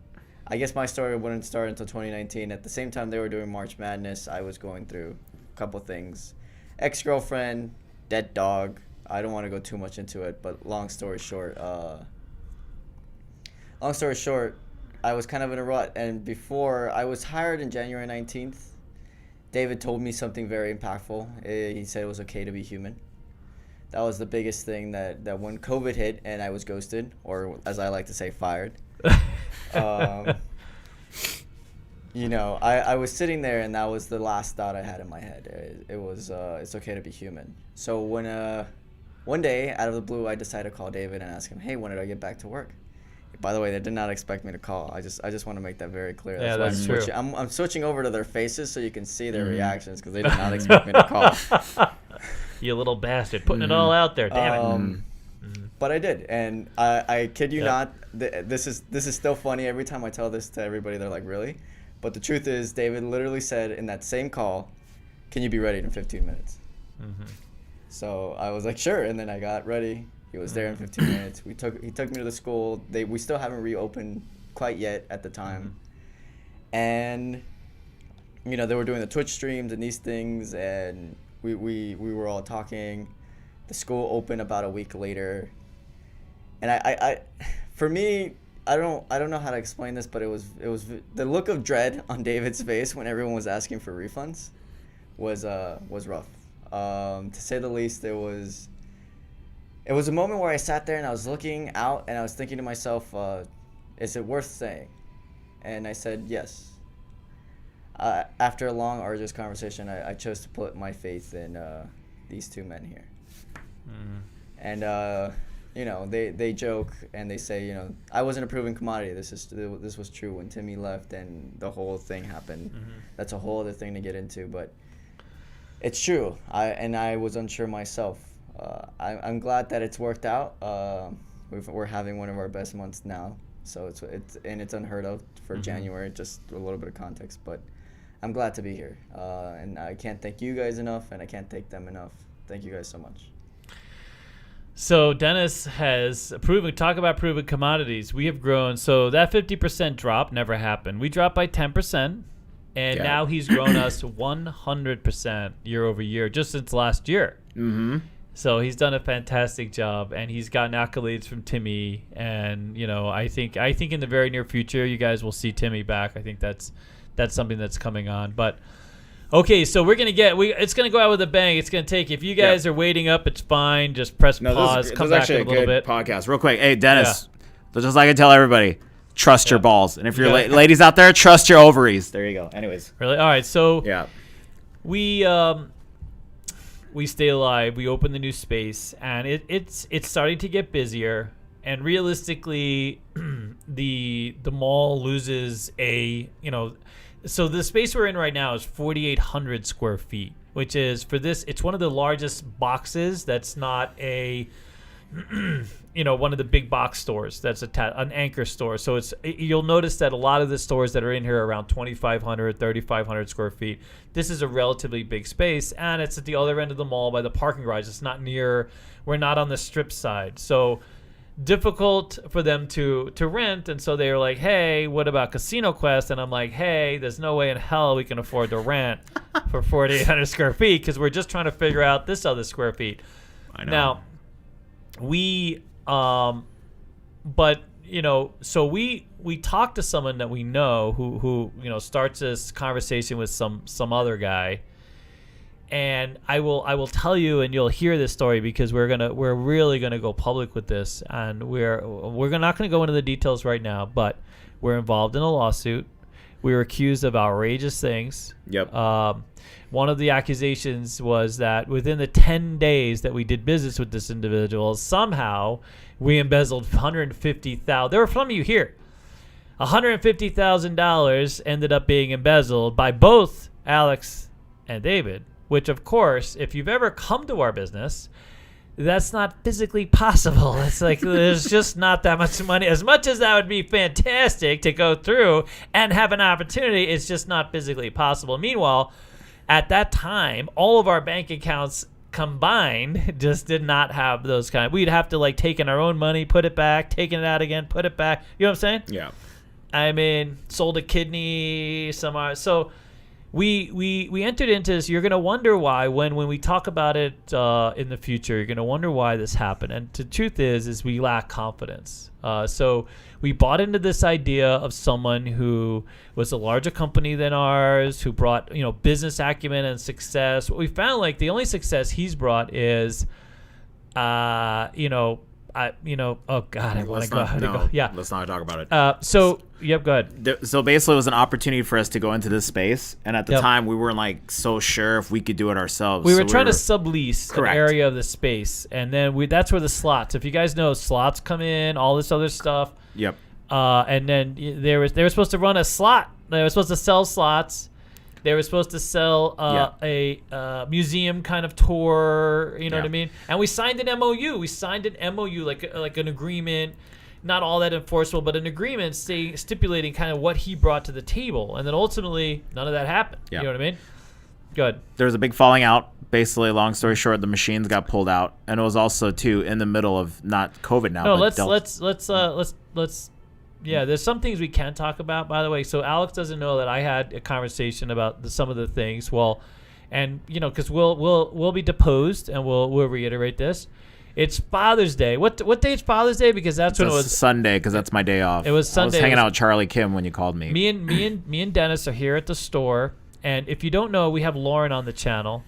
guess my story wouldn't start until 2019. At the same time they were doing March Madness, I was going through a couple things. Ex-girlfriend, dead dog. I don't want to go too much into it, but long story short, I was kind of in a rut, and before I was hired in January 19th, David told me something very impactful. He said it was okay to be human. That was the biggest thing that when COVID hit and I was ghosted, or as I like to say, fired. I was sitting there and that was the last thought I had in my head. It was it's okay to be human. So when one day out of the blue I decided to call David and ask him, hey, when did I get back to work? By the way, they did not expect me to call. I just want to make that very clear. That's true. I'm switching over to their faces so you can see their reactions because they did not expect me to call. You little bastard, putting it all out there. Damn it. But I did, and I kid you not. This is still funny every time I tell this to everybody. They're like, really? But the truth is, David literally said in that same call, "Can you be ready in 15 minutes?" Mm-hmm. So I was like, sure, and then I got ready. He was there in 15 minutes. He took me to the school. We still haven't reopened quite yet at the time. And they were doing the Twitch streams and these things, and we were all talking. The school opened about a week later. And I for me, I don't know how to explain this, but it was the look of dread on David's face when everyone was asking for refunds was rough. To say the least. It was a moment where I sat there and I was looking out and I was thinking to myself, is it worth saying? And I said yes. After a long, arduous conversation, I chose to put my faith in these two men here. And they joke and they say, I wasn't a proven commodity. This was true when Timmy left and the whole thing happened. That's a whole other thing to get into, but it's true. I was unsure myself. I'm glad that it's worked out. We're having one of our best months now, so it's unheard of for January. Just a little bit of context, but I'm glad to be here, and I can't thank you guys enough, and I can't thank them enough. Thank you guys so much. So Dennis has talk about proven commodities. We have grown. So that 50% drop never happened. We dropped by 10%, and now he's grown us 100% year over year just since last year. Mm-hmm. So he's done a fantastic job, and he's gotten accolades from Timmy. And I think in the very near future, you guys will see Timmy back. I think that's something that's coming on. But okay, so we're gonna it's gonna go out with a bang. It's gonna take. If you guys are waiting up, it's fine. Just press pause. Come back in a little bit. Podcast, real quick. Hey, Dennis, just like I tell everybody, trust your balls, and if you're ladies out there, trust your ovaries. There you go. Anyways, really, all right. So we stay alive. We open the new space, and it's starting to get busier. And realistically, the mall loses So the space we're in right now is 4,800 square feet, which is it's one of the largest boxes. That's not one of the big box stores. That's an anchor store. So you'll notice that a lot of the stores that are in here are around 2,500, 3,500 square feet. This is a relatively big space, and it's at the other end of the mall by the parking garage. It's not we're not on the strip side. So difficult for them to rent, and so they were like, hey, what about Casino Quest? And I'm like, hey, there's no way in hell we can afford to rent for 4,800 square feet because we're just trying to figure out this other square feet. I know. Now, we so we talked to someone that we know who starts this conversation with some other guy. And I will tell you, and you'll hear this story because we're really gonna go public with this, and we're not gonna go into the details right now, but we're involved in a lawsuit. We were accused of outrageous things. Yep. One of the accusations was that within the 10 days that we did business with this individual, somehow we embezzled $150,000. There were some of you here. $150,000 ended up being embezzled by both Alex and David. Which, of course, if you've ever come to our business, that's not physically possible. It's like there's just not that much money. As much as that would be fantastic to go through and have an opportunity, it's just not physically possible. Meanwhile, at that time, all of our bank accounts combined just did not have those kind. We'd have to take in our own money, put it back, taking it out again, put it back. You know what I'm saying? Yeah. I mean, sold a kidney, so. We entered into this. You're going to wonder why when we talk about it in the future. You're going to wonder why this happened. And the truth is we lack confidence. So we bought into this idea of someone who was a larger company than ours, who brought business acumen and success. What we found the only success he's brought is oh God, I want to go. Yeah, let's not talk about it. Go ahead. So basically, it was an opportunity for us to go into this space, and at the time, we weren't so sure if we could do it ourselves. We were trying to sublease an area of the space, and then that's where the slots. If you guys know, slots come in, all this other stuff. Yep. And then they were supposed to run a slot. They were supposed to sell slots. They were supposed to sell a museum kind of tour, you know what I mean? And we signed an MOU. We signed an MOU, like an agreement, not all that enforceable, but an agreement stipulating kind of what he brought to the table. And then ultimately, none of that happened. You know what I mean? Good. There was a big falling out. Basically, long story short, the machines got pulled out, and it was also too in the middle of not COVID now. No, but let's. Yeah, there's some things we can talk about, by the way. So Alex doesn't know that I had a conversation about some of the things. Well, and because we'll be deposed, and we'll reiterate this. It's Father's Day. What day is Father's Day? Because that's when it was Sunday. Because that's my day off. It was Sunday. I was hanging out with Charlie Kim when you called me. Me and Dennis are here at the store, and if you don't know, we have Lauren on the channel.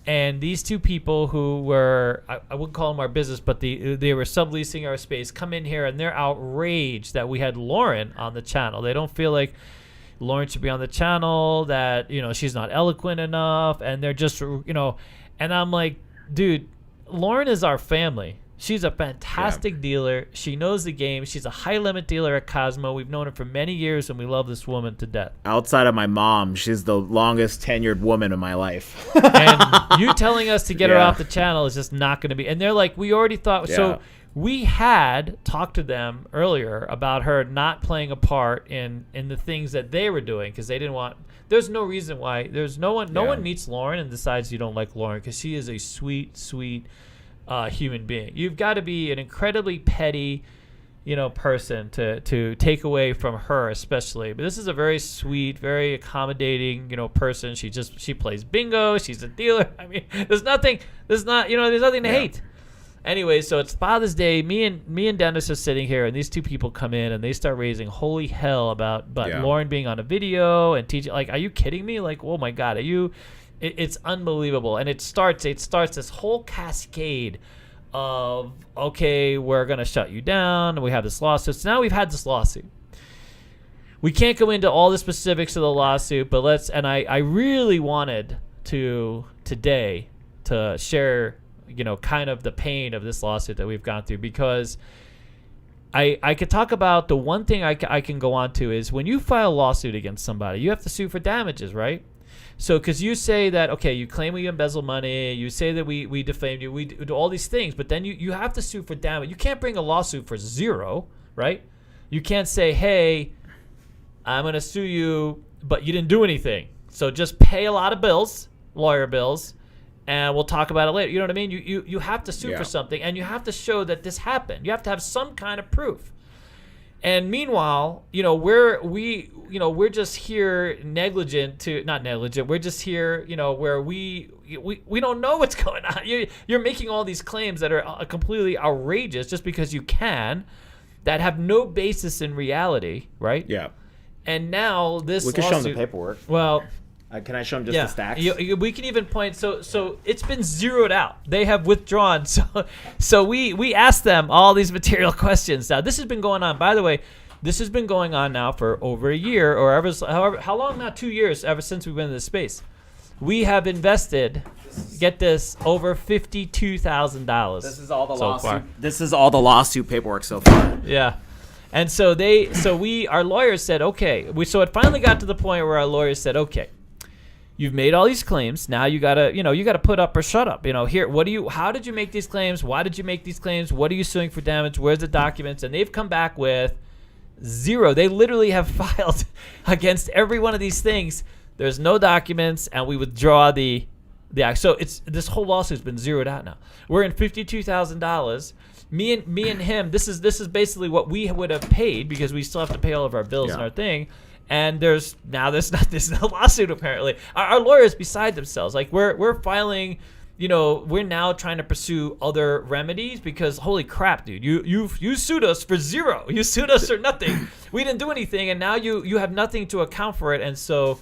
And these two people who were, I wouldn't call them our business, but they were subleasing our space, come in here and they're outraged that we had Lauren on the channel. They don't feel like Lauren should be on the channel, that, she's not eloquent enough. And they're just, and I'm like, dude, Lauren is our family. She's a fantastic dealer. She knows the game. She's a high-limit dealer at Cosmo. We've known her for many years, and we love this woman to death. Outside of my mom, she's the longest tenured woman in my life. And you telling us to get her off the channel is just not going to be. And they're like, we already thought. Yeah. So we had talked to them earlier about her not playing a part in the things that they were doing because they didn't want. There's no reason why. There's no one. No one meets Lauren and decides you don't like Lauren because she is a sweet, sweet human being. You've got to be an incredibly petty, person to take away from her, especially. But this is a very sweet, very accommodating, person. She plays bingo. She's a dealer. I mean, there's nothing to hate. Anyway, so it's Father's Day. Me and Dennis are sitting here, and these two people come in and they start raising holy hell about Lauren being on a video and teaching. Like, are you kidding me? Like, oh my God, are you? It's unbelievable, and it starts this whole cascade of, okay, we're gonna shut you down. We have this lawsuit. So now we've had this lawsuit. We can't go into all the specifics of the lawsuit, but I really wanted today to share, kind of the pain of this lawsuit that we've gone through, because I could talk about the one thing I can go on to is when you file a lawsuit against somebody, you have to sue for damages, right? So, because you say that, okay, you claim we embezzle money, you say that we defamed you, we do all these things, but then you have to sue for damage. You can't bring a lawsuit for zero, right? You can't say, hey, I'm going to sue you, but you didn't do anything. So just pay a lot of bills, lawyer bills, and we'll talk about it later. You know what I mean? You have to sue for something, and you have to show that this happened. You have to have some kind of proof. And meanwhile, we're just here not negligent. We're just here, where we don't know what's going on. You're making all these claims that are completely outrageous just because you can, that have no basis in reality, right? Yeah. And now this we can show them the paperwork. Well, can I show them just the stacks? We can even point. So it's been zeroed out. They have withdrawn. So we asked them all these material questions. Now this has been going on. By the way, this has been going on now for over a year, or however how long now? 2 years ever since we've been in this space. We have invested. Get this, over $52,000. This is all the so lawsuit. Far. This is all the lawsuit paperwork so far. Yeah. And so our lawyers said, okay. So it finally got to the point where our lawyers said, okay, you've made all these claims. Now you gotta put up or shut up. Here, how did you make these claims? Why did you make these claims? What are you suing for damage? Where's the documents? And they've come back with zero. They literally have filed against every one of these things. There's no documents, and we withdraw the act. So this whole lawsuit's been zeroed out now. We're in $52,000. Me and him. This is basically what we would have paid, because we still have to pay all of our bills and our thing. And there's no lawsuit apparently. Our lawyers beside themselves. Like we're filing, we're now trying to pursue other remedies, because holy crap, dude, you sued us for zero. You sued us for nothing. We didn't do anything, and now you have nothing to account for it. And so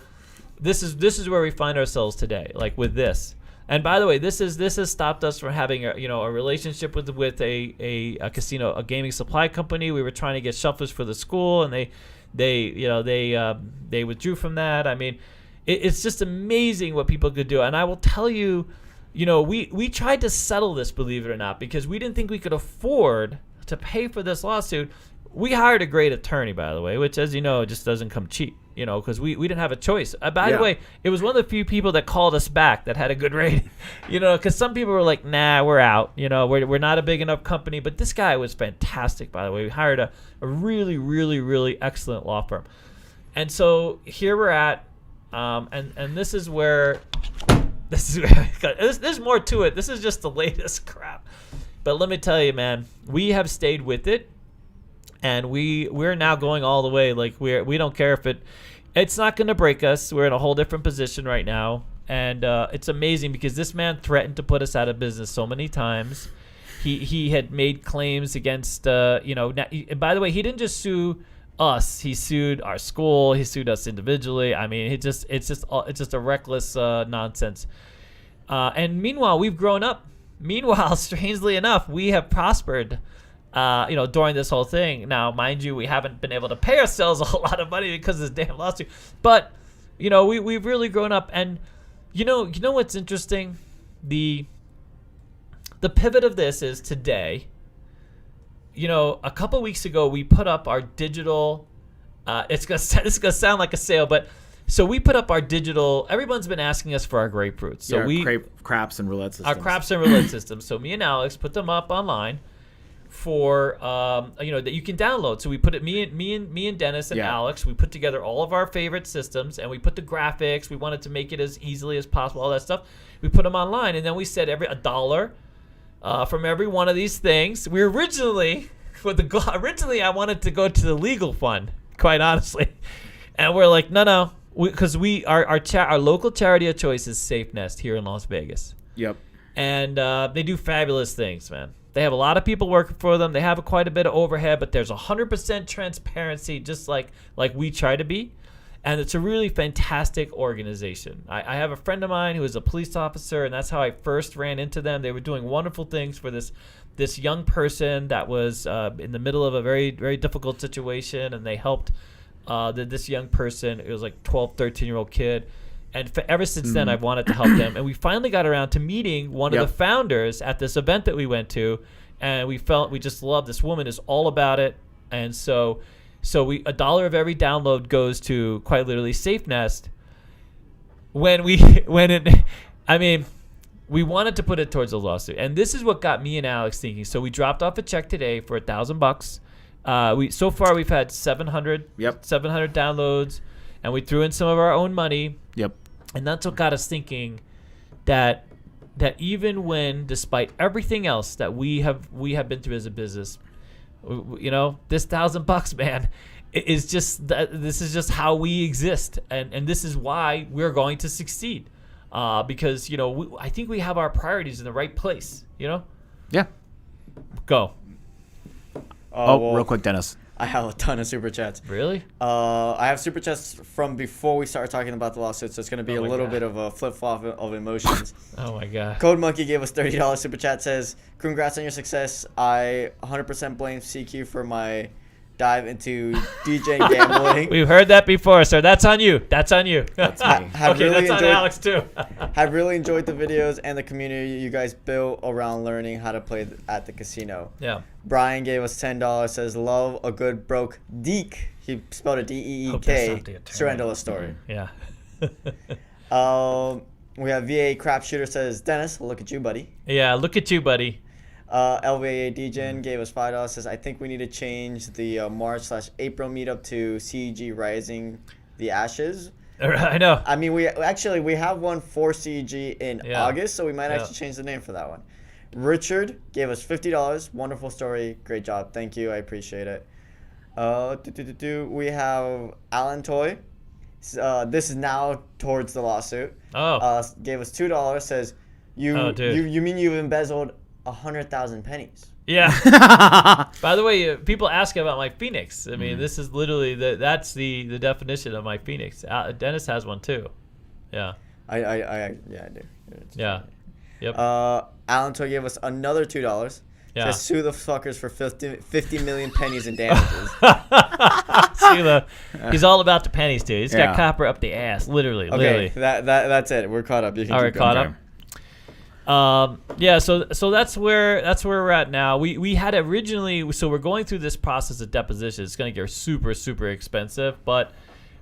this is where we find ourselves today, like with this. And by the way, this has stopped us from having a relationship with a casino, a gaming supply company. We were trying to get shufflers for the school, and they withdrew from that. I mean, it's just amazing what people could do. And I will tell you, we tried to settle this, believe it or not, because we didn't think we could afford to pay for this lawsuit. We hired a great attorney, by the way, which, as you know, just doesn't come cheap, because we didn't have a choice. By the way, it was one of the few people that called us back that had a good rating, because some people were like, nah, we're out. We're not a big enough company. But this guy was fantastic, by the way. We hired a really, really, really excellent law firm. And so here we're at, and this is where there's more to it. This is just the latest crap. But let me tell you, man, we have stayed with it. And we're now going all the way. Like we don't care if it's not going to break us. We're in a whole different position right now, and it's amazing because this man threatened to put us out of business so many times. He had made claims against and by the way, he didn't just sue us. He sued our school. He sued us individually. I mean, it's just a reckless nonsense. And meanwhile, we've grown up. Meanwhile, strangely enough, we have prospered. During this whole thing. Now, mind you, we haven't been able to pay ourselves a whole lot of money because of this damn lawsuit. But, we've really grown up. And, you know what's interesting? The pivot of this is today. A couple weeks ago, we put up our digital. This is gonna sound like a sale, but so we put up our digital. Everyone's been asking us for our grapefruits. So craps and roulette systems. Our craps and roulette systems. So me and Alex put them up online. For that you can download. So we put it, me and Dennis and Alex, we put together all of our favorite systems, and we put the graphics. We wanted to make it as easily as possible, all that stuff. We put them online, and then we said $1 from every one of these things. We originally I wanted to go to the legal fund, quite honestly, and we're like, no, because our local charity of choice is SafeNest here in Las Vegas. Yep. And they do fabulous things, man. They have a lot of people working for them. They have quite a bit of overhead, but there's 100% transparency, just like we try to be. And it's a really fantastic organization. I have a friend of mine who is a police officer, and that's how I first ran into them. They were doing wonderful things for this young person that was in the middle of a very, very difficult situation, and they helped this young person. It was like 12, 13-year-old kid. And ever since then, I've wanted to help them. And we finally got around to meeting one of the founders at this event that we went to, and we just loved this woman is all about it. And so $1 of every download goes to quite literally SafeNest. We wanted to put it towards a lawsuit, and this is what got me and Alex thinking. So we dropped off a check today for $1,000. So far we've had 700 downloads, and we threw in some of our own money. Yep. And that's what got us thinking that even when, despite everything else that we have been through as a business, this $1,000, man, is just this is just how we exist, and this is why we're going to succeed, because I think we have our priorities in the right place. Yeah. Go. Well, real quick, Dennis. I have a ton of super chats. Really? I have super chats from before we start talking about the lawsuit, so it's going to be a little bit of a flip-flop of emotions. Oh, my God. Code Monkey gave us $30 super chat, says, congrats on your success. I 100% blame CQ for my dive into DJ gambling. We've heard that before, sir. That's on you. That's on you. That's me. Okay, that's on Alex, too. Have really enjoyed the videos and the community you guys built around learning how to play at the casino. Yeah. Brian gave us $10, says, love a good broke deek. He spelled it D-E-E-K. Surrender story. Yeah. We have VA Crap Shooter says, Dennis, look at you, buddy. Yeah, look at you, buddy. LVA DGen gave us $5, says, I think we need to change the March/April meetup to CEG Rising the Ashes. I know. I mean, we have one for CEG in August, so we might actually change the name for that one. Richard gave us $50. Wonderful story. Great job. Thank you. I appreciate it. We have Alan Toy. This is now towards the lawsuit. Gave us $2. Says, you mean you've embezzled 100,000 pennies? Yeah. By the way, people ask about my Phoenix. I mean, this is literally that's the definition of my Phoenix. Dennis has one too. Yeah. I do. Yeah. Yep. Alan Toy gave us another $2. Yeah. To sue the fuckers for 50 million pennies in damages. He's all about the pennies, dude. He's got copper up the ass, literally. Okay, literally. That's it. We're caught up. You can keep caught going. up. So that's where we're at now. We had originally, so we're going through this process of deposition. It's going to get super, super expensive, but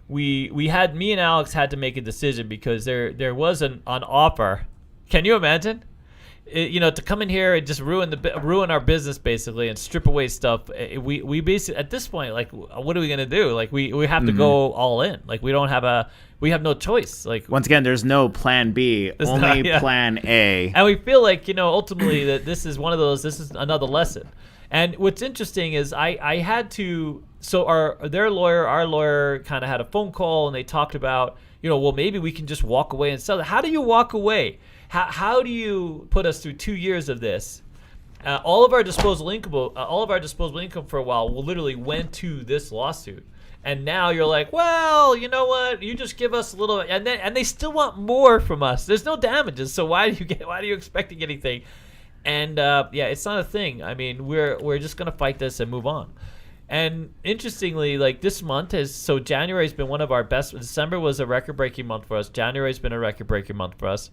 me and Alex had to make a decision because there was an offer. Can you imagine? To come in here and just ruin our business basically and strip away stuff. We basically at this point, like, what are we gonna do? Like, we have to go all in. Like, we have no choice. Like, once again, there's no plan B, only plan A. And we feel like ultimately that this is one of those. This is another lesson. And what's interesting is I had to. So our lawyer kind of had a phone call and they talked about well, maybe we can just walk away and sell it. How do you walk away? How do you put us through 2 years of this? All of our disposable income for a while literally went to this lawsuit, and now you're like, well, you know what? You just give us a little, and they still want more from us. There's no damages, so why do you expect to get anything? And it's not a thing. I mean, we're just gonna fight this and move on. And interestingly, like this month January's been one of our best. December was a record-breaking month for us. January's been a record-breaking month for us.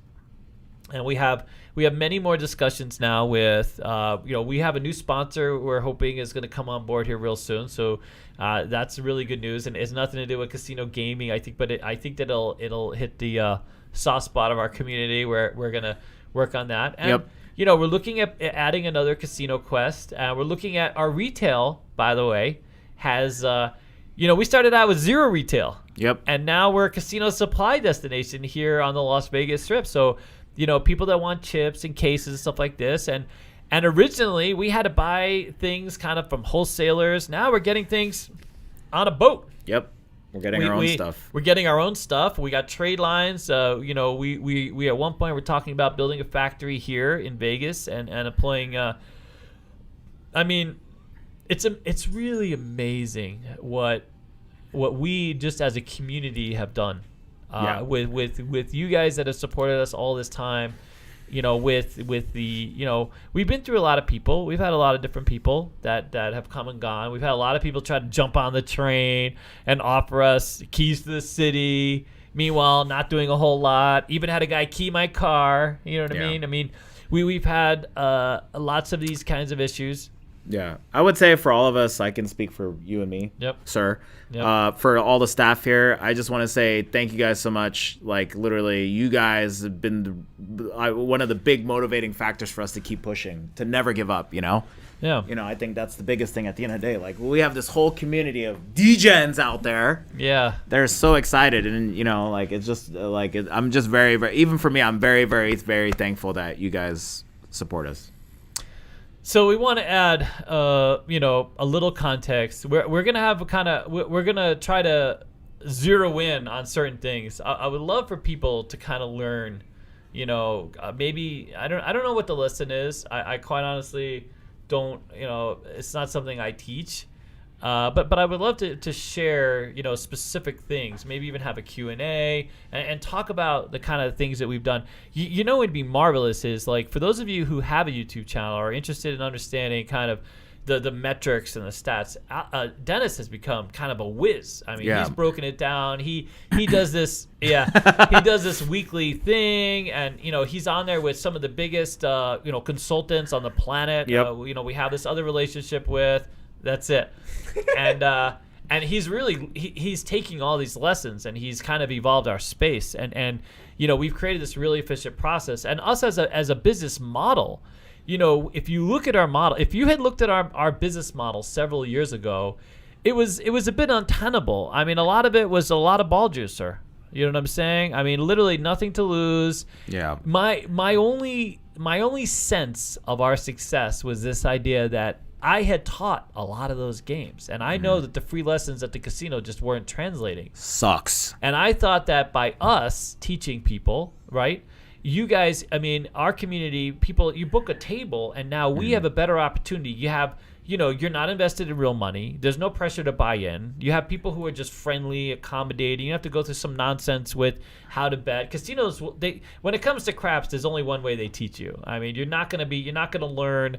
And we have many more discussions now with we have a new sponsor we're hoping is going to come on board here real soon. So that's really good news, and it's nothing to do with casino gaming, I think, but I think that it'll hit the soft spot of our community where we're going to work on that. And we're looking at adding another casino quest. We're looking at our retail, by the way, has we started out with zero retail. Yep. And now we're a casino supply destination here on the Las Vegas Strip. So people that want chips and cases and stuff like this, and And originally, we had to buy things kind of from wholesalers. Now we're getting things on a boat. Yep. We're getting our own stuff. We're getting our own stuff. We got trade lines. We at one point were talking about building a factory here in Vegas and employing. It's really amazing what we just as a community have done. With you guys that have supported us all this time. With the, we've been through a lot of people. We've had a lot of different people that have come and gone. We've had a lot of people try to jump on the train and offer us keys to the city. Meanwhile, not doing a whole lot. Even had a guy key my car. You know what I mean? I mean, we've had lots of these kinds of issues. Yeah, I would say for all of us, I can speak for you and me, sir. Yep. For all the staff here, I just want to say thank you guys so much. Like, literally, you guys have been one of the big motivating factors for us to keep pushing, to never give up, Yeah. I think that's the biggest thing at the end of the day. Like, we have this whole community of DJs out there. Yeah. They're so excited. And, it's just, I'm just very, very, even for me, I'm very, very, very thankful that you guys support us. So we want to add, a little context. We're gonna have we're gonna try to zero in on certain things. I would love for people to kind of learn, maybe I don't know what the lesson is. I quite honestly don't. It's not something I teach. But I would love to share, specific things, maybe even have a Q&A and talk about the kind of things that we've done. It'd be marvelous is, like, for those of you who have a YouTube channel or are interested in understanding kind of the metrics and the stats, Dennis has become kind of a whiz. I mean, he's broken it down. He does this, he does this weekly thing, and, he's on there with some of the biggest, consultants on the planet. Yep. We have this other relationship with. That's it. And he's really he's taking all these lessons and he's kind of evolved our space and we've created this really efficient process. And us as a business model, if you look at our model, if you had looked at our business model several years ago, it was a bit untenable. I mean, a lot of it was a lot of ball juice, sir. You know what I'm saying? I mean, literally nothing to lose. Yeah. My only sense of our success was this idea that I had taught a lot of those games, and I know that the free lessons at the casino just weren't translating. Sucks. And I thought that by us teaching people, right, you guys, I mean, our community, people, you book a table, and now we have a better opportunity. You have, you're not invested in real money. There's no pressure to buy in. You have people who are just friendly, accommodating. You have to go through some nonsense with how to bet. Casinos, when it comes to craps, there's only one way they teach you. I mean, you're not going to learn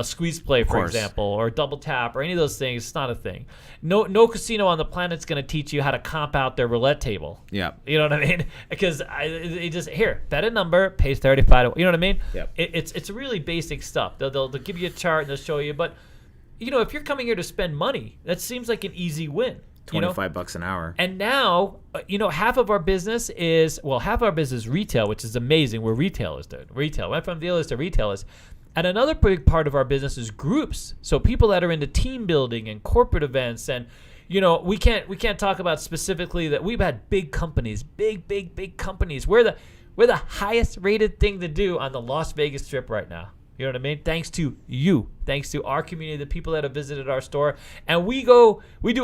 squeeze play, for example, or double tap, or any of those things. It's not a thing. No casino on the planet's going to teach you how to comp out their roulette table. Yeah. You know what I mean? Because it just, here, bet a number, pays 35. You know what I mean? Yeah. It's really basic stuff. They'll give you a chart and they'll show you. But, if you're coming here to spend money, that seems like an easy win. $25 an hour. And now, half of our business is retail, which is amazing. We're retailers, dude. Retail. Went from dealers to retailers. And another big part of our business is groups. So people that are into team building and corporate events, and we can't talk about specifically that we've had big companies, big companies. We're the highest rated thing to do on the Las Vegas Strip right now. You know what I mean? Thanks to you, thanks to our community, the people that have visited our store, and we do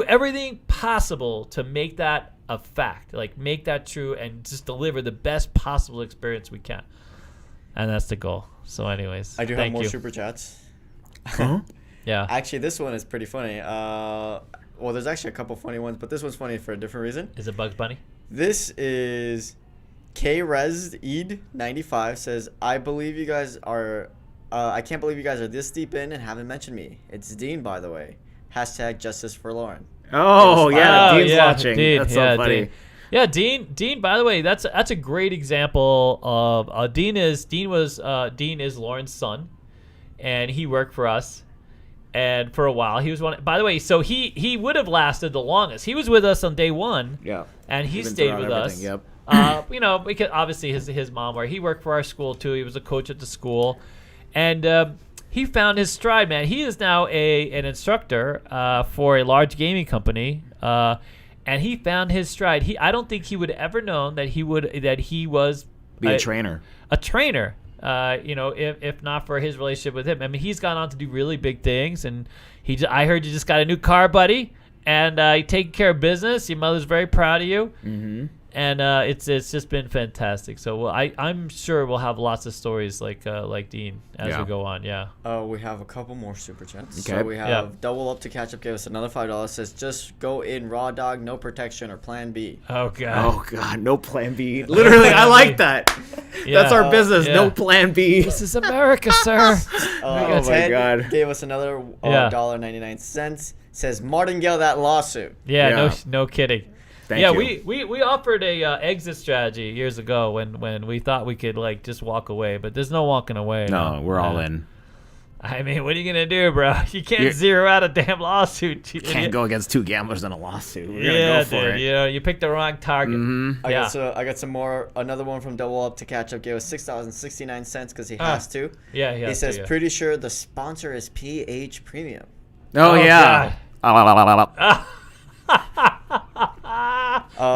everything possible to make that a fact, like make that true, and just deliver the best possible experience we can. And that's the goal. So anyways, I do have more super chats. Yeah. Actually, this one is pretty funny. There's actually a couple funny ones, but this one's funny for a different reason. Is it Bugs Bunny? This is KRezEd95 says, I believe you guys are, I can't believe you guys are this deep in and haven't mentioned me. It's Dean, by the way. #justice for Lauren. Oh, yeah. Dean's watching. Dean, that's so funny. Dean. Yeah, Dean. By the way, that's a great example of Dean is Lauren's son, and he worked for us, and for a while he was one. By the way, so he would have lasted the longest. He was with us on day one. Yeah, and he stayed with us. Yep. Because obviously his mom, where he worked for our school too. He was a coach at the school, and he found his stride, man. He is now an instructor for a large gaming company. And he found his stride. I don't think he would have ever known that he was a trainer. A trainer. if not for his relationship with him. I mean, he's gone on to do really big things, and I heard you just got a new car, buddy, and you taking care of business. Your mother's very proud of you. Mm-hmm. And it's just been fantastic. So I'm sure we'll have lots of stories like Dean as we go on. Yeah. We have a couple more super chats. Okay. So we have Double Up to Catch Up gave us another $5. Says just go in raw dog, no protection or plan B. Oh god. Oh god, no plan B. Literally, I like that. That's our business. No plan B. This is America, sir. Oh my god. Gave us another $1.99. Says martingale that lawsuit. Yeah. No kidding. Thank you. We offered a exit strategy years ago when we thought we could like just walk away, but there's no walking away. No, we're all in. I mean, what are you gonna do, bro? You can't zero out a damn lawsuit. You can't go against two gamblers in a lawsuit. We're gonna go for it. You picked the wrong target. Mm-hmm. I got some more. Another one from Double Up to Catch Up gave us $6.69 because he has to. Yeah, he says pretty sure the sponsor is PH Premium. Oh yeah.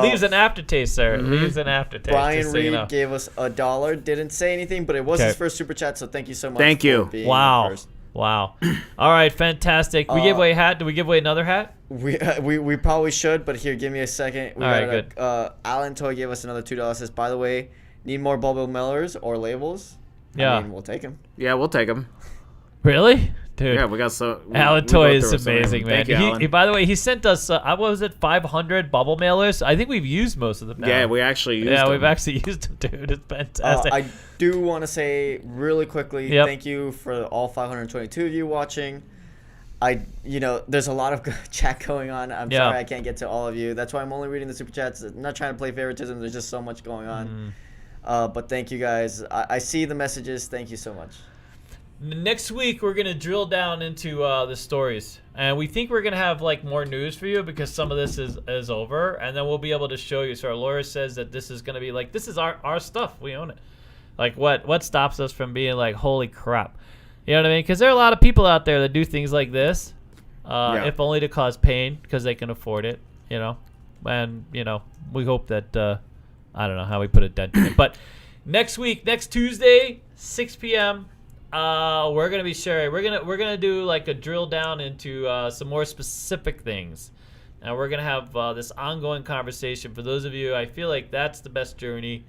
Leaves an aftertaste, sir. Leaves an aftertaste. Brian Reed gave us $1. Didn't say anything, but it was his first super chat, so thank you so much. Thank you. Wow. All right, fantastic. We gave away a hat. Do we give away another hat? We probably should, but here, give me a second. All right, good. Alan Toy gave us another $2. Says, by the way, need more bubble millers or labels? Yeah. I mean, we'll take them. Yeah, we'll take them. Really? Dude. Yeah, we got so. Alan Toy is amazing, man. Thank you, Alan. He, by the way, he sent us, what was it, 500 bubble mailers? I think we've used most of them now. Yeah, we actually used them. We've actually used them, dude. It's fantastic. I do want to say really quickly, thank you for all 522 of you watching. There's a lot of chat going on. I'm sorry I can't get to all of you. That's why I'm only reading the super chats. I'm not trying to play favoritism. There's just so much going on. But thank you guys. I see the messages. Thank you so much. Next week, we're going to drill down into the stories. And we think we're going to have like more news for you because some of this is over. And then we'll be able to show you. So our lawyer says that this is going to be like, this is our stuff. We own it. Like what stops us from being like, holy crap. You know what I mean? Because there are a lot of people out there that do things like this, if only to cause pain because they can afford it, And, we hope that, I don't know how we put a dent in it. But next week, next Tuesday, 6 p.m., we're gonna be sharing. We're gonna do like a drill down into some more specific things, and we're gonna have this ongoing conversation. For those of you, I feel like that's the best journey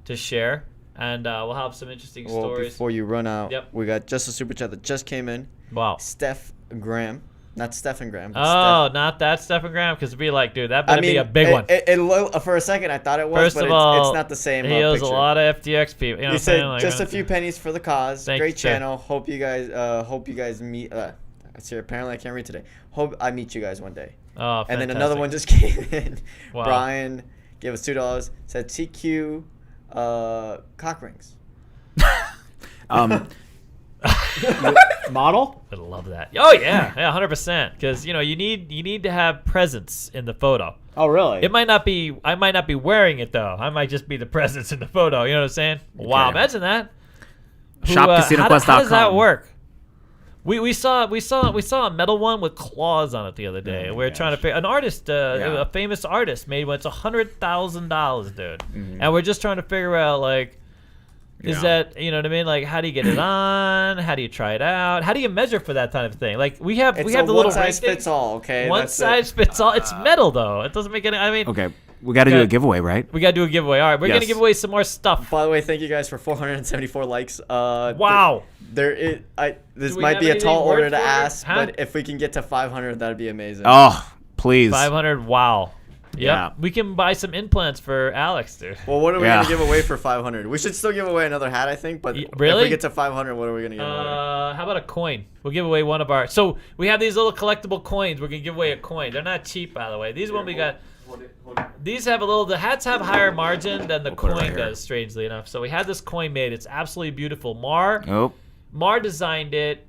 to share, and we'll have some interesting stories. Before you run out, we got just a super chat that just came in. Wow. Steph Graham. Not Stephen Graham. Not that Stephen Graham, because it'd be like, dude, that better be a big one. For a second, I thought it was, First but of all, it's not the same. He owes a lot of FTX people. You know he said like, just a few pennies for the cause. Great channel. Sir. Hope you guys meet. Apparently, I can't read today. Hope I meet you guys one day. Oh, fantastic. And then another one just came in. Wow. Brian gave us $2. Said TQ cock rings. Model? I love that. Oh yeah, 100%. Because you need to have presence in the photo. Oh really? I might not be wearing it though. I might just be the presence in the photo. You know what I'm saying? Okay. Wow, imagine that. ShopCasinoQuest.com. How does that work? We saw a metal one with claws on it the other day. We were trying to figure an artist, a famous artist made one. It's $100,000, dude. Mm-hmm. And we're just trying to figure out like. Is that, you know what I mean? Like, how do you get it on? How do you try it out? How do you measure for that kind of thing? Like, we have the little one size fits all, okay? One size fits all. It's metal, though. It doesn't make any, Okay, we got to do a giveaway, right? We got to do a giveaway. All right, we're going to give away some more stuff. By the way, thank you guys for 474 likes. Wow. This might be a tall order to ask, but if we can get to 500, that'd be amazing. Oh, please. 500, wow. Yep. Yeah. We can buy some implants for Alex, dude. Well, what are we going to give away for 500? We should still give away another hat, I think. But if we get to 500, what are we going to give away? How about a coin? We'll give away one of our... So, we have these little collectible coins. We're going to give away a coin. They're not cheap, by the way. These one we got... These have the hats have higher margin than the coin does, strangely enough. So, we had this coin made. It's absolutely beautiful. Mar designed it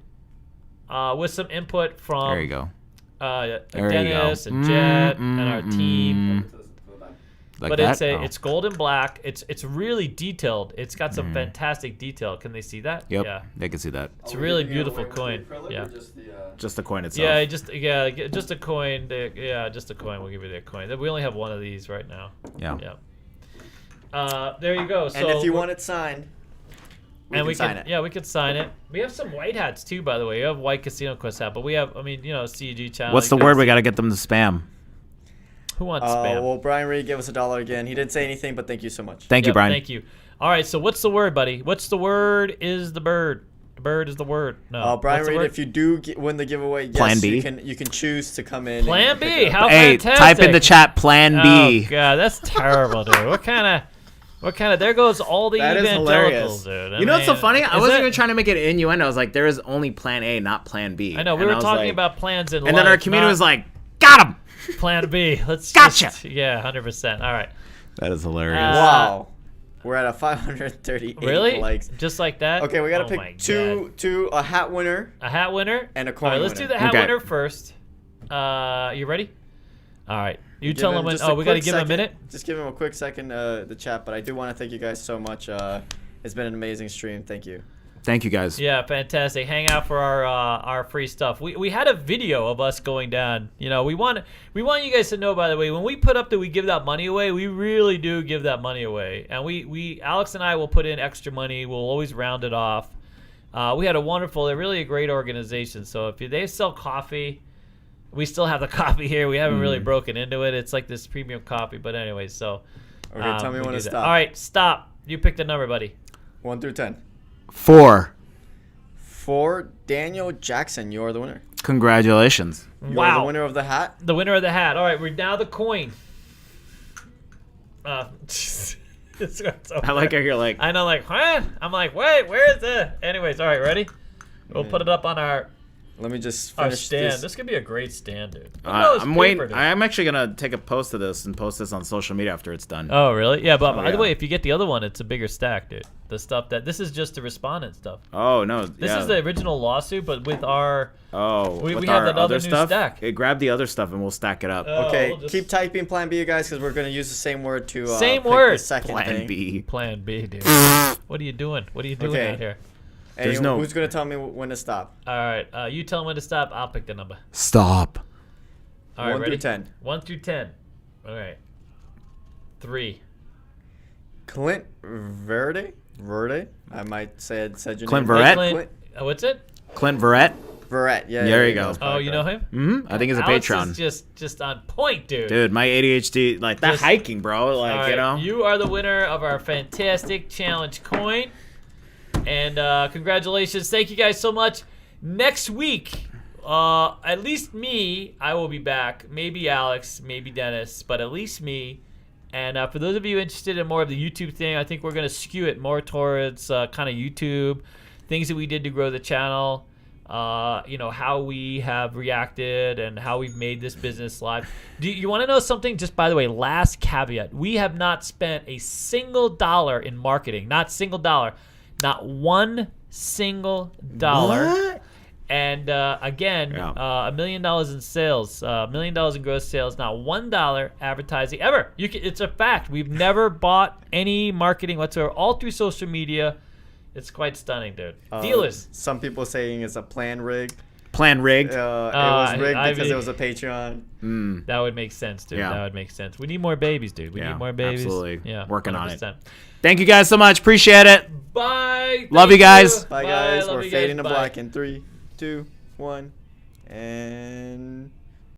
with some input from... There you go. Dennis and Jet and our team. Like but that? it's gold and black. It's really detailed. It's got some fantastic detail. Can they see that? Yep. Yeah. They can see that. It's a really beautiful coin. Yeah. Just the coin itself. Yeah, just a coin. Just a coin. We'll give you the coin. We only have one of these right now. Yeah. Yeah. There you go. So and if you want it signed, we can sign it. Yeah, we could sign it. We have some white hats too, by the way. You have white Casino Quest hat, but we have, I mean, you know, CEG channel. What's the word? We got to get them to spam. Who wants spam? Well, Brian Reed gave us $1 again. He didn't say anything, but thank you so much. Thank you, Brian. Thank you. All right, so what's the word, buddy? What's the word is the bird. The bird is the word. No. Brian Reed, if you do win the giveaway, yes, Plan B. You can choose to come in. Plan B. How Hey, fantastic. type in the chat Plan B. Oh, God, that's terrible, dude. What kind of, there goes all the That is evangelicals, hilarious. dude. You know what's so funny? I is wasn't it? even trying to make it an innuendo. I was like, there is only Plan A, not Plan B. I know, we And were I was talking like- about plans in life. And then our community not was like, got him. Plan B. Let's Gotcha. just, yeah, 100%. All right. That is hilarious. Wow. We're at a 538 Really? likes. Just like that? Okay, we got to Oh my pick two, a hat winner. God. A hat winner? And a coin All right, let's winner. do the hat Okay. winner first. You ready? All right. You Give tell him him when. just Oh, we got to quick give him a second. minute? Just give him a quick second, the chat. But I do want to thank you guys so much. It's been an amazing stream. Thank you. Thank you, guys. Yeah, fantastic. Hang out for our free stuff. We had a video of us going down. You know, we want you guys to know, by the way, when we put up that we give that money away, we really do give that money away. And we Alex and I will put in extra money. We'll always round it off. We had they're really a great organization. So if they sell coffee, we still have the coffee here. We haven't really broken into it. It's like this premium coffee. But anyway, so. Okay, tell me we when do to that. stop. All right, stop. You pick the number, buddy. 1 through 10. 4. For Daniel Jackson, you are the winner. Congratulations. You are the winner of the hat. The winner of the hat. All right, we're now the coin. It's so I like how you're like, I know, like, huh? I'm like, wait, where is the? Anyways, all right, ready? We'll put it up on our Let me just our finish stand. this. This could be a great stand, dude. Look at all this I'm paper, waiting. dude. I'm actually gonna take a post of this and post this on social media after it's done. Oh, really? Yeah, but by the yeah. way, if you get the other one, it's a bigger stack, dude. The stuff this is just the respondent stuff. Oh no, This is the original lawsuit, but with our. we with have our that other new stuff. stack. Grab the other stuff and we'll stack it up. Okay, we'll just- keep typing Plan B, you guys, because we're gonna use the same word to Same pick word. The second Plan thing. B. Plan B, dude. What are you doing? What are you doing Okay. out here? Hey, There's no- who's gonna tell me when to stop? All right, you tell him when to stop. I'll pick the number. Stop. All right, 1 ready? through 10. 1 through 10. All right. 3. Clint Verde. I might said your Clint name. Verrett? Clint What's it? Clint Verrett. Verrett. Yeah. There yeah, you go. that's Oh, probably you know correct. him? I think it's a Alex Patreon. is just on point, dude. Dude, my ADHD, like that Just- hiking, bro. Like, All right, you know. you are the winner of our fantastic challenge coin. And congratulations. Thank you guys so much. Next week, at least me, I will be back. Maybe Alex, maybe Dennis, but at least me. And for those of you interested in more of the YouTube thing, I think we're going to skew it more towards kind of YouTube, things that we did to grow the channel, how we have reacted and how we've made this business live. Do you want to know something? Just by the way, last caveat. We have not spent a single dollar in marketing. Not single dollar. Not one single dollar. What? And again, Yeah. $1 million in sales, $1 million in gross sales, not $1 advertising ever. It's a fact. We've never bought any marketing whatsoever, all through social media. It's quite stunning, dude. Dealers. Some people saying it's a plan rig. Plan rigged. It was rigged I because mean- it was a Patreon. That would make sense, dude. Yeah. That would make sense. We need more babies, dude. We Yeah, need more babies. absolutely. Yeah, Working on it. 100%. Thank you guys so much. Appreciate it. Bye. Love Thank you guys. Bye guys. Love We're you fading guys. to Bye. black in 3, 2, 1, and.